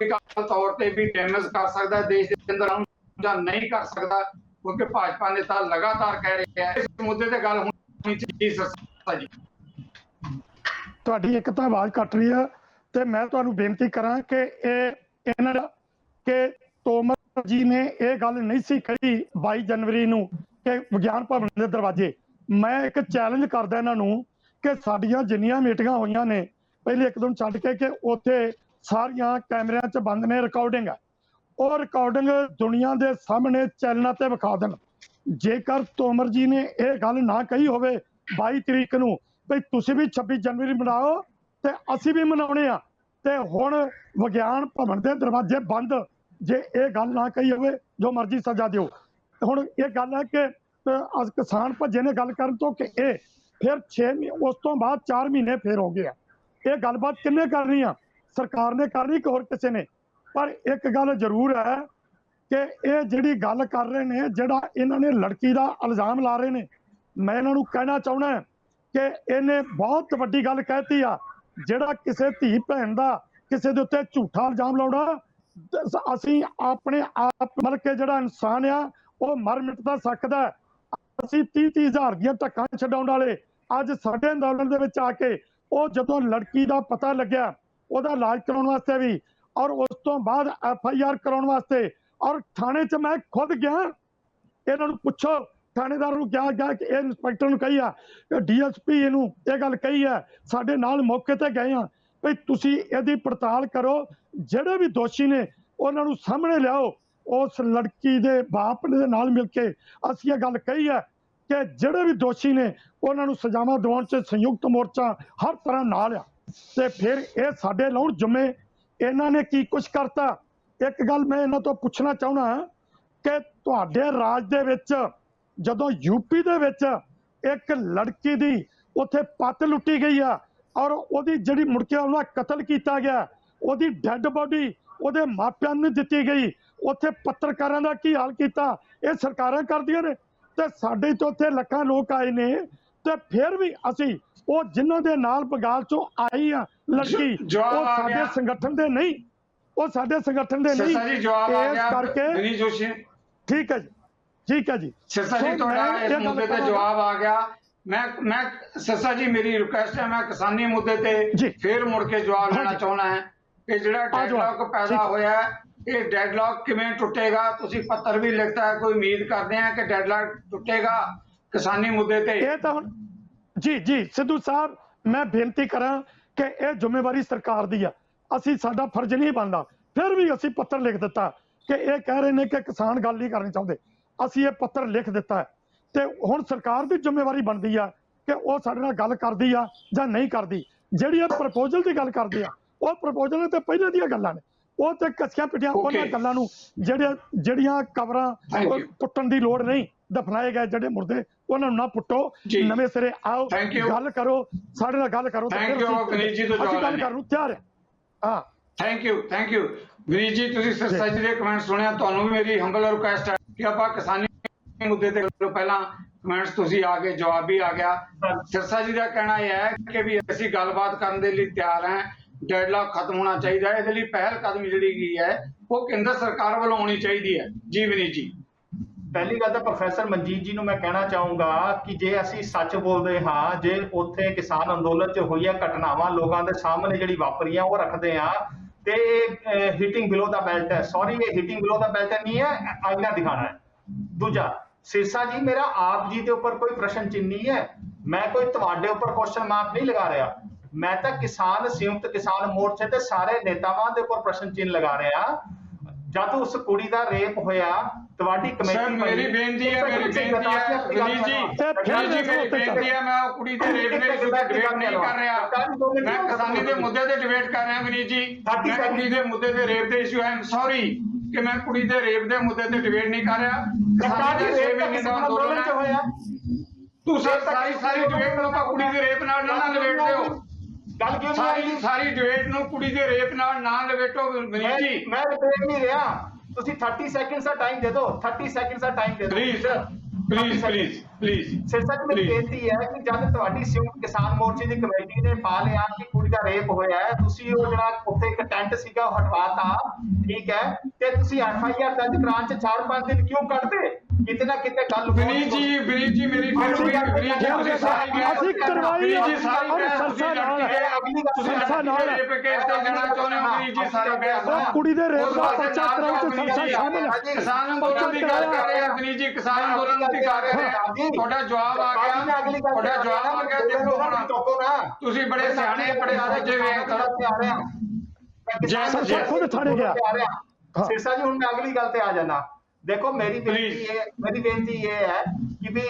ਤੌਰ ਤੇ ਵੀ ਡੈਮੇਜ ਕਰ ਸਕਦਾ ਦੇਸ਼ ਦੇ ਅੰਦਰ ਜਾਂ ਨਹੀਂ ਕਰ ਸਕਦਾ? ਕਿਉਂਕਿ ਭਾਜਪਾ ਨੇਤਾ ਲਗਾਤਾਰ ਕਹਿ ਰਹੇ ਆ ਇਸ ਮੁੱਦੇ ਤੇ ਗੱਲ ਹੋਣੀ ਚਾਹੀਦੀ। ਸਰਸਾ ਜੀ ਤੁਹਾਡੀ ਇੱਕ ਤਾਂ ਆਵਾਜ਼ ਕੱਟ ਰਹੀ ਹੈ ਤੇ ਮੈਂ ਤੁਹਾਨੂੰ ਬੇਨਤੀ ਕਰਾਂ ਕਿ ਇਹਨਾਂ ਦਾ ਕਿ ਤੋਮਰ ਜੀ ਨੇ ਇਹ ਗੱਲ ਨਹੀਂ ਸੀ ਕਹੀ 22 ਜਨਵਰੀ ਨੂੰ ਕਿ ਵਿਗਿਆਨ ਭਵਨ ਦੇ ਦਰਵਾਜ਼ੇ। ਮੈਂ ਇੱਕ ਚੈਲੰਜ ਕਰਦਾ ਇਹਨਾਂ ਨੂੰ ਕਿ ਸਾਡੀਆਂ ਜਿੰਨੀਆਂ ਮੀਟਿੰਗਾਂ ਹੋਈਆਂ ਨੇ ਪਹਿਲੇ ਇੱਕ ਦਿਨ ਛੱਡ ਕੇ, ਕਿ ਉੱਥੇ ਸਾਰੀਆਂ ਕੈਮਰਿਆਂ 'ਚ ਬੰਦ ਨੇ, ਰਿਕਾਰਡਿੰਗ ਹੈ। ਉਹ ਰਿਕਾਰਡਿੰਗ ਦੁਨੀਆ ਦੇ ਸਾਹਮਣੇ ਚੈਨਲਾਂ ਤੇ ਵਿਖਾ ਦੇਣ। ਜੇਕਰ ਤੋਮਰ ਜੀ ਨੇ ਇਹ ਗੱਲ ਨਾ ਕਹੀ ਹੋਵੇ 22 ਤਰੀਕ ਨੂੰ ਵੀ ਤੁਸੀਂ ਵੀ 26 ਜਨਵਰੀ ਮਨਾਓ ਤੇ ਅਸੀਂ ਵੀ ਮਨਾਉਣੇ ਆ, ਤੇ ਹੁਣ ਵਿਗਿਆਨ ਭਵਨ ਦੇ ਦਰਵਾਜ਼ੇ ਬੰਦ, ਜੇ ਇਹ ਗੱਲ ਨਾ ਕਹੀ ਹੋਵੇ ਜੋ ਮਰਜ਼ੀ ਸਜ਼ਾ ਦਿਓ। ਹੁਣ ਇਹ ਗੱਲ ਹੈ ਕਿ ਕਿਸਾਨ ਭੱਜੇ ਨੇ ਗੱਲ ਕਰਨ ਤੋਂ, ਕਿ ਇਹ ਫਿਰ 6 ਮਹੀਨੇ, ਉਸ ਤੋਂ ਬਾਅਦ 4 ਮਹੀਨੇ ਫਿਰ ਹੋ ਗਏ ਆ। ਇਹ ਗੱਲਬਾਤ ਕਿੰਨੇ ਕਰਨੀ ਆ? ਸਰਕਾਰ ਨੇ ਕਰਨੀ ਕਿ ਹੋਰ ਕਿਸੇ ਨੇ? ਪਰ ਇੱਕ ਗੱਲ ਜ਼ਰੂਰ ਹੈ ਕਿ ਇਹ ਜਿਹੜੀ ਗੱਲ ਕਰ ਰਹੇ ਨੇ, ਜਿਹੜਾ ਇਹਨਾਂ ਨੇ ਲੜਕੀ ਦਾ ਇਲਜ਼ਾਮ ਲਾ ਰਹੇ ਨੇ, ਮੈਂ ਇਹਨਾਂ ਨੂੰ ਕਹਿਣਾ ਚਾਹੁੰਦਾ ਕਿ ਇਹਨੇ ਬਹੁਤ ਵੱਡੀ ਗੱਲ ਕਹਿਤੀ ਆ। ਜਿਹੜਾ ਕਿਸੇ ਧੀ ਭੈਣ ਦਾ ਕਿਸੇ ਦੇ ਉੱਤੇ ਝੂਠਾ ਇਲਜ਼ਾਮ ਲਾਉਣਾ, ਅਸੀਂ ਆਪਣੇ ਆਪ ਮਤਲਬ ਕਿ ਜਿਹੜਾ ਇਨਸਾਨ ਆ ਉਹ ਮਰ ਮਿਟ ਤਾਂ ਸਕਦਾ। ਅਸੀਂ 30-30 ਹਜ਼ਾਰ ਦੀਆਂ ਧੱਕਾਂ ਛਡਾਉਣ ਵਾਲੇ ਅੱਜ ਸਾਡੇ ਅੰਦੋਲਨ ਦੇ ਵਿੱਚ ਆ ਕੇ, ਉਹ ਜਦੋਂ ਲੜਕੀ ਦਾ ਪਤਾ ਲੱਗਿਆ ਉਹਦਾ ਇਲਾਜ ਕਰਾਉਣ ਵਾਸਤੇ ਵੀ, ਔਰ ਉਸ ਤੋਂ ਬਾਅਦ FIR ਕਰਾਉਣ ਵਾਸਤੇ, ਔਰ ਥਾਣੇ 'ਚ ਮੈਂ ਖੁਦ ਗਿਆ। ਇਹਨਾਂ ਨੂੰ ਪੁੱਛੋ, ਥਾਣੇਦਾਰ ਨੂੰ ਕਿਹਾ ਗਿਆ ਕਿ ਇਹ ਇੰਸਪੈਕਟਰ ਨੂੰ ਕਹੀ ਆ, DSP ਇਹਨੂੰ ਇਹ ਗੱਲ ਕਹੀ ਹੈ, ਸਾਡੇ ਨਾਲ ਮੌਕੇ ਤੇ ਗਏ ਆ ਵੀ ਤੁਸੀਂ ਇਹਦੀ ਪੜਤਾਲ ਕਰੋ, ਜਿਹੜੇ ਵੀ ਦੋਸ਼ੀ ਨੇ ਉਹਨਾਂ ਨੂੰ ਸਾਹਮਣੇ ਲਿਆਓ। ਉਸ ਲੜਕੀ ਦੇ ਬਾਪ ਦੇ ਨਾਲ ਮਿਲ ਕੇ ਅਸੀਂ ਇਹ ਗੱਲ ਕਹੀ ਹੈ ਕਿ ਜਿਹੜੇ ਵੀ ਦੋਸ਼ੀ ਨੇ ਉਹਨਾਂ ਨੂੰ ਸਜ਼ਾਵਾਂ ਦਿਵਾਉਣ 'ਚ ਸੰਯੁਕਤ ਮੋਰਚਾ ਹਰ ਤਰ੍ਹਾਂ ਨਾਲ ਆ। ਤੇ ਫਿਰ ਇਹ ਸਾਡੇ ਲਾਉਣ ਜੁਮੇ ਇਹਨਾਂ ਨੇ ਕੀ ਕੁਛ ਕਰਤਾ। ਇੱਕ ਗੱਲ ਮੈਂ ਇਹਨਾਂ ਤੋਂ ਪੁੱਛਣਾ ਚਾਹੁੰਦਾ ਕਿ ਤੁਹਾਡੇ ਰਾਜ ਦੇ ਵਿੱਚ ਜਦੋਂ UP ਦੇ ਵਿੱਚ ਇੱਕ ਲੜਕੀ ਦੀ ਉੱਥੇ ਪੱਤ ਲੁੱਟੀ ਗਈ ਆ, ਔਰ ਉਹਦੀ ਜਿਹੜੀ ਮੁੜ ਕੇ ਉਹਦਾ ਕਤਲ ਕੀਤਾ ਗਿਆ, ਉਹਦੀ ਡੈੱਡ ਬੋਡੀ ਉਹਦੇ ਮਾਪਿਆਂ ਨੂੰ ਦਿੱਤੀ ਗਈ, ਉੱਥੇ ਪੱਤਰਕਾਰਾਂ ਦਾ ਕੀ ਹਾਲ ਕੀਤਾ, ਇਹ ਸਰਕਾਰਾਂ ਕਰਦੀਆਂ ਨੇ। ਤੇ ਸਾਡੇ ਤੋਂ ਉੱਥੇ ਲੱਖਾਂ ਲੋਕ ਆਏ ਨੇ, ਤੇ ਫਿਰ ਵੀ ਅਸੀਂ ਉਹ ਜਿਨ੍ਹਾਂ ਦੇ ਨਾਲ ਬਗਾਲ ਚੋਂ ਆਈ ਆ ਲੜਕੀ, ਉਹ ਸਾਡੇ ਸੰਗਠਨ ਦੇ ਨਹੀਂ, ਉਹ ਸਾਡੇ ਸੰਗਠਨ ਦੇ ਨਹੀਂ। ਇਸ ਕਰਕੇ ਠੀਕ ਹੈ ਜੀ, ਠੀਕ ਹੈ ਜੀ ਸਿਰਸਾ ਜੀ, ਤੁਹਾਡਾ ਇਸ ਮੁੱਦੇ ਤੇ ਜਵਾਬ ਆ ਗਿਆ। ਮੈਂ ਸਿਰਸਾ ਜੀ, ਮੇਰੀ ਰਿਕੁਐਸਟ ਹੈ, ਮੈਂ ਕਿਸਾਨੀ ਮੁੱਦੇ ਤੇ ਫਿਰ ਮੁੜ ਕੇ ਜਵਾਬ ਲੈਣਾ ਚਾਹੁੰਦਾ ਹਾਂ ਕਿ ਜਿਹੜਾ ਡੈਡਲੌਕ ਪੈਦਾ ਹੋਇਆ, ਇਹ ਡੈਡਲੌਕ ਕਿਵੇਂ ਟੁੱਟੇਗਾ? ਤੁਸੀਂ ਪੱਤਰ ਵੀ ਲਿਖਤਾ ਹੈ, ਕੋਈ ਉਮੀਦ ਕਰਦੇ ਆ ਕਿ ਡੈਡਲੌਕ ਟੁੱਟੇਗਾ ਕਿਸਾਨੀ ਮੁੱਦੇ ਤੇ? ਇਹ ਤਾਂ ਹੁਣ ਜੀ ਸਿੱਧੂ ਸਾਹਿਬ, ਮੈਂ ਬੇਨਤੀ ਕਰਾਂ ਕਿ ਇਹ ਜ਼ਿੰਮੇਵਾਰੀ ਸਰਕਾਰ ਦੀ ਆ, ਅਸੀਂ ਸਾਡਾ ਫਰਜ਼ ਨਹੀਂ ਬਣਦਾ। ਫਿਰ ਵੀ ਅਸੀਂ ਪੱਤਰ ਲਿਖ ਦਿੱਤਾ ਕਿ ਇਹ ਕਹਿ ਰਹੇ ਨੇ ਕਿ ਕਿਸਾਨ ਗੱਲ ਨਹੀਂ ਕਰਨੀ ਚਾਹੁੰਦੇ, ਅਸੀਂ ਇਹ ਪੱਤਰ ਲਿਖ ਦਿੱਤਾ ਤੇ ਹੁਣ ਸਰਕਾਰ ਦੀ ਜ਼ਿੰਮੇਵਾਰੀ ਬਣਦੀ ਆ ਕਿ ਉਹ ਸਾਡੇ ਨਾਲ ਗੱਲ ਕਰਦੀ ਆ ਜਾਂ ਨਹੀਂ ਕਰਦੀ। ਜਿਹੜੀ ਇਹ ਪ੍ਰਪੋਜ਼ਲ ਦੀ ਗੱਲ ਕਰਦੇ ਆ, ਉਹ ਪ੍ਰਪੋਜ਼ਲ ਤੇ ਪਹਿਲੇ ਦੀਆਂ ਗੱਲਾਂ ਨੇ, ਉਹ ਤੇ ਕੱਚੀਆਂ ਪਿੱਟੀਆਂ ਉਹਨਾਂ ਗੱਲਾਂ ਨੂੰ ਜਿਹੜੀਆਂ ਕਬਰਾਂ ਪੁੱਟਣ ਦੀ ਲੋੜ ਨਹੀਂ, ਦਫਨਾਏ ਗਏ ਜਿਹੜੇ ਮੁਰਦੇ ਉਹਨਾਂ ਨੂੰ ਨਾ ਪੁੱਟੋ, ਨਵੇਂ ਸਿਰੇ ਆਓ, ਗੱਲ ਕਰੋ, ਸਾਡੇ ਨਾਲ ਗੱਲ ਕਰੋ, ਅਸੀਂ ਗੱਲ ਕਰਨ ਨੂੰ ਤਿਆਰ ਹਾਂ। ਥੈਂਕ ਯੂ ਵਿਨੀਤ ਜੀ, ਤੁਸੀਂ ਸਿਰਸਾ ਜੀ ਦੇ ਕਮੈਂਟ ਸੁਣਿਆ। ਤੁਹਾਨੂੰ ਵੀ ਮੇਰੀ ਹੰਬਲ ਰਿਕੁਐਸਟ ਹੈ ਕਿ ਆਪਾਂ ਕਿਸਾਨੀ ਮੁੱਦੇ ਤੇ ਪਹਿਲਾਂ ਕਮੈਂਟਸ ਤੁਸੀਂ ਆ ਗਏ, ਜਵਾਬ ਵੀ ਆ ਗਿਆ। ਸਿਰਸਾ ਜੀ ਦਾ ਕਹਿਣਾ ਇਹ ਹੈ ਕਿ ਵੀ ਅਸੀਂ ਗੱਲਬਾਤ ਕਰਨ ਦੇ ਲਈ ਤਿਆਰ ਹਾਂ, ਡੈਡਲੌਕ ਖਤਮ ਹੋਣਾ ਚਾਹੀਦਾ ਹੈ। ਇਹਦੇ ਲਈ ਪਹਿਲ ਕਦਮੀ ਜਿਹੜੀ ਗਈ ਹੈ ਉਹ ਕੇਂਦਰ ਸਰਕਾਰ ਵੱਲੋਂ ਹੋਣੀ ਚਾਹੀਦੀ ਹੈ। ਜੀ ਵਿਨੀਤ ਜੀ, ਪਹਿਲੀ ਗੱਲ ਤਾਂ ਪ੍ਰੋਫੈਸਰ ਮਨਜੀਤ ਜੀ ਨੂੰ ਮੈਂ ਕਹਿਣਾ ਚਾਹੂੰਗਾ ਕਿ ਜੇ ਅਸੀਂ ਸੱਚ ਬੋਲਦੇ ਹਾਂ, ਜੇ ਉੱਥੇ ਕਿਸਾਨ ਅੰਦੋਲਨ 'ਚ ਹੋਈਆਂ ਘਟਨਾਵਾਂ ਲੋਕਾਂ ਦੇ ਸਾਹਮਣੇ ਜਿਹੜੀ ਵਾਪਰੀਆਂ ਉਹ ਰੱਖਦੇ ਆ, ਤੇ ਇਹ ਹਿਟਿੰਗ ਬਿਲੋ ਦਾ ਬੈਲਟ ਹੈ। ਸੌਰੀ, ਇਹ ਹਿਟਿੰਗ ਬਿਲੋ ਦਾ ਬੈਲਟ ਨਹੀਂ ਹੈ, ਆਈਨਾ ਦਿਖਾਣਾ ਹੈ। ਦੂਜਾ, ਸਿਰਸਾ ਜੀ, ਮੇਰਾ ਆਪ ਜੀ ਦੇ ਉੱਪਰ ਕੋਈ ਪ੍ਰਸ਼ਨ ਚਿੰਨ੍ਹ ਨਹੀਂ ਹੈ, ਮੈਂ ਕੋਈ ਤੁਹਾਡੇ ਉੱਪਰ ਕੁਐਸਚਨ ਮਾਰਕ ਨਹੀਂ ਲਗਾ ਰਿਹਾ। ਮੈਂ ਤਾਂ ਸੰਯੁਕਤ ਕਿਸਾਨ ਮੋਰਚੇ ਤੇ ਸਾਰੇ ਨੇਤਾਵਾਂ ਦੇ ਉੱਪਰ ਪ੍ਰਸ਼ਨ ਚਿੰਨ੍ਹ ਲਗਾ ਰਿਹਾ। ਜਦ ਉਸ ਕੁੜੀ ਦਾ ਰੇਪ ਹੋਇਆ, ਤੁਹਾਡੀ ਕਮੇਟੀ ਮੇਰੀ ਬੇਨਤੀ ਹੈ ਵਿਨੀਤ ਜੀ, ਮੇਰੀ ਬੇਨਤੀ ਹੈ, ਮੈਂ ਉਹ ਕੁੜੀ ਦੇ ਰੇਪ ਦੇ ਇਸ਼ੂ ਤੇ ਡਿਬੇਟ ਨਹੀਂ ਕਰ ਰਿਹਾ, ਮੈਂ ਕਿਸਾਨੀ ਦੇ ਮੁੱਦੇ ਤੇ ਡਿਬੇਟ ਕਰ ਰਿਹਾ। ਵਿਨੀਤ ਜੀ, ਮੈਂ ਕੁੜੀ ਦੇ ਮੁੱਦੇ ਤੇ ਰੇਪ ਦੇ ਇਸ਼ੂ, ਆਈ ਐਮ ਸੌਰੀ ਕਿ ਮੈਂ ਕੁੜੀ ਦੇ ਰੇਪ ਦੇ ਮੁੱਦੇ ਤੇ ਡਿਬੇਟ ਨਹੀਂ ਕਰ ਰਿਹਾ। ਕਿਸਾਨੀ ਦੇ 6 ਮਹੀਨੇ ਦਾ ਅੰਦੋਲਨ ਹੋਇਆ, ਤੁਸੀਂ ਸਾਰੀ ਡਿਬੇਟ ਨੂੰ ਆਪਾਂ ਕੁੜੀ ਦੇ ਰੇਪ ਨਾਲ ਨਾ ਲਪੇਟਦੇ ਹੋ। ਸਾਰੀ ਡਿਬੇਟ ਨੂੰ ਕੁੜੀ ਦੇ ਰੇਪ ਨਾਲ ਨਾ ਲਪੇਟੋ ਵਿਨੀਤ ਜੀ। ਮੈਂ ਡਿਬੇਟ ਨਹੀਂ ਰਿਹਾ, ਤੁਸੀਂ 30 ਸੈਕਿੰਡਸ ਦਾ ਟਾਈਮ ਦੇ ਦਿਓ, 30 ਸੈਕਿੰਡਸ ਦਾ ਟਾਈਮ ਦੇ ਦਿਓ ਪਲੀਜ਼। ਸਿਰਸਾ ਜੀ, ਮੇਰੀ ਬੇਨਤੀ ਹੈ ਕਿ ਜਦ ਤੁਹਾਡੀ ਸੰਯੁਕਤ ਕਿਸਾਨ ਮੋਰਚੇ ਦੀ ਕਮੇਟੀ ਨੇ ਪਾ ਲਿਆ ਕਿ ਕੁੜੀ ਦਾ ਰੇਪ ਹੋਇਆ ਹੈ, ਤੁਸੀਂ ਉਹ ਜਿਹੜਾ ਉੱਥੇ ਇੱਕ ਟੈਂਟ ਸੀਗਾ ਉਹ ਹਟਵਾਤਾ, ਠੀਕ ਹੈ, ਤੇ ਤੁਸੀਂ FIR ਦਰਜ ਕਰਾਉਣ 'ਚ 4-5 ਦਿਨ ਕਿਉਂ ਕੱਢਦੇ? ਕਿਤੇ ਨਾ ਕਿਤੇ ਗੱਲ ਵਿਨੀਤ ਜੀ ਮੇਰੀ ਫਿਰ ਵੀ ਵਿਨੀਤ ਜੀ, ਤੁਸੀਂ ਸਾਰੀ ਅਸੀਂ ਕਰਵਾਈ ਆ, ਤੁਸੀਂ ਸਰਸਾ ਨਾਲ ਰੇਪ ਕੇਸ ਤੇ ਜਾਣਾ ਚਾਹੁੰਦੇ ਹੋ। ਵਿਨੀਤ ਜੀ, ਸਾਰੀ ਬਹਿਸ ਕੁੜੀ ਦੇ ਰੇਪ ਦਾ ਪਰਚਾ ਕਰਾਉਣ 'ਚ ਸਰਸਾ ਸ਼ਾਮਲ ਹੈ। ਕਿਸਾਨ ਅੰਦੋਲਨ ਦੀ ਗੱਲ ਕਰ ਰਹੇ ਹਾਂ ਵਿਨੀਤ ਜੀ, ਕਿਸਾਨ ਅੰਦੋਲਨ ਦੀ ਕਰ ਰਹੇ ਹਾਂ। ਤੁਹਾਡਾ ਜਵਾਬ ਆ ਗਿਆ, ਦੇਖੋ ਹੁਣ ਤੁਸੀਂ ਬੜੇ ਸਿਆਣੇ ਬੜੇ ਸੋਚੇ ਹੋਏ ਆ ਸਿਰਸਾ ਖੁਦ ਥਾਣੇ ਗਿਆ। सिरसा जी, हूँ मैं अगली गल ते आ जाना। देखो मेरी बेनती ये है कि भी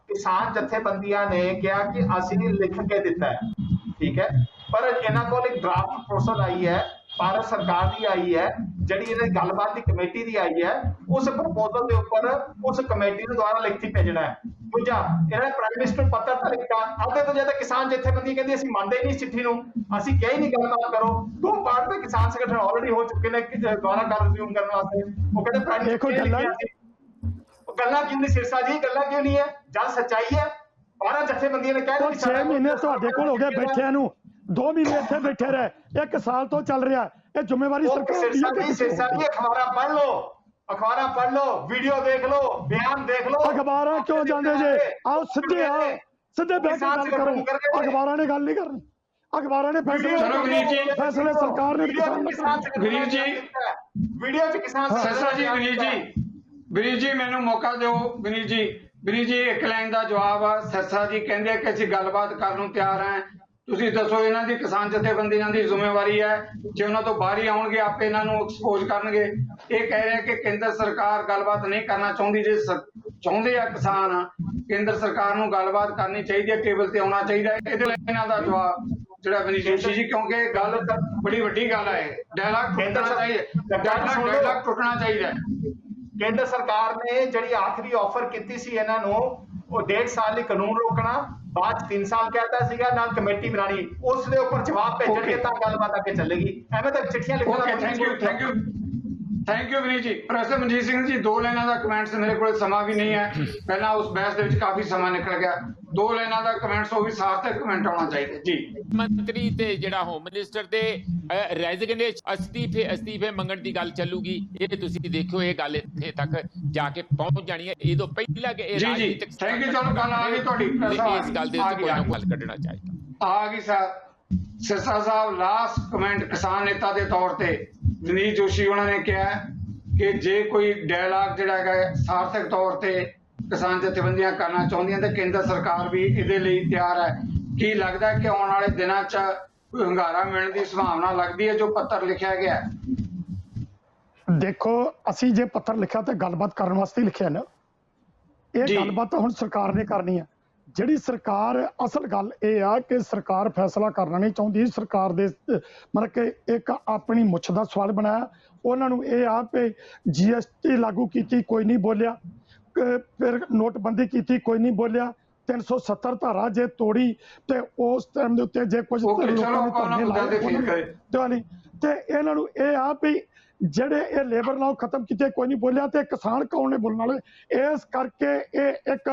किसान जथेबंदियां ने कहा कि असं लिख के दिता है, ठीक है, पर इन्हों को एक ड्राफ्ट प्रोपोजल आई है, भारत सरकार की आई है, जी गलबात की कमेटी की आई है, उस प्रपोजल के उपर उस कमेटी ने द्वारा लिखती भेजना है। दूजा, इन्होंने प्राइम मिनिस्टर पत्र तो लिखा, अद्धे तो ज्यादा किसान जथेबंदी कहती असं मानते ही नहीं चिट्ठी नूं, असं कही नहीं गलबात करो। 2 पार्ट के किसान संगठन ऑलरेडी हो चुके हैं द्वारा गल रिज्यूम करने वास्ते। वो कहते प्राइम मिनिस्टर गल्लां क्यों नहीं सिरसा जी, गल्लां क्यों नहीं है? जब सच्चाई है 12 जथेबंदियों ने कहा 6 महीने ਤੁਹਾਡੇ ਕੋਲ ਹੋ ਗਏ बैठे ਨੂੰ, 2 महीने ਇੱਥੇ बैठे रहे, 1 साल तो चल रहा है, ये जिम्मेवारी सरकार दी है। सिरसा जी अखबारां पढ़ लो, वीडियो देख लो, बयान देख लो। अखबारां क्यों जांदे जे? आओ सीधे आओ, सीधे बैठ के गल करो। अखबारां ने गल नहीं करनी, अखबारां ने फैसले सरकार ने विनीत जी वीडियो च किसान सिरसा जी विनीत जी मैनू मौका दो। विनीत जी एक लाइन का जवाब आ। सिरसा जी कहते कि असं गलबात करने नूं तैयार हैं, ਤੁਸੀਂ दसो इन्हां दी किसान जथेबंदियां दी जिम्मेवारी है, जे उन्हां तो बाहर ही आउणगे आपे इन्हां नूं एक्सपोज करनगे। ये कह रहे हैं कि केंद्र सरकार गलबात नहीं करना चाहुंदी, जे चाहुंदे आ किसान केंद्र सरकार नूं गलबात करनी चाहिए है, टेबल ते आउणा चाहिए। इहदे लई इन्हां दा जवाब जिहड़ा विनीत जोशी जी, क्योंकि गल बड़ी वड्डी गल है, डायलॉग टुटना चाहिए, डायलॉग टुटना चाहिए। केंद्र सरकार ने जिहड़ी आखिरी ऑफर कीती सी इन्हां नूं, वो 1.5 साल ਲਈ कानून रोकना, बाद 3 साल कहता सीगा नाल कमेटी बनानी, उस दे ऊपर जवाब भेजणगे तां गलबात अगे चलेगी। एवें तक चिट्ठियां लिखना। Thank you Vineet ji. Professor Manjeet Singh ji, 2 लाइनां दा कमेंट्स मेरे कोल समा भी नहीं है, पहला उस बहस दे विच काफी समा निकल गया। 2 लाइनां दा कमेंट्स वो भी सार्थक कमेंट होना चाहिए जी। मंत्री ते जिहड़ा होम मिनिस्टर दे रेजिग्नेशन अस्तीफे मंगण दी गल चलूगी, ये तुसीं देखियो ये गल इत्थे तक जाके पहुंच जानी है। ये तो पहला कि ये राजनीतिक थैंक यू। चलो गल आ गई तुहाडी, इस गल दे उत्ते कोई ना कोई हल कढना चाहिए। आ गई सर सिरसा साहब लास्ट कमेंट किसान नेता के तौर पे विनीत जोशी उन्होंने कहा कि जे कोई डायलॉग जिहड़ा है सार्थक तौर पे किसान जथेबंदियां करना चाहुंदियां तो केंद्र सरकार भी इहदे लई तैयार है। की लगता है कि आने वाले दिनों च हंगारा मिलने की संभावना लगती है जो पत्र लिखा गया? देखो असी जे पत्र लिखा तो गलबात करने वास्ते लिखा ना, ये गलबात हुण सरकार ने करनी है। जिहड़ी सरकार असल गल ये आ कि सरकार फैसला करना नहीं चाहती, सरकार दे मतलब कि एक अपनी मुछ का सवाल बनाया। उन्होंने ये आ कि GST लागू की कोई नहीं बोलिया, फिर नोटबंदी की कोई नहीं बोलिया, 370 धारा जे तोड़ी तो उस टाइम के उत्ते जे कुछ इन्हों ये आ भी ਜਿਹੜੇ ਇਹ ਲੇਬਰ ਨਾਲ ਖਤਮ ਕੀਤੇ ਕੋਈ ਨਹੀਂ ਬੋਲਿਆ ਤੇ ਕਿਸਾਨ ਕੌਣ ਨੇ ਬੋਲਣ ਵਾਲੇ। ਇਸ ਕਰਕੇ ਇਹ ਇੱਕ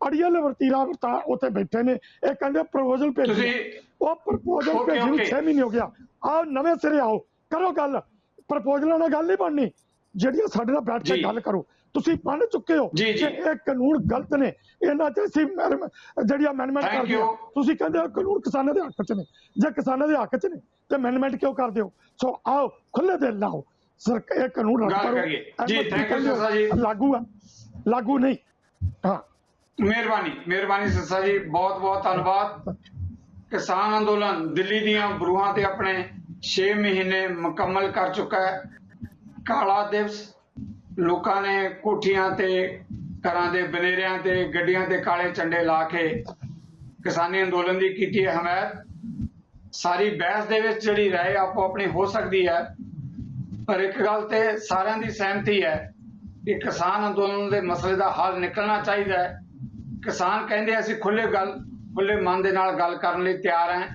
ਅੜੀਅਲ ਵਰਤੀਰਾ ਉੱਥੇ ਬੈਠੇ ਨੇ। ਇਹ ਕਹਿੰਦੇ ਪ੍ਰਪੋਜ਼ਲ ਭੇਜੀ, ਉਹ ਪ੍ਰਪੋਜ਼ਲ ਭੇਜੀ ਨੂੰ 6 ਮਹੀਨੇ ਹੋ ਗਿਆ। ਆਓ ਨਵੇਂ ਸਿਰੇ ਆਓ, ਕਰੋ ਗੱਲ। ਪ੍ਰਪੋਜ਼ਲਾਂ ਨਾਲ ਗੱਲ ਨਹੀਂ ਬਣਨੀ, ਜਿਹੜੀਆਂ ਸਾਡੇ ਨਾਲ ਬੈਠ ਕੇ ਗੱਲ ਕਰੋ। ਤੁਸੀਂ ਮੰਨ ਚੁੱਕੇ ਹੋ ਕਿ ਇਹ ਕਾਨੂੰਨ ਗਲਤ ਨੇ, ਇਹਨਾਂ ਤੇ ਅਸੀਂ ਜਿਹੜੀ ਅਮੈਂਡਮੈਂਟ ਕਰਦੇ ਹੋ। ਤੁਸੀਂ ਕਹਿੰਦੇ ਹੋ ਕਾਨੂੰਨ ਕਿਸਾਨਾਂ ਦੇ ਹੱਕ 'ਚ ਨੇ, ਜੇ ਕਿਸਾਨਾਂ ਦੇ ਹੱਕ 'ਚ ਨੇ ਤੇ ਅਮੈਂਡਮੈਂਟ ਕਿਉਂ ਕਰਦੇ ਹੋ? ਸੋ ਆਓ ਖੁੱਲੇ ਦਿਲ ਨਾਲ सरकार कानून लागू है, लागू नहीं। हाँ मेहरबानी सिरसा जी, बहुत बहुत धन्यवाद। किसान अंदोलन दिल्ली दियां बरूहां ते अपने 6 महीने मुकम्मल कर चुका है। काला दिवस लोकां ने कोठियां ते घरां दे बनेरियां ते गड्डियां ते काले झंडे ला के किसानी अंदोलन दी कीती है हमायत। सारी बहस दे विच जिहड़ी राय आपो अपनी हो सकती है, पर एक गल ते सारियां दी सहमति है कि किसान अंदोलन के मसले का हल निकलना चाहिए। किसान कहते असीं खुले मन दे नाल गल करन लई तैयार हैं,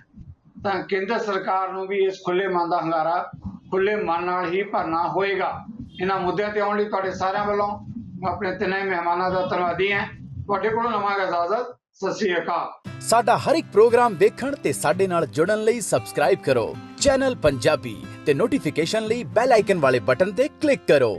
तो केंद्र सरकार नूं भी इस खुले मन का हंगारा खुले मन नाल ही भरना होएगा। इन्हां मुद्दों ते आउण लई तुहाडे सारिआं वल्लों अपने तिन्ने मेहमानां दा धन्नवादी हैं। तुहाडे कोलों लवांगा इजाजत। सत श्री अकाल। साडा हर एक प्रोग्राम देखण ते साडे नाल जुड़न लई सबसक्राइब करो चैनल पंजाबी ते नोटिफिकेशन लई बेल आइकन वाले बटन ते क्लिक करो।